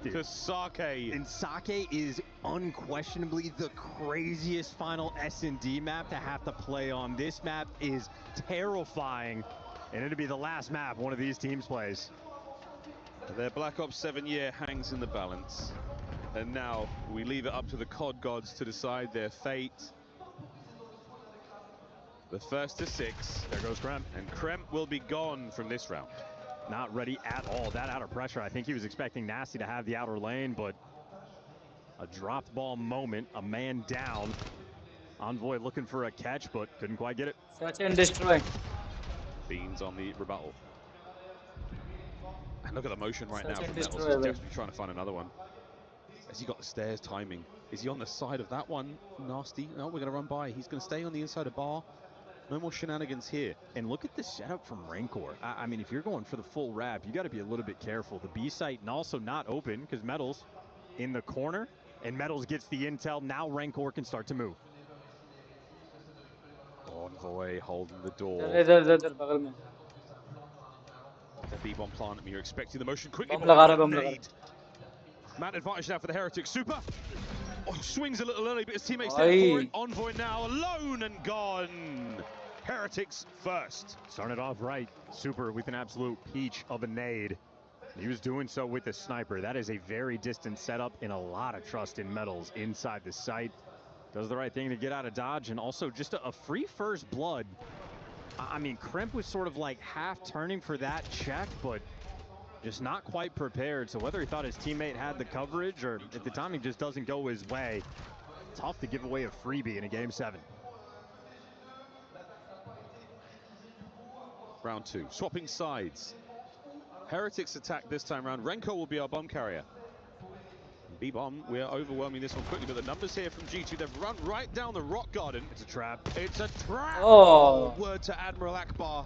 Dude. To Sake. And Sake is unquestionably the craziest final S&D map to have to play on. This map is terrifying, and it'll be the last map one of these teams plays. Their Black Ops 7 year hangs in the balance. And now we leave it up to the COD gods to decide their fate. The first to 6. There goes Krem. And Krem will be gone from this round. Not ready at all. That outer pressure, I think he was expecting Nasty to have the outer lane, but a dropped ball moment, a man down. Envoy looking for a catch, but couldn't quite get it. Search and Destroy. Beans on the rebuttal. And look at the motion right now from Metals. He's desperately trying to find another one. Has he got the stairs timing? Is he on the side of that one? Nasty. No, we're going to run by. He's going to stay on the inside of bar. No more shenanigans here. And look at the setup from Rancor. I mean, if you're going for the full wrap, you got to be a little bit careful. The B site and also not open because Metals in the corner, and Metals gets the intel. Now Rancor can start to move. Envoy holding the door. The B-bomb plant. You're expecting the motion quickly. Man advantage now for the Heretics. Super. Oh, swings a little early, but his teammates there for it. Envoy now alone and gone. Heretics first. Starting it off right. Super with an absolute peach of a nade. He was doing so with the sniper. That is a very distant setup and a lot of trust in Metals inside the site. Does the right thing to get out of dodge, and also just a free first blood. I mean, Kremp was sort of like half turning for that check, but just not quite prepared. So whether he thought his teammate had the coverage or if the timing just doesn't go his way, tough to give away a freebie in a Game 7. Round 2, swapping sides. Heretics attack this time round. Renko will be our bomb carrier. B-bomb, we are overwhelming this one quickly, but the numbers here from G2, they've run right down the rock garden. It's a trap. It's a trap! Oh. Word to Admiral Akbar.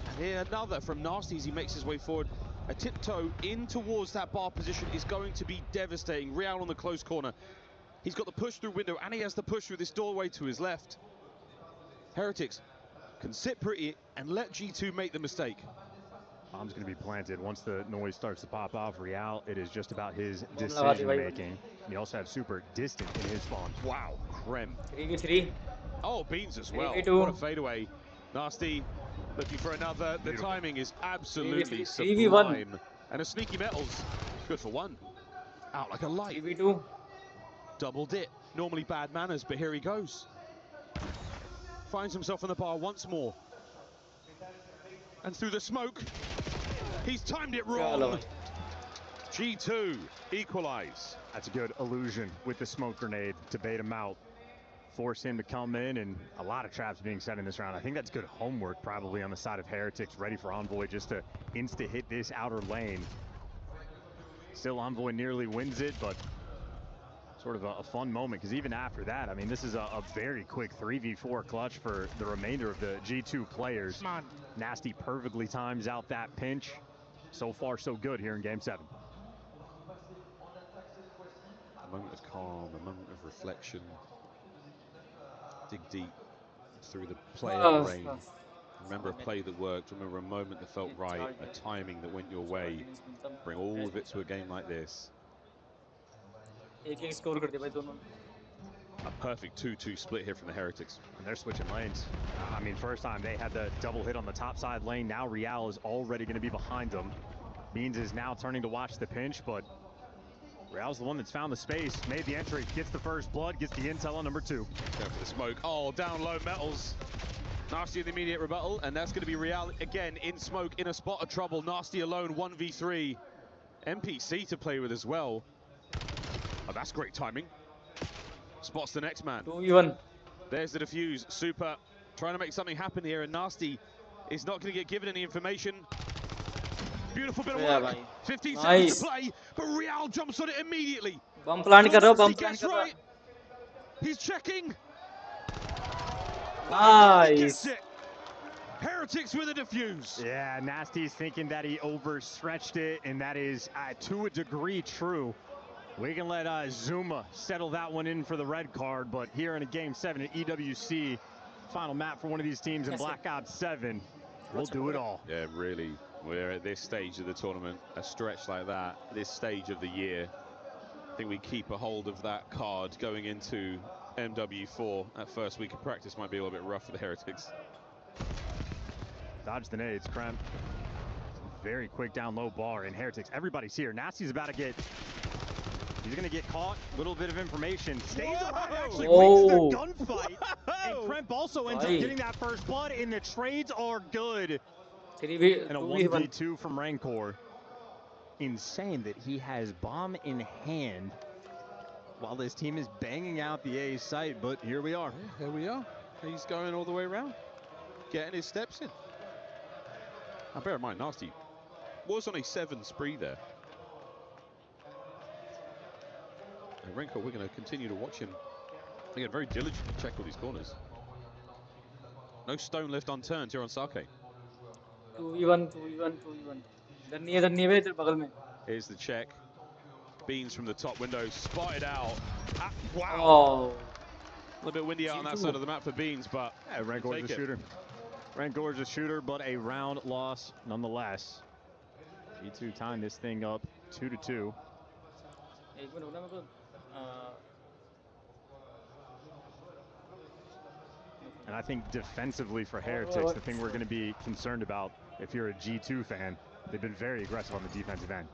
And here another from Nasty as he makes his way forward. A tiptoe in towards that bar position is going to be devastating. Real on the close corner. He's got the push-through window, and he has the push through this doorway to his left. Heretics can sit pretty and let G2 make the mistake. Bomb's going to be planted once the noise starts to pop off. Real, it is just about his decision making. You also have Super distant in his spawn. Wow, Krem. 3v3. Oh, Beans as well. 3v2. What a fadeaway. Nasty looking for another. The timing is absolutely 3v1. sublime. And a sneaky Metals. Good for one. Out like a light. 3v2. Doubled it. Normally bad manners, but here he goes. Finds himself on the bar once more. And through the smoke, he's timed it wrong. G2 equalize. That's a good illusion with the smoke grenade to bait him out. Force him to come in, and a lot of traps being set in this round. I think that's good homework probably on the side of Heretics, ready for Envoy just to insta-hit this outer lane. Still Envoy nearly wins it, but sort of a fun moment, because even after that, I mean, this is a very quick 3v4 clutch for the remainder of the G2 players. Come on. Nasty perfectly times out that pinch. So far, so good here in Game 7. A moment of calm, a moment of reflection. Dig deep through the play of the rain. Remember a play that worked, remember a moment that felt right, a timing that went your way. Bring all of it to a game like this. A perfect 2-2 split here from the Heretics. And they're switching lanes. I mean, first time they had the double hit on the top side lane. Now Real is already going to be behind them. Beans is now turning to watch the pinch, but Real's the one that's found the space, made the entry, gets the first blood, gets the intel on number 2. Go for the smoke. Oh, down low, Metals. Nasty in the immediate rebuttal, and that's going to be Real again in smoke, in a spot of trouble. Nasty alone, 1v3. NPC to play with as well. Oh, that's great timing. Spots the next man. 2v1. There's the defuse. Super trying to make something happen here, and Nasty is not going to get given any information. Beautiful bit of work. 15 seconds to play, but Real jumps on it immediately. Bomb plant kar raha hu, bomb plant plant kar raha. He's checking. Nice. Heretics with a defuse. Yeah, Nasty's thinking that he overstretched it, and that is to a degree true. We can let Zuma settle that one in for the red card, but here in a Game 7 at EWC, final map for one of these teams in Black Ops 7, we'll do it all. Yeah, really. We're at this stage of the tournament, a stretch like that, this stage of the year. I think we keep a hold of that card going into MW4. That first week of practice might be a little bit rough for the Heretics. Dodge the nades, Kremp. Very quick down low bar, and Heretics, everybody's here. Nasty's about to get... He's going to get caught. Little bit of information. Stays alive, actually wins the gunfight. And Kremp also ends up getting that first blood, and the trades are good. And a 1v2 from Rancor. Insane that he has bomb in hand while this team is banging out the A site, but here we are. Yeah, here we are. He's going all the way around, getting his steps in. Now bear in mind, Nasty was on a 7 spree there. Renko, we're going to continue to watch him. Again, very diligent to check all these corners. No stone left unturned here on Sake. 2v1, 2v1, 2v1. Here's the check. Beans from the top window, spotted out. Wow. Oh. A little bit windy out on that side of the map for Beans, but yeah, Rancor is a shooter. Rancor is a shooter, but a round loss nonetheless. G2 tying this thing up 2-2. And I think defensively for Heretics, the thing we're going to be concerned about if you're a G2 fan, they've been very aggressive on the defensive end.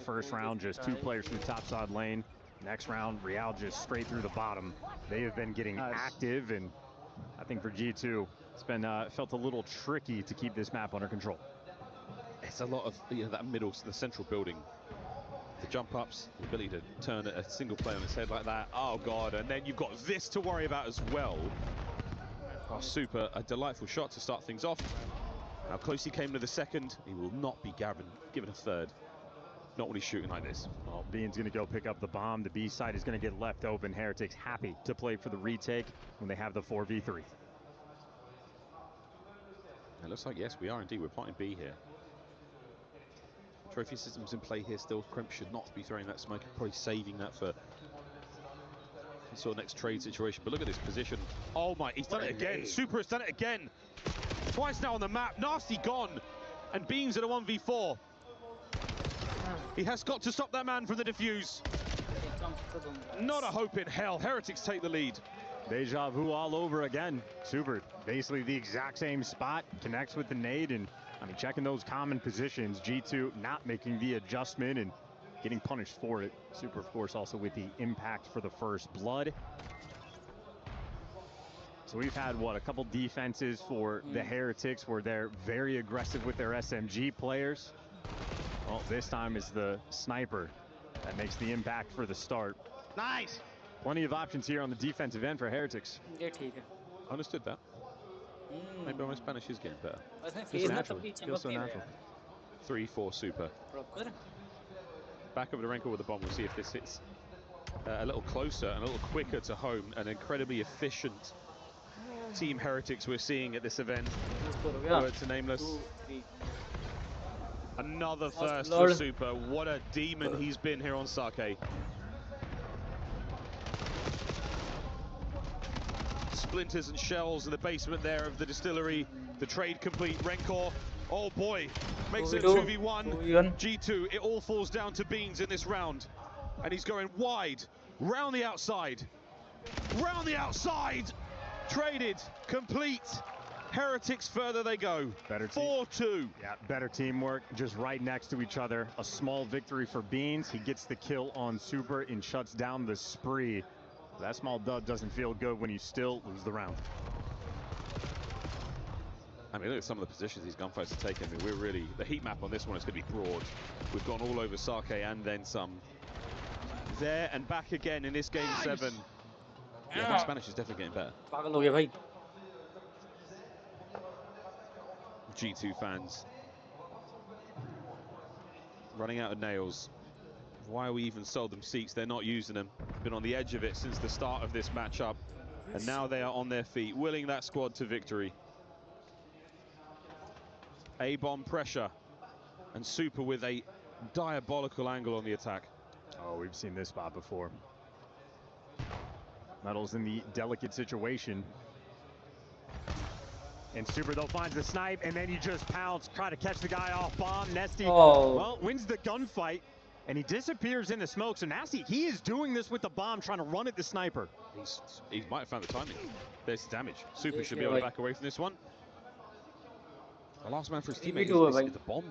First round, just 2 players from the top side lane. Next round, Real just straight through the bottom. They have been getting active, and I think for G2, it's been felt a little tricky to keep this map under control. It's a lot of that middle, the central building. The jump ups, the ability to turn a single player on his head like that. Oh God, and then you've got this to worry about as well. Oh, Super, a delightful shot to start things off. How close he came to the second, he will not be given a third. Not when he's shooting like this. Well, Bean's going to go pick up the bomb. The B side is going to get left open. Heretics happy to play for the retake when they have the 4v3. It looks like, yes, we are indeed. We're plotting B here. Trophy systems in play here still. Crimp should not be throwing that smoke, probably saving that for sort of next trade situation. But look at this position. Oh my, he's done it again. Super has done it again. Twice now on the map. Nasty gone. And Beans at a 1v4. He has got to stop that man from the defuse. Not a hope in hell. Heretics take the lead. Deja vu all over again. Super, basically the exact same spot, connects with the nade, and I mean, checking those common positions. G2 not making the adjustment and getting punished for it. Super, of course, also with the impact for the first blood. So we've had, what, a couple defenses for the Heretics where they're very aggressive with their SMG players. Well, this time is the sniper that makes the impact for the start. Nice! Plenty of options here on the defensive end for Heretics. Understood that. Maybe my Spanish is getting better. Just naturally. Feels so natural. 3-4 Super. Back over to Renko with the bomb. We'll see if this hits a little closer and a little quicker to home. An incredibly efficient Team Heretics we're seeing at this event. Words are nameless. Another first for Super. What a demon he's been here on Sake. Splinters and shells in the basement there of the distillery. The trade complete. Rencor, oh boy, makes it a 2v1. G2, it all falls down to Beans in this round. And he's going wide, round the outside. Round the outside! Traded, complete. Heretics further they go. 4-2. Yeah, better teamwork, just right next to each other. A small victory for Beans. He gets the kill on Super and shuts down the spree. That small dub doesn't feel good when you still lose the round. I mean, look at some of the positions these gunfights are taking. I mean, we're really, the heat map on this one is going to be broad. We've gone all over Sake and then some. There and back again in this game 7. Yeah, my Spanish is definitely getting better. G2 fans running out of nails. Why we even sold them seats? They're not using them. Been on the edge of it since the start of this matchup, and now they are on their feet, willing that squad to victory. A-bomb pressure, and Super with a diabolical angle on the attack. Oh, we've seen this spot before. Metals in the delicate situation. And Super, though, finds the snipe, and then you just pounce, try to catch the guy off bomb. Nesty, well, wins the gunfight, and he disappears in the smoke. So Nasty, he is doing this with the bomb, trying to run at the sniper. He might have found the timing. There's the damage. Super should be able to back away from this one. The last man for his teammate is the bomb.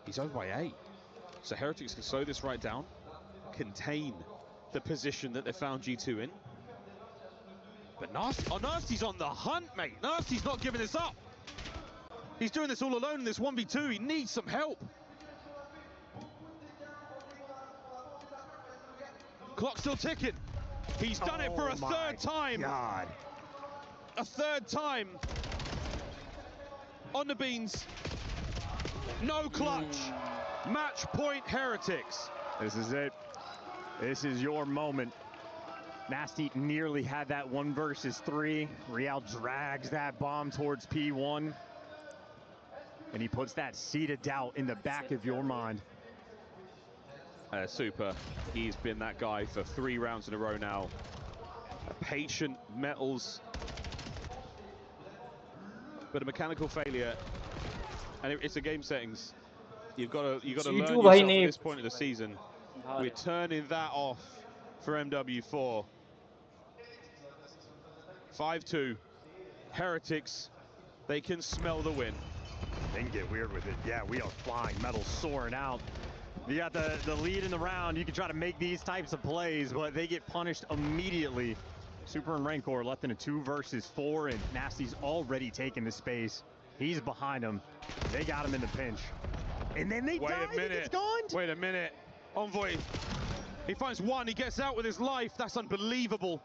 He's over by A. So Heretics can slow this right down, contain the position that they found G2 in. But Nasty's on the hunt, mate. Nasty's not giving this up. He's doing this all alone in this 1v2. He needs some help. Clock's still ticking. He's done it for a third time. God. A third time. On the Beans. No clutch. Match point Heretics. This is it. This is your moment. Nasty nearly had that 1 versus 3. Real drags that bomb towards P1. And he puts that seed of doubt in the back of your mind. Super, he's been that guy for 3 rounds in a row now. A patient metals, but a mechanical failure. And it's a game settings. You've got to learn yourself at this point of the season. We're turning that off for MW4. 5-2. Heretics, they can smell the win. They can get weird with it. Yeah, we are flying. Metal soaring out. You got the lead in the round. You can try to make these types of plays, but they get punished immediately. Super and Rancor left in a 2 versus 4, and Nasty's already taken the space. He's behind him. They got him in the pinch. And then they died. It's gone. Wait a minute. Envoy, he finds 1. He gets out with his life. That's unbelievable.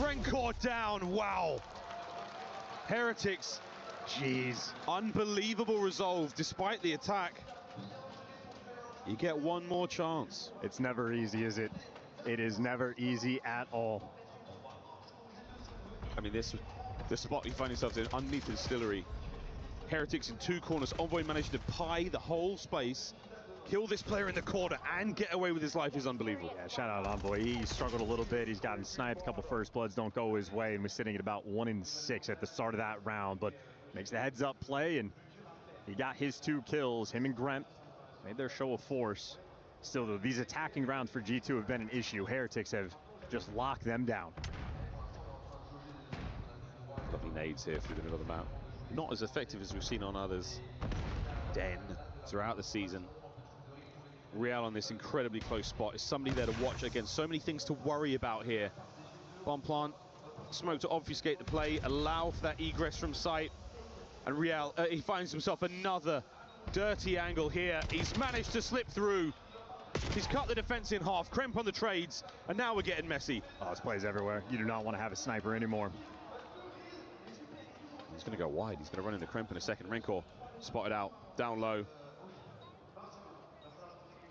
Rancor down. Wow. Heretics. Jeez. Unbelievable resolve despite the attack. You get 1 more chance. It's never easy, is it? It is never easy at all. I mean, the spot you find yourselves in underneath the distillery. Heretics in 2 corners. Envoy managed to pie the whole space, kill this player in the corner, and get away with his life is unbelievable. Yeah, shout out Envoy. He struggled a little bit. He's gotten sniped. A couple first bloods don't go his way, and was sitting at about 1 and 6 at the start of that round. But makes the heads up play, and he got his 2 kills. Him and Gremp made their show of force. Still, though, these attacking rounds for G2 have been an issue. Heretics have just locked them down. Lovely nades here through the middle of the map. Not as effective as we've seen on others. Den throughout the season. Real on this incredibly close spot is somebody there to watch. Again, so many things to worry about here. Bomb plant, smoke to obfuscate the play, allow for that egress from sight. And Real, he finds himself another dirty angle here. He's managed to slip through. He's cut the defense in half, crimp on the trades, and now we're getting messy. Oh, this plays everywhere. You do not want to have a sniper anymore. He's going to go wide. He's going to run into crimp in a second. Rancor spotted out, down low.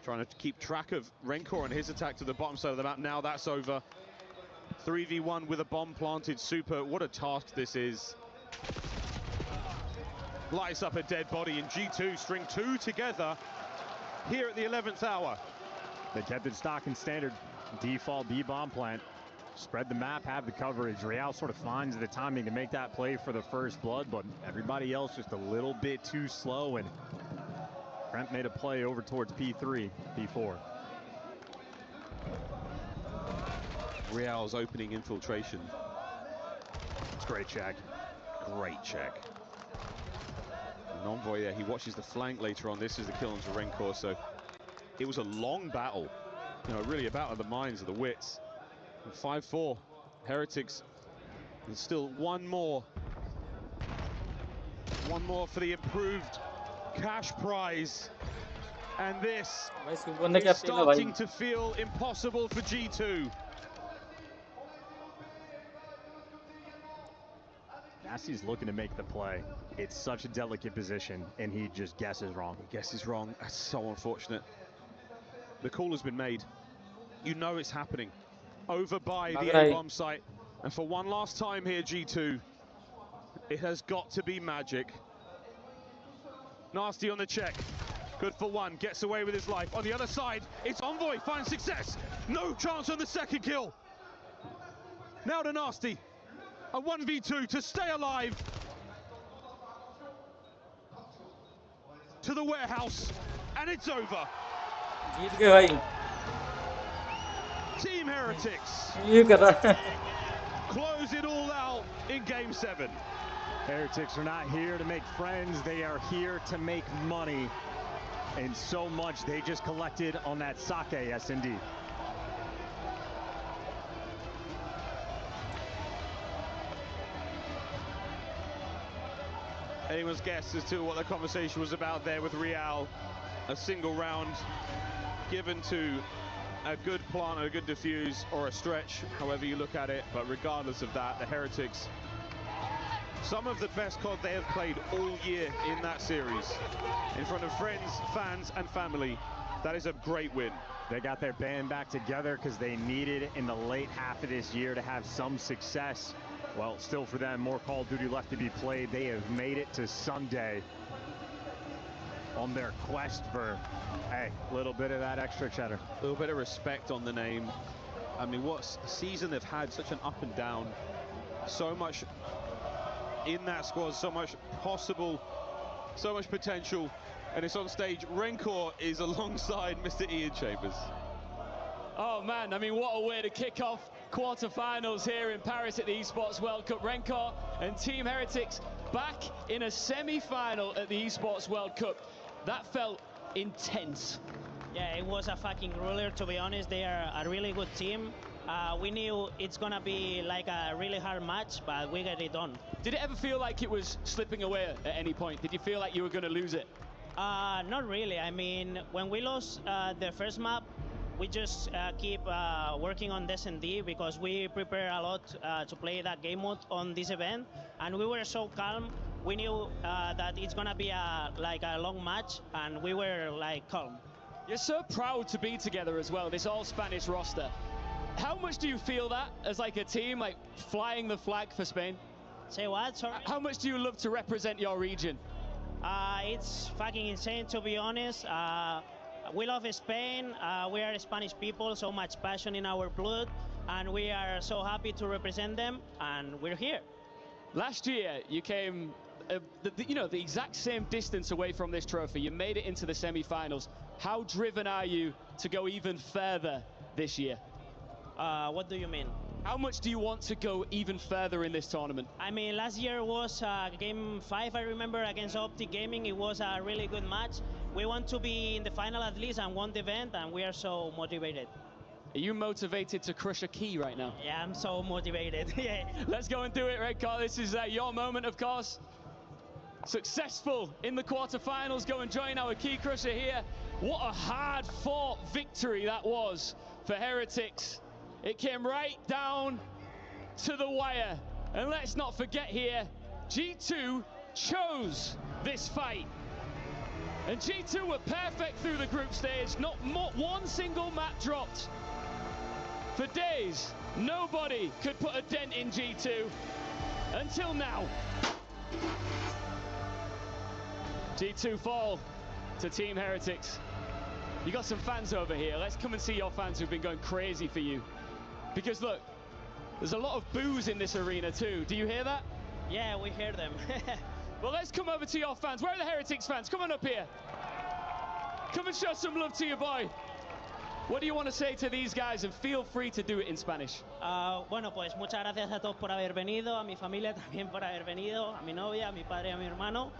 Trying to keep track of Rancor and his attack to the bottom side of the map. Now that's over. 3v1 with a bomb planted. Super, what a task this is. Lights up a dead body, and G2 string 2 together here at the 11th hour. They kept it stock and standard. Default B bomb plant. Spread the map, have the coverage. Real sort of finds the timing to make that play for the first blood, but everybody else just a little bit too slow, and Brent made a play over towards P3, P4. Real's opening infiltration. It's a great check. Great check. And Envoy there, he watches the flank later on. This is the kill onto Rancor, so it was a long battle. You know, really a battle of the minds, of the wits. 5-4, Heretics, and still 1 more. 1 more for the improved cash prize. And this is starting to feel impossible for G2. Nasty's looking to make the play. It's such a delicate position, and he just guesses wrong. He guesses wrong. That's so unfortunate. The call has been made. You know it's happening. Over by the A-bomb site. And for one last time here, G2, it has got to be magic. Nasty on the check. Good for 1. Gets away with his life. On the other side, it's Envoy. Finds success. No chance on the second kill. Now to Nasty. A 1v2 to stay alive. To the warehouse. And it's over. Team Heretics close it all out in Game 7. Heretics are not here to make friends. They are here to make money. And so much they just collected on that sake, yes indeed. Anyone's guess as to what the conversation was about there with Real. A single round given to a good plant, a good diffuse, or a stretch, however you look at it. But regardless of that, the Heretics, some of the best COD they have played all year in that series. In front of friends, fans, and family. That is a great win. They got their band back together because they needed in the late half of this year to have some success. Well, still for them, more Call of Duty left to be played. They have made it to Sunday on their quest for, hey, a little bit of that extra cheddar. A little bit of respect on the name. I mean, what a season they've had, such an up and down. So much in that squad, so much possible, so much potential. And it's on stage. Rencor is alongside Mr. Ian Chambers. Oh man, I mean, what a way to kick off quarterfinals here in Paris at the Esports World Cup. Rencor and Team Heretics back in a semi-final at the Esports World Cup. That felt intense. Yeah, it was a fucking ruler, to be honest. They are a really good team. We knew it's gonna be like a really hard match, but we got it done. Did it ever feel like it was slipping away at any point? Did you feel like you were gonna lose it? Not really. I mean, when we lost the first map, we just keep working on D because we prepare a lot to play that game mode on this event, and we were so calm. We knew that it's gonna be like a long match, and we were like calm. You're so proud to be together as well, this all-Spanish roster. How much do you feel that as like a team, like flying the flag for Spain? Say what? Sorry? How much do you love to represent your region? It's fucking insane, to be honest. We love Spain. We are Spanish people, so much passion in our blood, and we are so happy to represent them, and we're here. Last year, you came, the exact same distance away from this trophy. You made it into the semi-finals. How driven are you to go even further this year? What do you mean? How much do you want to go even further in this tournament? I mean, last year was game 5, I remember, against Optic Gaming. It was a really good match. We want to be in the final at least and won the event, and we are so motivated. Are you motivated to crush a key right now? Yeah, I'm so motivated. Yeah. Let's go and do it, Rencor. This is your moment, of course. Successful in the quarterfinals. Go and join our key crusher here. What a hard-fought victory that was for Heretics. It came right down to the wire. And let's not forget here, G2 chose this fight. And G2 were perfect through the group stage. Not one single map dropped. For days, nobody could put a dent in G2 until now. G2 fall to Team Heretics. You got some fans over here. Let's come and see your fans who've been going crazy for you. Because look, there's a lot of boos in this arena too. Do you hear that? Yeah, we hear them. Well, let's come over to your fans. Where are the Heretics fans? Come on up here. Come and show some love to your boy. What do you want to say to these guys? And feel free to do it in Spanish. Bueno, pues muchas gracias a todos por haber venido, a mi familia también por haber venido, a mi novia, a mi padre y a mi hermano.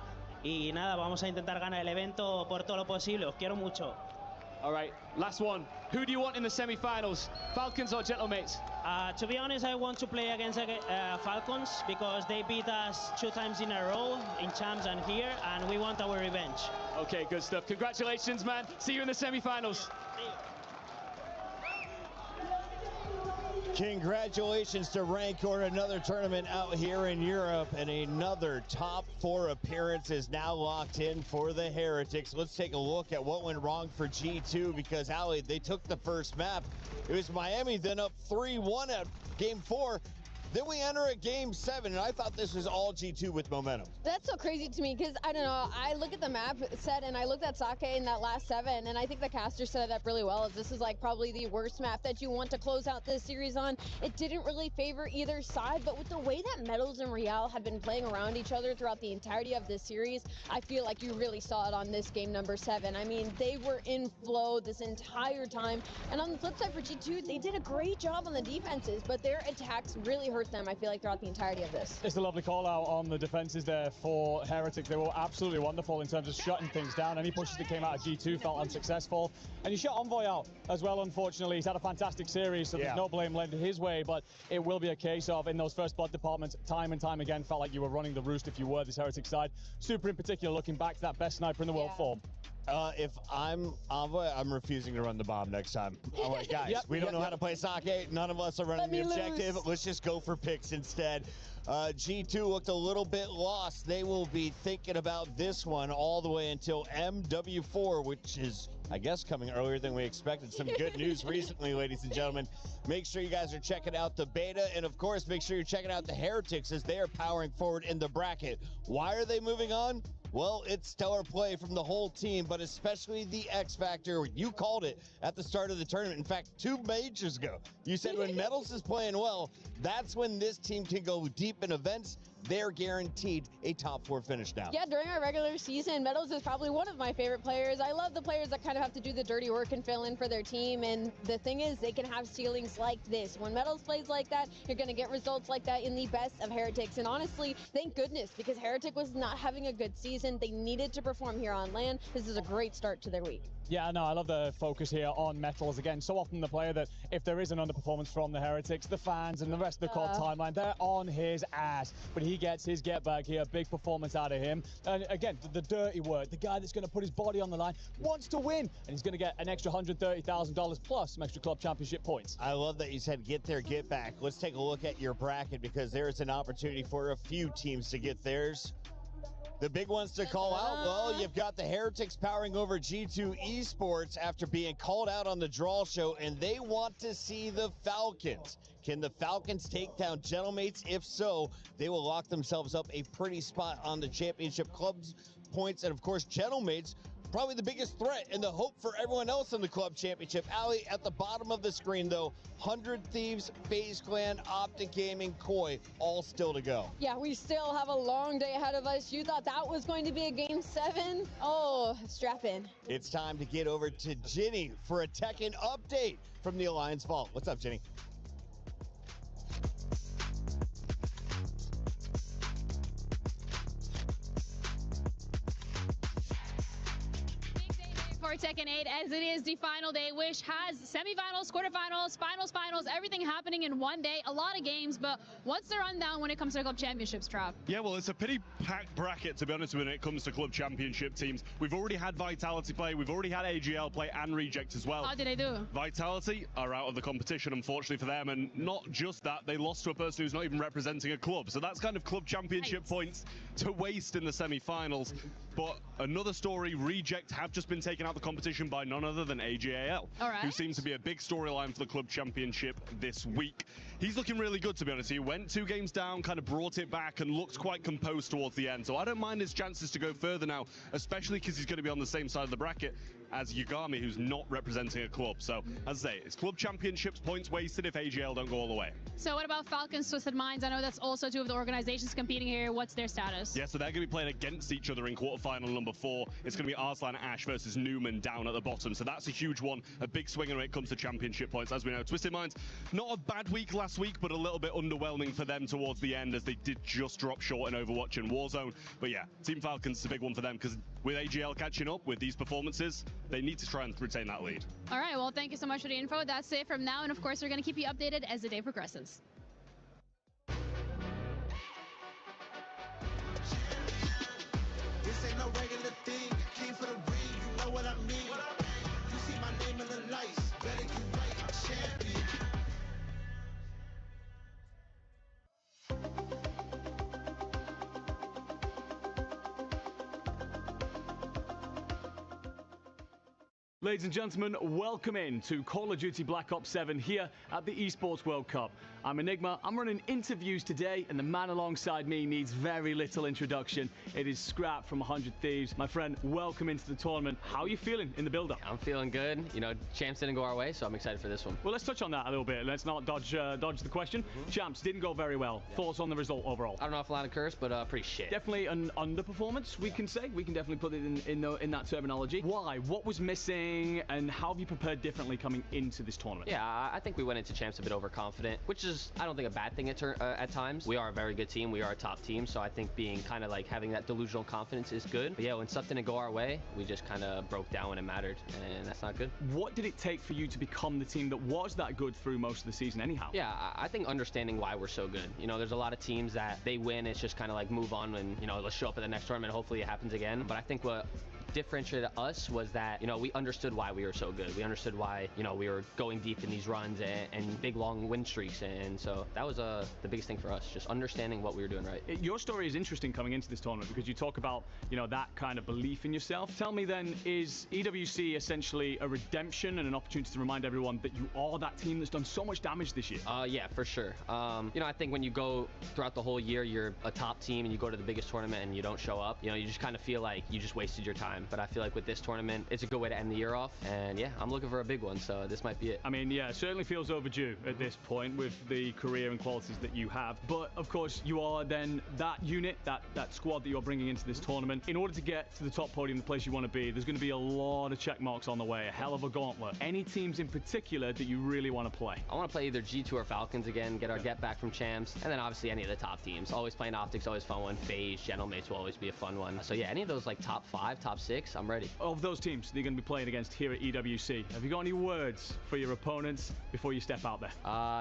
Y nada, vamos a intentar ganar el evento por todo lo posible. Os quiero mucho. All right, last one. Who do you want in the semi-finals? Falcons or Gentlemates? To be honest, I want to play against Falcons because they beat us 2 times in a row in champs and here, and we want our revenge. Okay, good stuff. Congratulations, man. See you in the semi-finals. Congratulations to Rencor, another tournament out here in Europe, and another top 4 appearance is now locked in for the Heretics. Let's take a look at what went wrong for G2 because, Ali, they took the first map. It was Miami, then up 3-1 at game 4. Then we enter a game 7, and I thought this was all G2 with momentum. That's so crazy to me because, I don't know, I look at the map set and I looked at Sake in that last 7, and I think the caster set it up really well. This is like probably the worst map that you want to close out this series on. It didn't really favor either side, but with the way that Metals and Real have been playing around each other throughout the entirety of this series, I feel like you really saw it on this game number 7. I mean, they were in flow this entire time, and on the flip side for G2, they did a great job on the defenses, but their attacks really hurt them, I feel like, throughout the entirety of this. It's a lovely call out on the defenses there for Heretics. They were absolutely wonderful in terms of shutting things down. Any pushes that came out of G2 felt unsuccessful. And you shut Envoy out as well, unfortunately. He's had a fantastic series, so there's no blame lent his way, but it will be a case of, in those first blood departments, time and time again, felt like you were running the roost if you were this Heretics side. Super in particular, looking back to that best sniper in the world form. If I'm Ava, I'm refusing to run the bomb next time. I'm like, guys, we don't know how to play sake. None of us are running the objective. Let's just go for picks instead. G2 looked a little bit lost. They will be thinking about this one all the way until MW4, which is, I guess, coming earlier than we expected. Some good news recently, ladies and gentlemen. Make sure you guys are checking out the beta, and of course, make sure you're checking out the Heretics as they are powering forward in the bracket. Why are they moving on? Well, it's stellar play from the whole team, but especially the X Factor. You called it at the start of the tournament. In fact, 2 majors ago, you said when Metals is playing well, that's when this team can go deep in events. They're guaranteed a top 4 finish now. Yeah, during our regular season, Metals is probably one of my favorite players. I love the players that kind of have to do the dirty work and fill in for their team. And the thing is, they can have ceilings like this. When Metals plays like that, you're going to get results like that in the best of Heretics. And honestly, thank goodness, because Heretic was not having a good season. They needed to perform here on LAN. This is a great start to their week. Yeah, no, I love the focus here on Metals. Again, so often the player that if there is an underperformance from the Heretics, the fans and the rest of the COD timeline, they're on his ass. But he gets his get back here, big performance out of him. And again, the dirty work, the guy that's going to put his body on the line, wants to win. And he's going to get an extra $130,000 plus some extra club championship points. I love that you said get there, get back. Let's take a look at your bracket because there's an opportunity for a few teams to get theirs. The big ones to call out, well, you've got the Heretics powering over G2 Esports after being called out on the draw show, and they want to see the Falcons. Can the Falcons take down Gentlemates? If so, they will lock themselves up a pretty spot on the championship club's points. And of course, Gentlemates, probably the biggest threat and the hope for everyone else in the club championship. Ali, at the bottom of the screen, though, 100 Thieves, FaZe Clan, Optic Gaming, Koi, all still to go. Yeah, we still have a long day ahead of us. You thought that was going to be a Game 7? Oh, strap in. It's time to get over to Ginny for a Tekken update from the Alliance Vault. What's up, Ginny? For Tekken 8, as it is the final day, which has semifinals, quarterfinals, finals, everything happening in one day. A lot of games, but what's the rundown when it comes to club championships, Trav? Yeah, well, it's a pretty packed bracket, to be honest, when it comes to club championship teams. We've already had Vitality play, we've already had AGL play and Reject as well. How did they do? Vitality are out of the competition, unfortunately for them, and not just that, they lost to a person who's not even representing a club. So that's kind of club championship points to waste in the semi-finals. But another story, Reject have just been taken out of the competition by none other than AGAL, who seems to be a big storyline for the club championship this week. He's looking really good, to be honest. He went 2 games down, kind of brought it back, and looked quite composed towards the end. So I don't mind his chances to go further now, especially because he's going to be on the same side of the bracket as Yagami, who's not representing a club. So, as I say, it's club championships points wasted if AGL don't go all the way. So what about Falcons, Twisted Minds? I know that's also 2 of the organizations competing here. What's their status? Yeah, so they're going to be playing against each other in quarterfinal number 4. It's going to be Arslan Ash versus Newman down at the bottom. So that's a huge one, a big swinger when it comes to championship points. As we know, Twisted Minds, not a bad week last week, but a little bit underwhelming for them towards the end as they did just drop short in Overwatch and Warzone. But yeah, Team Falcons is a big one for them because with AGL catching up with these performances, they need to try and retain that lead. All right, well, thank you so much for the info. That's it from now, and of course, we're going to keep you updated as the day progresses. This ain't no regular thing. Came for the ring, you know what I mean. You see my name in the lights, better get right, I'm champion. Ladies and gentlemen, welcome in to Call of Duty Black Ops 7 here at the Esports World Cup. I'm Enigma, I'm running interviews today, and the man alongside me needs very little introduction. It is Scrap from 100 Thieves. My friend, welcome into the tournament. How are you feeling in the build-up? I'm feeling good. You know, champs didn't go our way, so I'm excited for this one. Well, let's touch on that a little bit. Let's not dodge the question. Champs didn't go very well. Yeah. Thoughts on the result overall? I don't know if a lot of curse, but pretty shit. Definitely an underperformance, we can say. We can definitely put it in that terminology. Why? What was missing, and how have you prepared differently coming into this tournament? Yeah, I think we went into champs a bit overconfident, which is, I don't think, a bad thing at times. We are a very good team. We are a top team, so I think being kind of like having that delusional confidence is good. But yeah, when stuff didn't go our way, we just kind of broke down when it mattered, and that's not good. What did it take for you to become the team that was that good through most of the season anyhow? Yeah, I think understanding why we're so good. You know, there's a lot of teams that they win, it's just kind of like move on and, you know, let's show up at the next tournament, hopefully it happens again. But I think what differentiated us was that, you know, we understood why we were so good. We understood why, you know, we were going deep in these runs and big long win streaks. And so that was the biggest thing for us, just understanding what we were doing right. Your story is interesting coming into this tournament because you talk about, you know, that kind of belief in yourself. Tell me then, is EWC essentially a redemption and an opportunity to remind everyone that you are that team that's done so much damage this year? Yeah, for sure. You know, I think when you go throughout the whole year, you're a top team and you go to the biggest tournament and you don't show up, you know, you just kind of feel like you just wasted your time. But I feel like with this tournament, it's a good way to end the year off. And yeah, I'm looking for a big one, so this might be it. I mean, yeah, it certainly feels overdue at this point with the career and qualities that you have. But of course, you are then that unit, that squad that you're bringing into this tournament. In order to get to the top podium, the place you want to be, there's going to be a lot of check marks on the way, a hell of a gauntlet. Any teams in particular that you really want to play? I want to play either G2 or Falcons again, get our get back from champs, and then obviously any of the top teams. Always playing Optics, always fun one. FaZe, Gentlemates will always be a fun one. So yeah, any of those like top 5, top 6, I'm ready. Of those teams that you're going to be playing against here at EWC, have you got any words for your opponents before you step out there?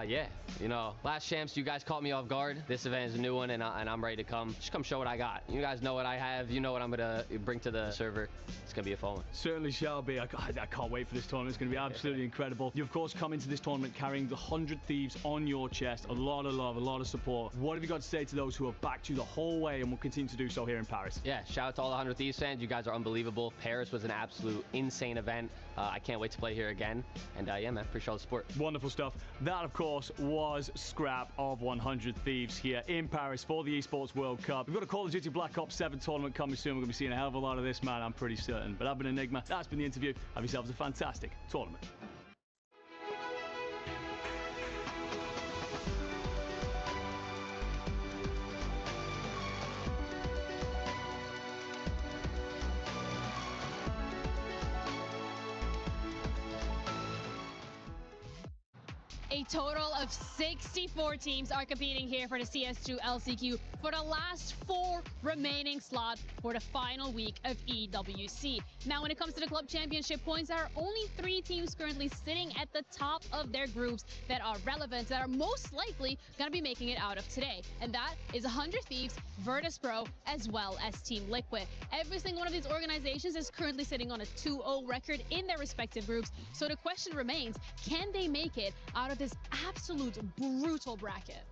Yeah, you know, last champs, you guys caught me off guard. This event is a new one, and I'm ready to come show what I got. You guys know what I have. You know what I'm gonna bring to the server. It's gonna be a fun one. Certainly shall be. I can't wait for this tournament. It's gonna be absolutely incredible. You of course come into this tournament carrying the 100 Thieves on your chest. A lot of love, a lot of support. What have you got to say to those who have backed you the whole way and will continue to do so here in Paris? Yeah, shout out to all the 100 Thieves fans. You guys are unbelievable. Paris was an absolute insane event. I can't wait to play here again. And yeah, man, appreciate all the support. Wonderful stuff. That, of course, was Scrap of 100 Thieves here in Paris for the Esports World Cup. We've got a Call of Duty Black Ops 7 tournament coming soon. We're going to be seeing a hell of a lot of this, man. I'm pretty certain. But I've been Enigma. That's been the interview. Have yourselves a fantastic tournament. A total of 64 teams are competing here for the CS2 LCQ for the last 4 remaining slots for the final week of EWC. Now, when it comes to the club championship points, there are only 3 teams currently sitting at the top of their groups that are relevant, that are most likely going to be making it out of today. And that is 100 Thieves, Virtus Pro, as well as Team Liquid. Every single one of these organizations is currently sitting on a 2-0 record in their respective groups. So the question remains, can they make it out of this absolute brutal bracket?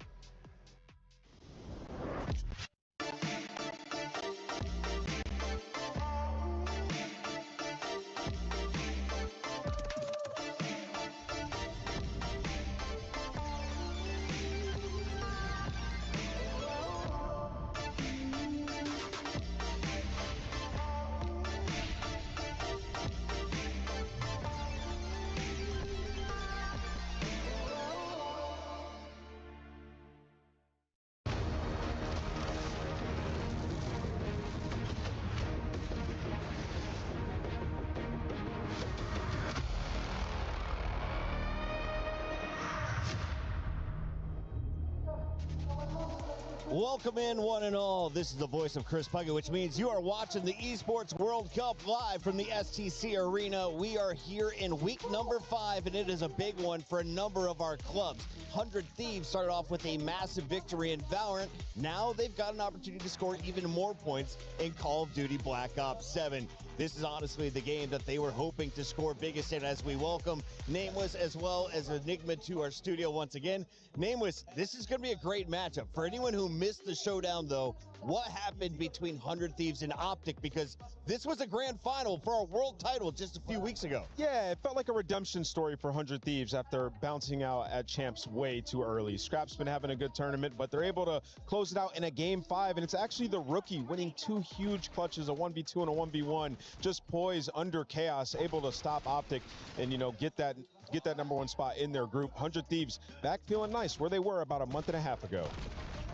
Welcome in, one and all. This is the voice of Chris Puckett, which means you are watching the Esports World Cup live from the STC Arena. We are here in week number 5, and it is a big one for a number of our clubs. 100 Thieves started off with a massive victory in Valorant. Now they've got an opportunity to score even more points in Call of Duty Black Ops 7. This is honestly the game that they were hoping to score biggest in, as we welcome Nameless as well as Enigma to our studio once again. Nameless, this is going to be a great matchup. For anyone who missed the showdown, though, what happened between 100 Thieves and Optic? Because this was a grand final for our world title just a few weeks ago. Yeah, it felt like a redemption story for 100 Thieves after bouncing out at champs way too early. Scrap's been having a good tournament, but they're able to close it out in a game 5, and it's actually the rookie winning 2 huge clutches, a 1v2 and a 1v1, just poised under chaos, able to stop Optic and, you know, get that #1 spot in their group. 100 Thieves back feeling nice where they were about a month and a half ago.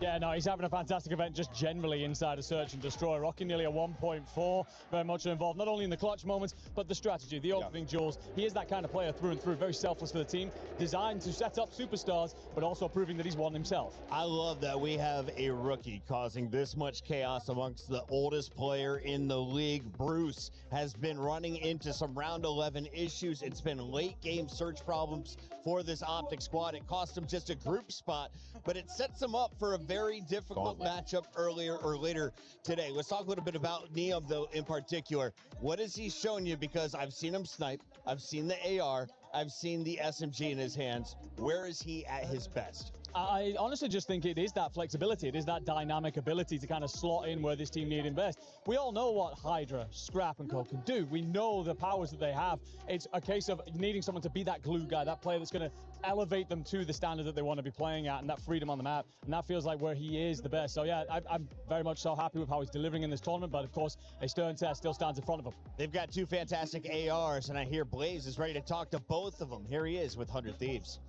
Yeah, no, he's having a fantastic event just generally inside of Search and Destroy, rocking nearly a 1.4, very much involved, not only in the clutch moments, but the strategy, the opening duels. He is that kind of player through and through, very selfless for the team, designed to set up superstars, but also proving that he's one himself. I love that we have a rookie causing this much chaos amongst the oldest player in the league. Bruce has been running into some round 11 issues. It's been late game Search problems for this Optic squad. It cost him just a group spot, but it sets him up for a very difficult matchup earlier or later today. Let's talk a little bit about Neum, though, in particular. What has he shown you? Because I've seen him snipe. I've seen the AR. I've seen the SMG in his hands. Where is he at his best? I honestly just think it is that flexibility. It is that dynamic ability to kind of slot in where this team need invest. We all know what Hydra, Scrap, and Co can do. We know the powers that they have. It's a case of needing someone to be that glue guy, that player that's going to elevate them to the standard that they want to be playing at, and that freedom on the map. And that feels like where he is the best. So yeah, I'm very much so happy with how he's delivering in this tournament. But of course, a stern test still stands in front of him. They've got two fantastic ARs, and I hear Blaze is ready to talk to both of them. Here he is with 100 Thieves.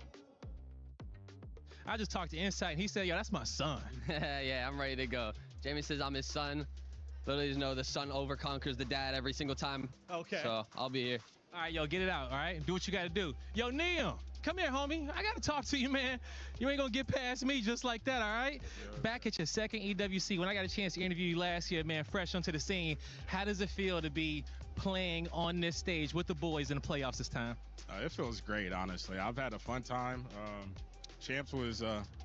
I just talked to Insight, and he said, yo, that's my son. Yeah, I'm ready to go. Jamie says I'm his son. Literally just know the son overconquers the dad every single time. Okay. So I'll be here. All right, yo, get it out, all right? Do what you got to do. Yo, Neum, come here, homie. I got to talk to you, man. You ain't going to get past me just like that, all right? Back at your second EWC, when I got a chance to interview you last year, man, fresh onto the scene, how does it feel to be playing on this stage with the boys in the playoffs this time? It feels great, honestly. I've had a fun time. Champs was,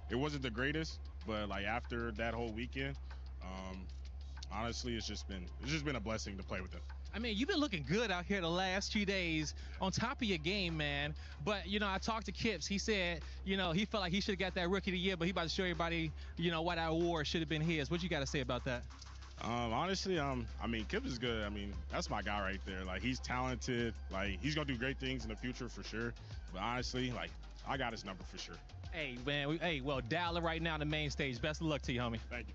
it wasn't the greatest, but like after that whole weekend, honestly, it's just been a blessing to play with them. I mean, you've been looking good out here the last few days, on top of your game, man. But, you know, I talked to Kips. He said, you know, he felt like he should have got that Rookie of the Year, but he about to show everybody, you know, why that award should have been his. What you got to say about that? Honestly, I mean, Kips is good. I mean, that's my guy right there. Like, he's talented. Like, he's going to do great things in the future for sure. But honestly, like, I got his number for sure. Hey, man, well, dial it right now on the main stage. Best of luck to you, homie. Thank you.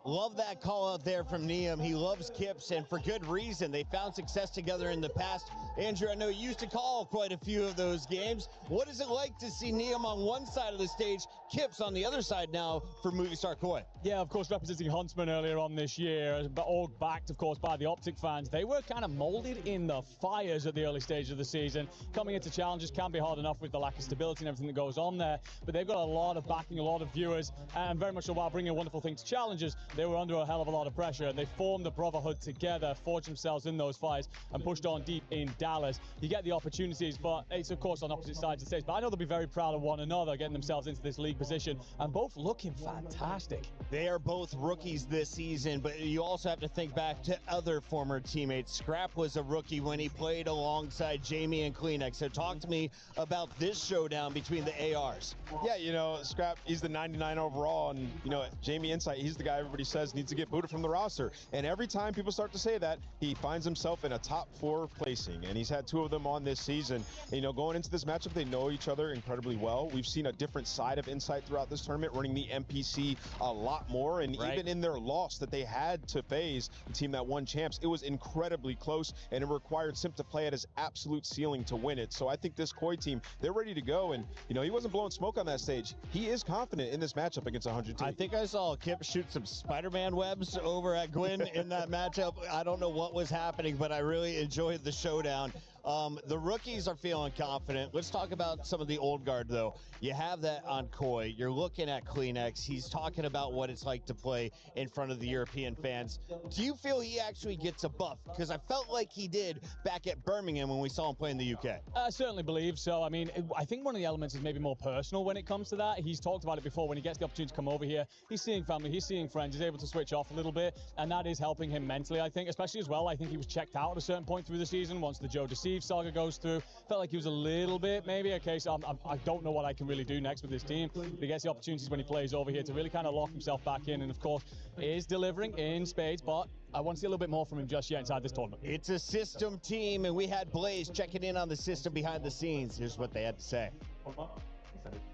Love that call out there from Neum. He loves Kips, and for good reason. They found success together in the past. Andrew, I know you used to call quite a few of those games. What is it like to see Neum on one side of the stage, Kips on the other side now for Movie Star Koi? Yeah, of course, representing Huntsman earlier on this year, but all backed, of course, by the Optic fans. They were kind of molded in the fires at the early stage of the season. Coming into challenges can be hard enough with the lack of stability and everything that goes on there, but they've got a lot of backing, a lot of viewers, and very much so while bringing a wonderful thing to challenges, they were under a hell of a lot of pressure, and they formed the brotherhood together, forged themselves in those fires, and pushed on deep in Dallas. You get the opportunities, but it's, of course, on opposite sides of the stage. But I know they'll be very proud of one another, getting themselves into this league position, and both looking fantastic. They are both rookies this season, but you also have to think back to other former teammates. Scrap was a rookie when he played alongside Jamie and Kleenex. So talk to me about this showdown between the ARs. Yeah, you know, Scrap, he's the 99 overall, and, you know, Jamie Insight, he's the guy everybody says needs to get booted from the roster. And every time people start to say that, he finds himself in a top 4 placing, and he's had 2 of them on this season. And, you know, going into this matchup, they know each other incredibly well. We've seen a different side of Insight throughout this tournament, running the NPC a lot more, and even in their loss that they had to FaZe, the team that won champs, it was incredibly close, and it required Simp to play at his absolute ceiling to win it. So I think this Koi team, they're ready to go, and, you know, he wasn't blowing smoke on that stage. He is confident in this matchup against 100 team. I think I saw Kip shoot some Spider-Man webs over at Gwyn in that matchup. I don't know what was happening, but I really enjoyed the showdown. The rookies are feeling confident. Let's talk about some of the old guard, though. You have that on Koi. You're looking at Kleenex. He's talking about what it's like to play in front of the European fans. Do you feel he actually gets a buff? Because I felt like he did back at Birmingham when we saw him play in the UK. I certainly believe so. I mean, I think one of the elements is maybe more personal when it comes to that. He's talked about it before. When he gets the opportunity to come over here, he's seeing family, he's seeing friends, he's able to switch off a little bit, and that is helping him mentally, I think, especially as well. I think he was checked out at a certain point through the season once the Joe Deceive saga goes through. Felt like he was a little bit, maybe, okay, so I don't know what I can really do next with this team. But he gets the opportunities when he plays over here to really kind of lock himself back in, and of course, is delivering in spades, but I want to see a little bit more from him just yet inside this tournament. It's a system team, and we had Blaze checking in on the system behind the scenes. Here's what they had to say.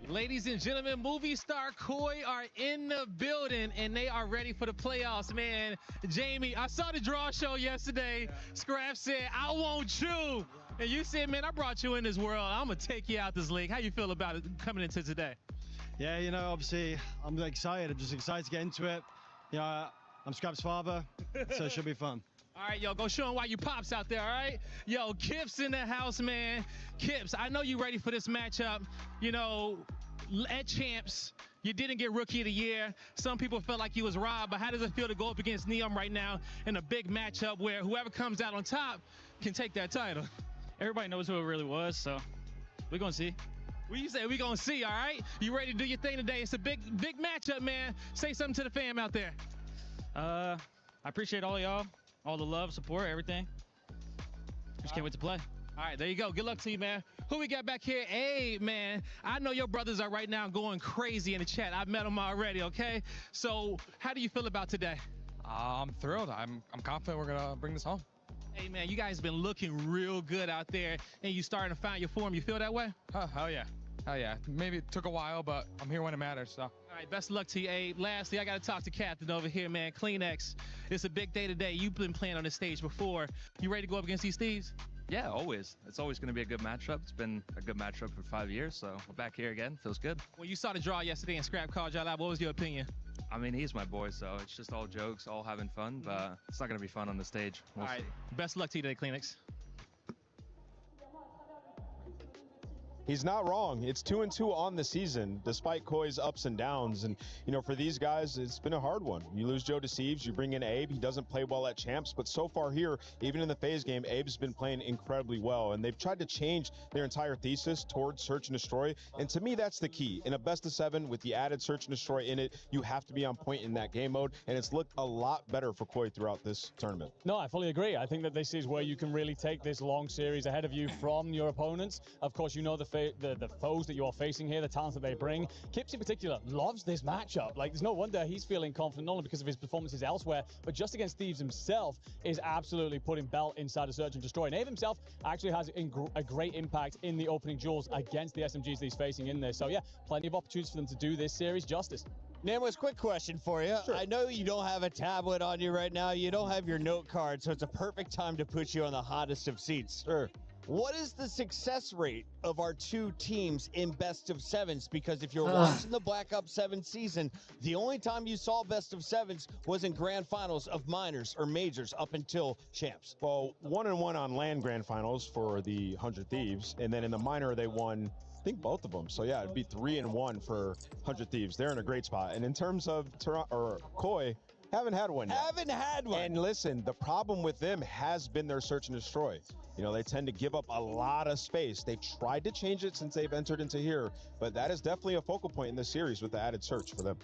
Ladies and gentlemen, Movie Star Koi are in the building, and they are ready for the playoffs, man. Jamie, I saw the draw show yesterday. Scrap said, I want you. And you said, man, I brought you in this world. I'm going to take you out this league. How you feel about it coming into today? Yeah, you know, obviously, I'm excited. I'm just excited to get into it. You know, I'm Scrap's father, so it should be fun. All right, yo, go show him why you pops out there, all right? Yo, Kips in the house, man. Kips, I know you ready for this matchup. You know, at Champs, you didn't get Rookie of the Year. Some people felt like you was robbed, but how does it feel to go up against Neum right now in a big matchup where whoever comes out on top can take that title? Everybody knows who it really was, so we're going to see. What you say? We gonna see, all right? You ready to do your thing today? It's a big matchup, man. Say something to the fam out there. I appreciate all y'all, all the love, support, everything. Just can't wait to play. All right, there you go. Good luck to you, man. Who we got back here? Hey, man, I know your brothers are right now going crazy in the chat. I've met them already, okay? So how do you feel about today? I'm thrilled. I'm confident we're going to bring this home. Hey, man, you guys been looking real good out there, and you starting to find your form. You feel that way? Hell yeah. Hell yeah. Maybe it took a while, but I'm here when it matters. So. All right, best of luck to you, Abe. Lastly, I got to talk to Captain over here, man. Kleenex. It's a big day today. You've been playing on this stage before. You ready to go up against these Steves? Yeah, always. It's always going to be a good matchup. It's been a good matchup for 5 years, so we're back here again. Feels good. When you saw the draw yesterday and Scrap called y'all out, what was your opinion? I mean, he's my boy, so it's just all jokes, all having fun, but it's not going to be fun on the stage. All right. Best of luck to you today, Kleenex. He's not wrong. It's 2-2 on the season, despite Koi's ups and downs. And, you know, for these guys, it's been a hard one. You lose Joe Deceives, you bring in Abe. He doesn't play well at Champs, but so far here, even in the phase game, Abe's been playing incredibly well. And they've tried to change their entire thesis towards Search and Destroy. And to me, that's the key. In a best of 7 with the added Search and Destroy in it, you have to be on point in that game mode. And it's looked a lot better for Koi throughout this tournament. No, I fully agree. I think that this is where you can really take this long series ahead of you from your opponents. Of course, you know the foes that you are facing here, the talents that they bring. Kips in particular loves this matchup. Like, there's no wonder he's feeling confident, not only because of his performances elsewhere, but just against Thieves himself is absolutely putting belt inside of Search and Destroy. And Abe himself actually has a great impact in the opening duels against the SMGs that he's facing in there. So yeah, plenty of opportunities for them to do this series justice. Nameless, quick question for you. Sure. I know you don't have a tablet on you right now. You don't have your note card, so it's a perfect time to put you on the hottest of seats. Sure. What is the success rate of our two teams in best of 7s? Because if you're watching the Black Ops 7 season, the only time you saw best of 7s was in grand finals of minors or majors up until champs. Well, 1-1 on LAN grand finals for the 100 Thieves, and then in the minor they won, I think, both of them. So yeah, it'd be 3-1 for 100 Thieves. They're in a great spot. And in terms of Koi, haven't had one yet. Haven't had one. And listen, the problem with them has been their Search and Destroy. You know, they tend to give up a lot of space. They've tried to change it since they've entered into here, but that is definitely a focal point in this series with the added Search for them.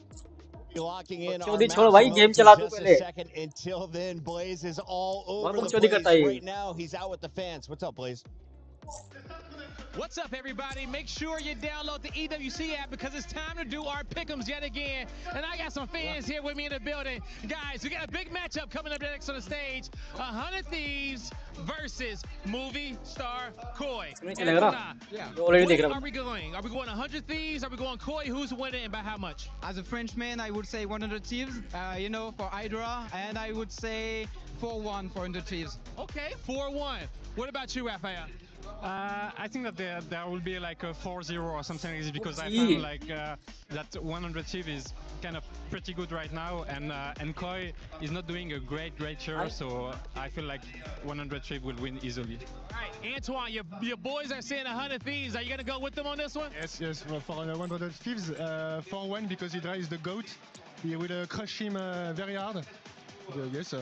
Locking in our match just a second. Until then, Blaze is all over the place. Right now, he's out with the fans. What's up, Blaze? What's up, everybody? Make sure you download the EWC app because it's time to do our pick'ems yet again. And I got some fans here with me in the building. Guys, we got a big matchup coming up next on the stage. 100 Thieves versus movie star Koi. Where are we going? Are we going 100 Thieves? Are we going Koi? Who's winning and by how much? As a Frenchman, I would say 100 Thieves, you know, for Hydra. And I would say 4-1 for 100 Thieves. Okay, 4-1. What about you, Raphael? I think that there will be like a 4-0 or something like this because I found like that 100 Thieves is kind of pretty good right now, and Koi is not doing a great year, so I feel like 100 Thieves will win easily. All right, Antoine, your boys are saying 100 Thieves. Are you gonna go with them on this one? Yes, for 100 Thieves, 4-1 because Hydra is the GOAT. He will crush him very hard. Yes, All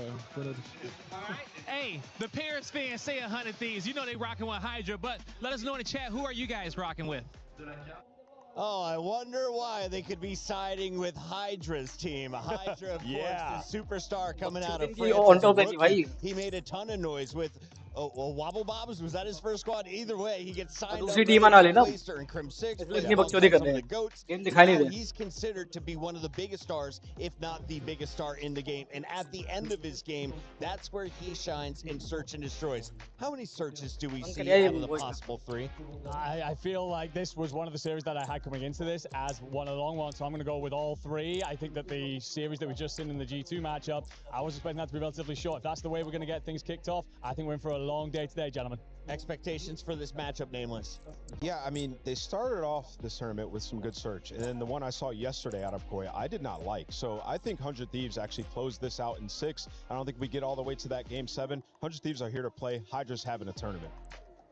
right. Hey, the Paris fans say 100 Thieves. You know they rocking with Hydra, but let us know in the chat, who are you guys rocking with? Oh, I wonder why they could be siding with Hydra's team. Hydra, of course, the superstar coming out of France. He made a ton of noise with Wobble Bobs. Was that his first squad? Either way, he gets signed up and Crim 6. He's considered to be one of the biggest stars, if not the biggest star in the game. And at the end of his game, that's where he shines in Search and Destroys. How many searches do we see out of the possible 3? I feel like this was one of the series that I had coming into this as one of the long ones, so I'm going to go with all 3. I think that the series that we just seen in the G2 matchup, I was expecting that to be relatively short. If that's the way we're going to get things kicked off, I think we're in for a long day today, gentlemen. Expectations for this matchup, Nameless? Yeah, I mean, they started off this tournament with some good Search, and then the one I saw yesterday out of Koi, I did not like. So I think 100 Thieves actually closed this out in 6. I don't think we get all the way to that game 7. 100 Thieves are here to play. Hydra's having a tournament.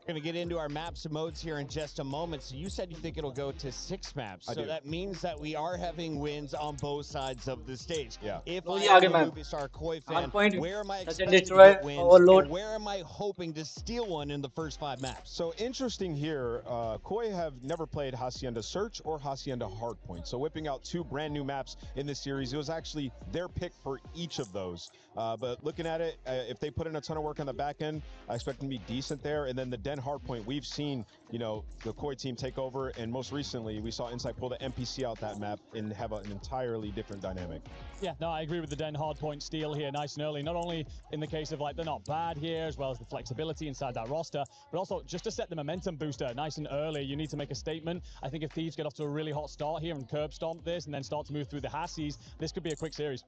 We're going to get into our maps and modes here in just a moment. So you said you think it'll go to 6 maps. So that means that we are having wins on both sides of the stage. Yeah. If I am a Movistar Koi fan, where am I expecting to get wins? And where am I hoping to steal one in the first 5 maps? So interesting here, Koi have never played Hacienda Search or Hacienda Hardpoint. So whipping out 2 brand new maps in this series, it was actually their pick for each of those. But looking at it, if they put in a ton of work on the back end, I expect them to be decent there. And then the Den Hardpoint, we've seen, you know, the Koi team take over, and most recently we saw Insight pull the NPC out that map and have an entirely different dynamic. Yeah, no, I agree with the Den Hardpoint steal here nice and early, not only in the case of like they're not bad here, as well as the flexibility inside that roster, but also just to set the momentum booster nice and early. You need to make a statement. I think if Thieves get off to a really hot start here and curb stomp this and then start to move through the Hassies, this could be a quick series.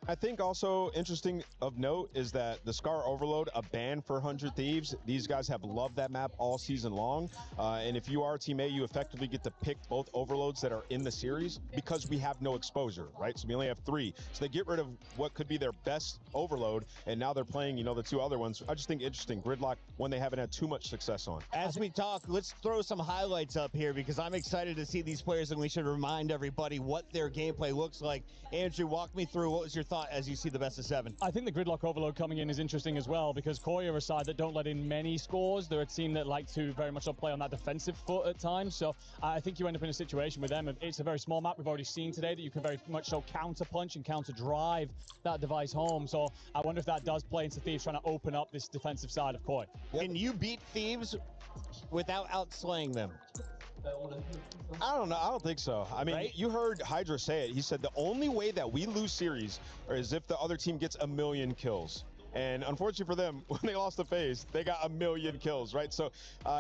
I think also interesting of note is that the Scar Overload, a ban for 100 Thieves. These guys have loved that map all season long. And if you are Team A, you effectively get to pick both overloads that are in the series because we have no exposure, right? So we only have 3. So they get rid of what could be their best overload, and now they're playing, you know, the 2 other ones. I just think interesting. Gridlock, one they haven't had too much success on. As we talk, let's throw some highlights up here because I'm excited to see these players, and we should remind everybody what their gameplay looks like. Andrew, walk me through. What was your thought as you see the best of 7? I think the Gridlock Overload coming in is interesting as well because Koi are a side that don't let in many scores. They're a team that like to very much play on that defensive foot at times. So I think you end up in a situation with them. It's a very small map. We've already seen today that you can very much so counter punch and counter drive that device home. So I wonder if that does play into Thieves trying to open up this defensive side of Koi. Can you beat Thieves without outslaying them? I don't know. I don't think so. I mean, you heard Hydra say it. He said the only way that we lose series is if the other team gets 1 million kills. And unfortunately for them, when they lost the FaZe, they got 1 million kills, right? So,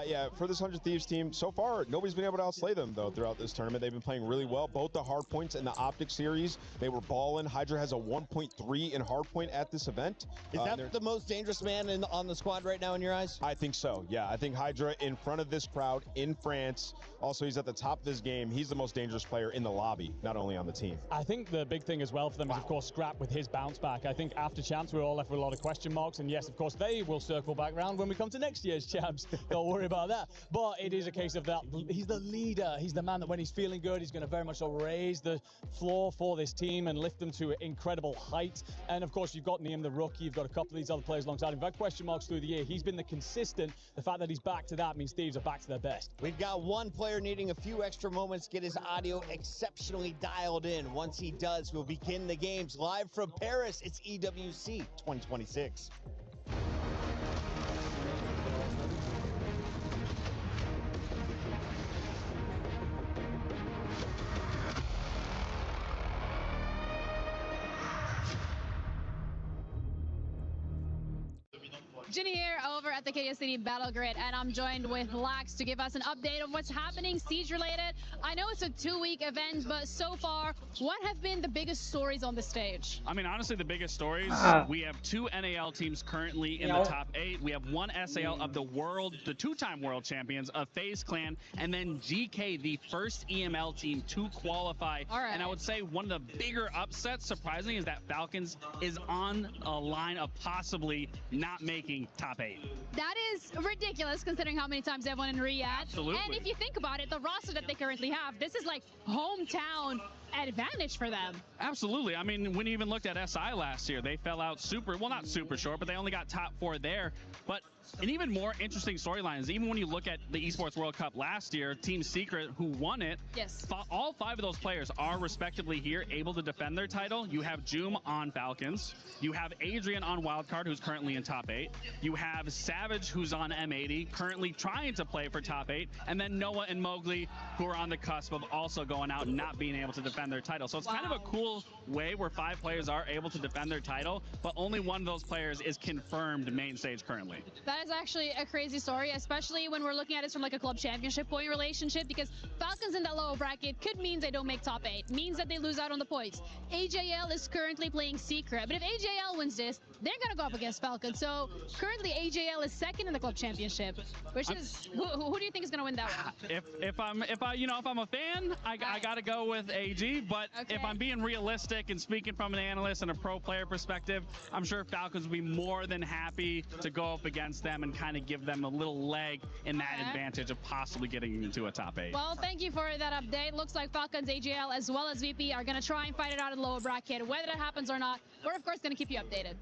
yeah, for this 100 Thieves team, so far, nobody's been able to outslay them, though, throughout this tournament. They've been playing really well. Both the Hardpoints and the Optic series, they were balling. Hydra has a 1.3 in Hardpoint at this event. Is that the most dangerous man on the squad right now in your eyes? I think so, yeah. I think Hydra in front of this crowd in France. Also, he's at the top of this game. He's the most dangerous player in the lobby, not only on the team. I think the big thing as well for them is, of course, Scrap with his bounce back. I think after champs, we're all left with a lot of question marks. And yes, of course, they will circle back around when we come to next year's champs. Don't worry about that. But it is a case of that. He's the leader. He's the man that when he's feeling good, he's going to very much so raise the floor for this team and lift them to incredible height. And of course, you've got Neem the rookie. You've got a couple of these other players alongside him. We've had question marks through the year. He's been the consistent. The fact that he's back to that means Thieves are back to their best. We've got one player needing a few extra moments, get his audio exceptionally dialed in. Once he does, we'll begin the games live from Paris. It's EWC 2026. Ginny here over at the KSCD Battle Grid, and I'm joined with Lax to give us an update of what's happening Siege related. I know it's a 2-week event, but so far, what have been the biggest stories on the stage? I mean, honestly, the biggest stories, we have 2 NAL teams currently in the top 8. We have 1 SAL of the world, the 2-time world champions of FaZe Clan, and then GK, the first EML team to qualify. And I would say one of the bigger upsets, surprisingly, is that Falcons is on a line of possibly not making top 8. That is ridiculous considering how many times they've won in Riyadh. Absolutely. And if you think about it, the roster that they currently have, this is like hometown advantage for them. Absolutely. I mean, when you even looked at SI last year, they fell out not super short, but they only got top 4 there. But an even more interesting storyline is even when you look at the Esports World Cup last year, Team Secret, who won it, all 5 of those players are respectively here able to defend their title. You have Joom on Falcons. You have Adrian on Wildcard, who's currently in top 8. You have Savage, who's on M80, currently trying to play for top 8. And then Noah and Mowgli, who are on the cusp of also going out and not being able to defend their title. So it's kind of a cool way where 5 players are able to defend their title, but only one of those players is confirmed main stage currently. That is actually a crazy story, especially when we're looking at it from like a club championship point relationship, because Falcons in that lower bracket could mean they don't make top 8, means that they lose out on the points. AJL is currently playing Secret, but if AJL wins this, they're gonna go up against Falcons. So currently AJL is 2nd in the club championship, which is who do you think is gonna win that one? If I'm a fan, I gotta go with AG. see, but if I'm being realistic and speaking from an analyst and a pro player perspective, I'm sure Falcons will be more than happy to go up against them and kind of give them a little leg in that advantage of possibly getting into a top 8. Well, thank you for that update. Looks like Falcons, AJL, as well as VP are going to try and fight it out in the lower bracket. Whether that happens or not, we're, of course, going to keep you updated.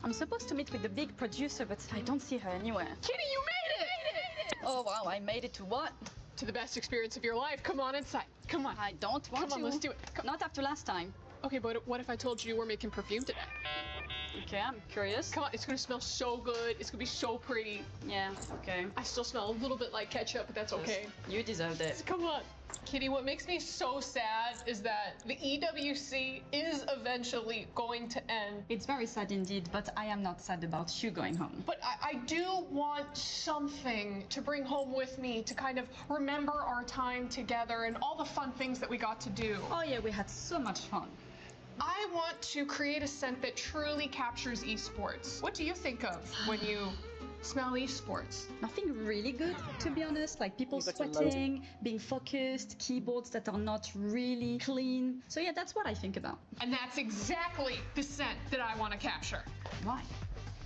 I'm supposed to meet with the big producer, but I don't see her anywhere. Kitty, you made it! Oh wow, I made it to what? To the best experience of your life. Come on inside. Come on. I don't want to. Come on, let's do it. Not after last time. Okay, but what if I told you were making perfume today? Okay, I'm curious. Come on, it's gonna smell so good. It's gonna be so pretty. Yeah, okay. I still smell a little bit like ketchup, but that's okay. You deserved it. Come on. Kitty, what makes me so sad is that the EWC is eventually going to end. It's very sad indeed, but I am not sad about you going home. But I do want something to bring home with me to kind of remember our time together and all the fun things that we got to do. Oh yeah, we had so much fun. I want to create a scent that truly captures esports. What do you think of when you smell esports? Nothing really good, to be honest, like people sweating, being focused, keyboards that are not really clean. So yeah, that's what I think about. And that's exactly the scent that I want to capture. Why?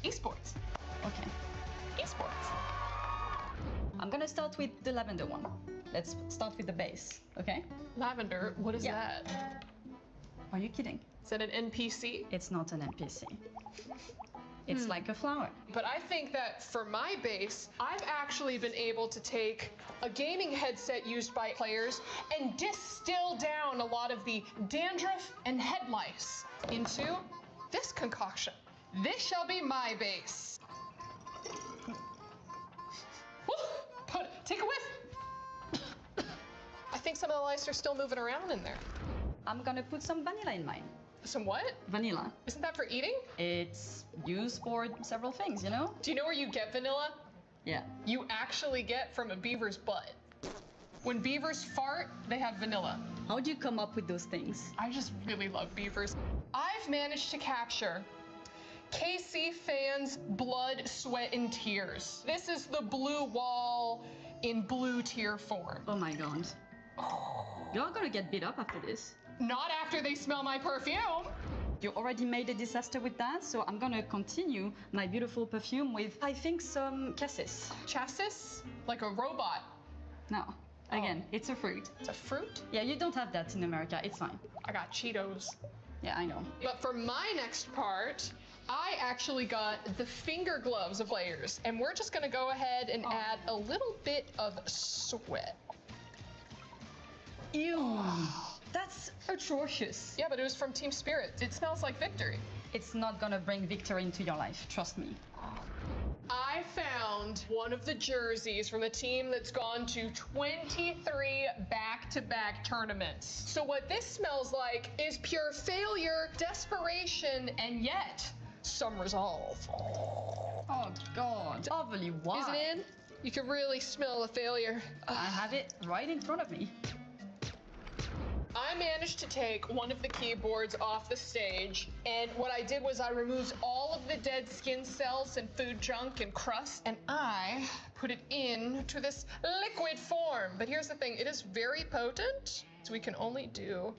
Esports. Okay. Esports. I'm gonna start with the lavender one. Let's start with the base, okay? Lavender, what is that? Are you kidding? Is that an NPC? It's not an NPC. It's like a flower. But I think that for my base, I've actually been able to take a gaming headset used by players and distill down a lot of the dandruff and head lice into this concoction. This shall be my base. Woo! Take a whiff. I think some of the lice are still moving around in there. I'm gonna put some vanilla in mine. Some what? Vanilla. Isn't that for eating? It's used for several things, you know? Do you know where you get vanilla? Yeah. You actually get from a beaver's butt. When beavers fart, they have vanilla. How do you come up with those things? I just really love beavers. I've managed to capture KC fans' blood, sweat, and tears. This is the blue wall in blue tier form. Oh my god. You're gonna get beat up after this. Not after they smell my perfume. You already made a disaster with that, so I'm gonna continue my beautiful perfume with, I think, some cassis. Chassis? Like a robot? No. Again, it's a fruit. It's a fruit? Yeah, you don't have that in America. It's fine. I got Cheetos. Yeah, I know. But for my next part, I actually got the finger gloves of players. And we're just gonna go ahead and add a little bit of sweat. Ew. That's atrocious. Yeah, but it was from Team Spirit. It smells like victory. It's not gonna bring victory into your life, trust me. I found one of the jerseys from a team that's gone to 23 back-to-back tournaments. So what this smells like is pure failure, desperation, and yet some resolve. Oh god, overly wide. Is it in? You can really smell the failure. I have it right in front of me. I managed to take one of the keyboards off the stage, and what I did was I removed all of the dead skin cells and food junk and crust, and I put it into this liquid form. But here's the thing, it is very potent, so we can only do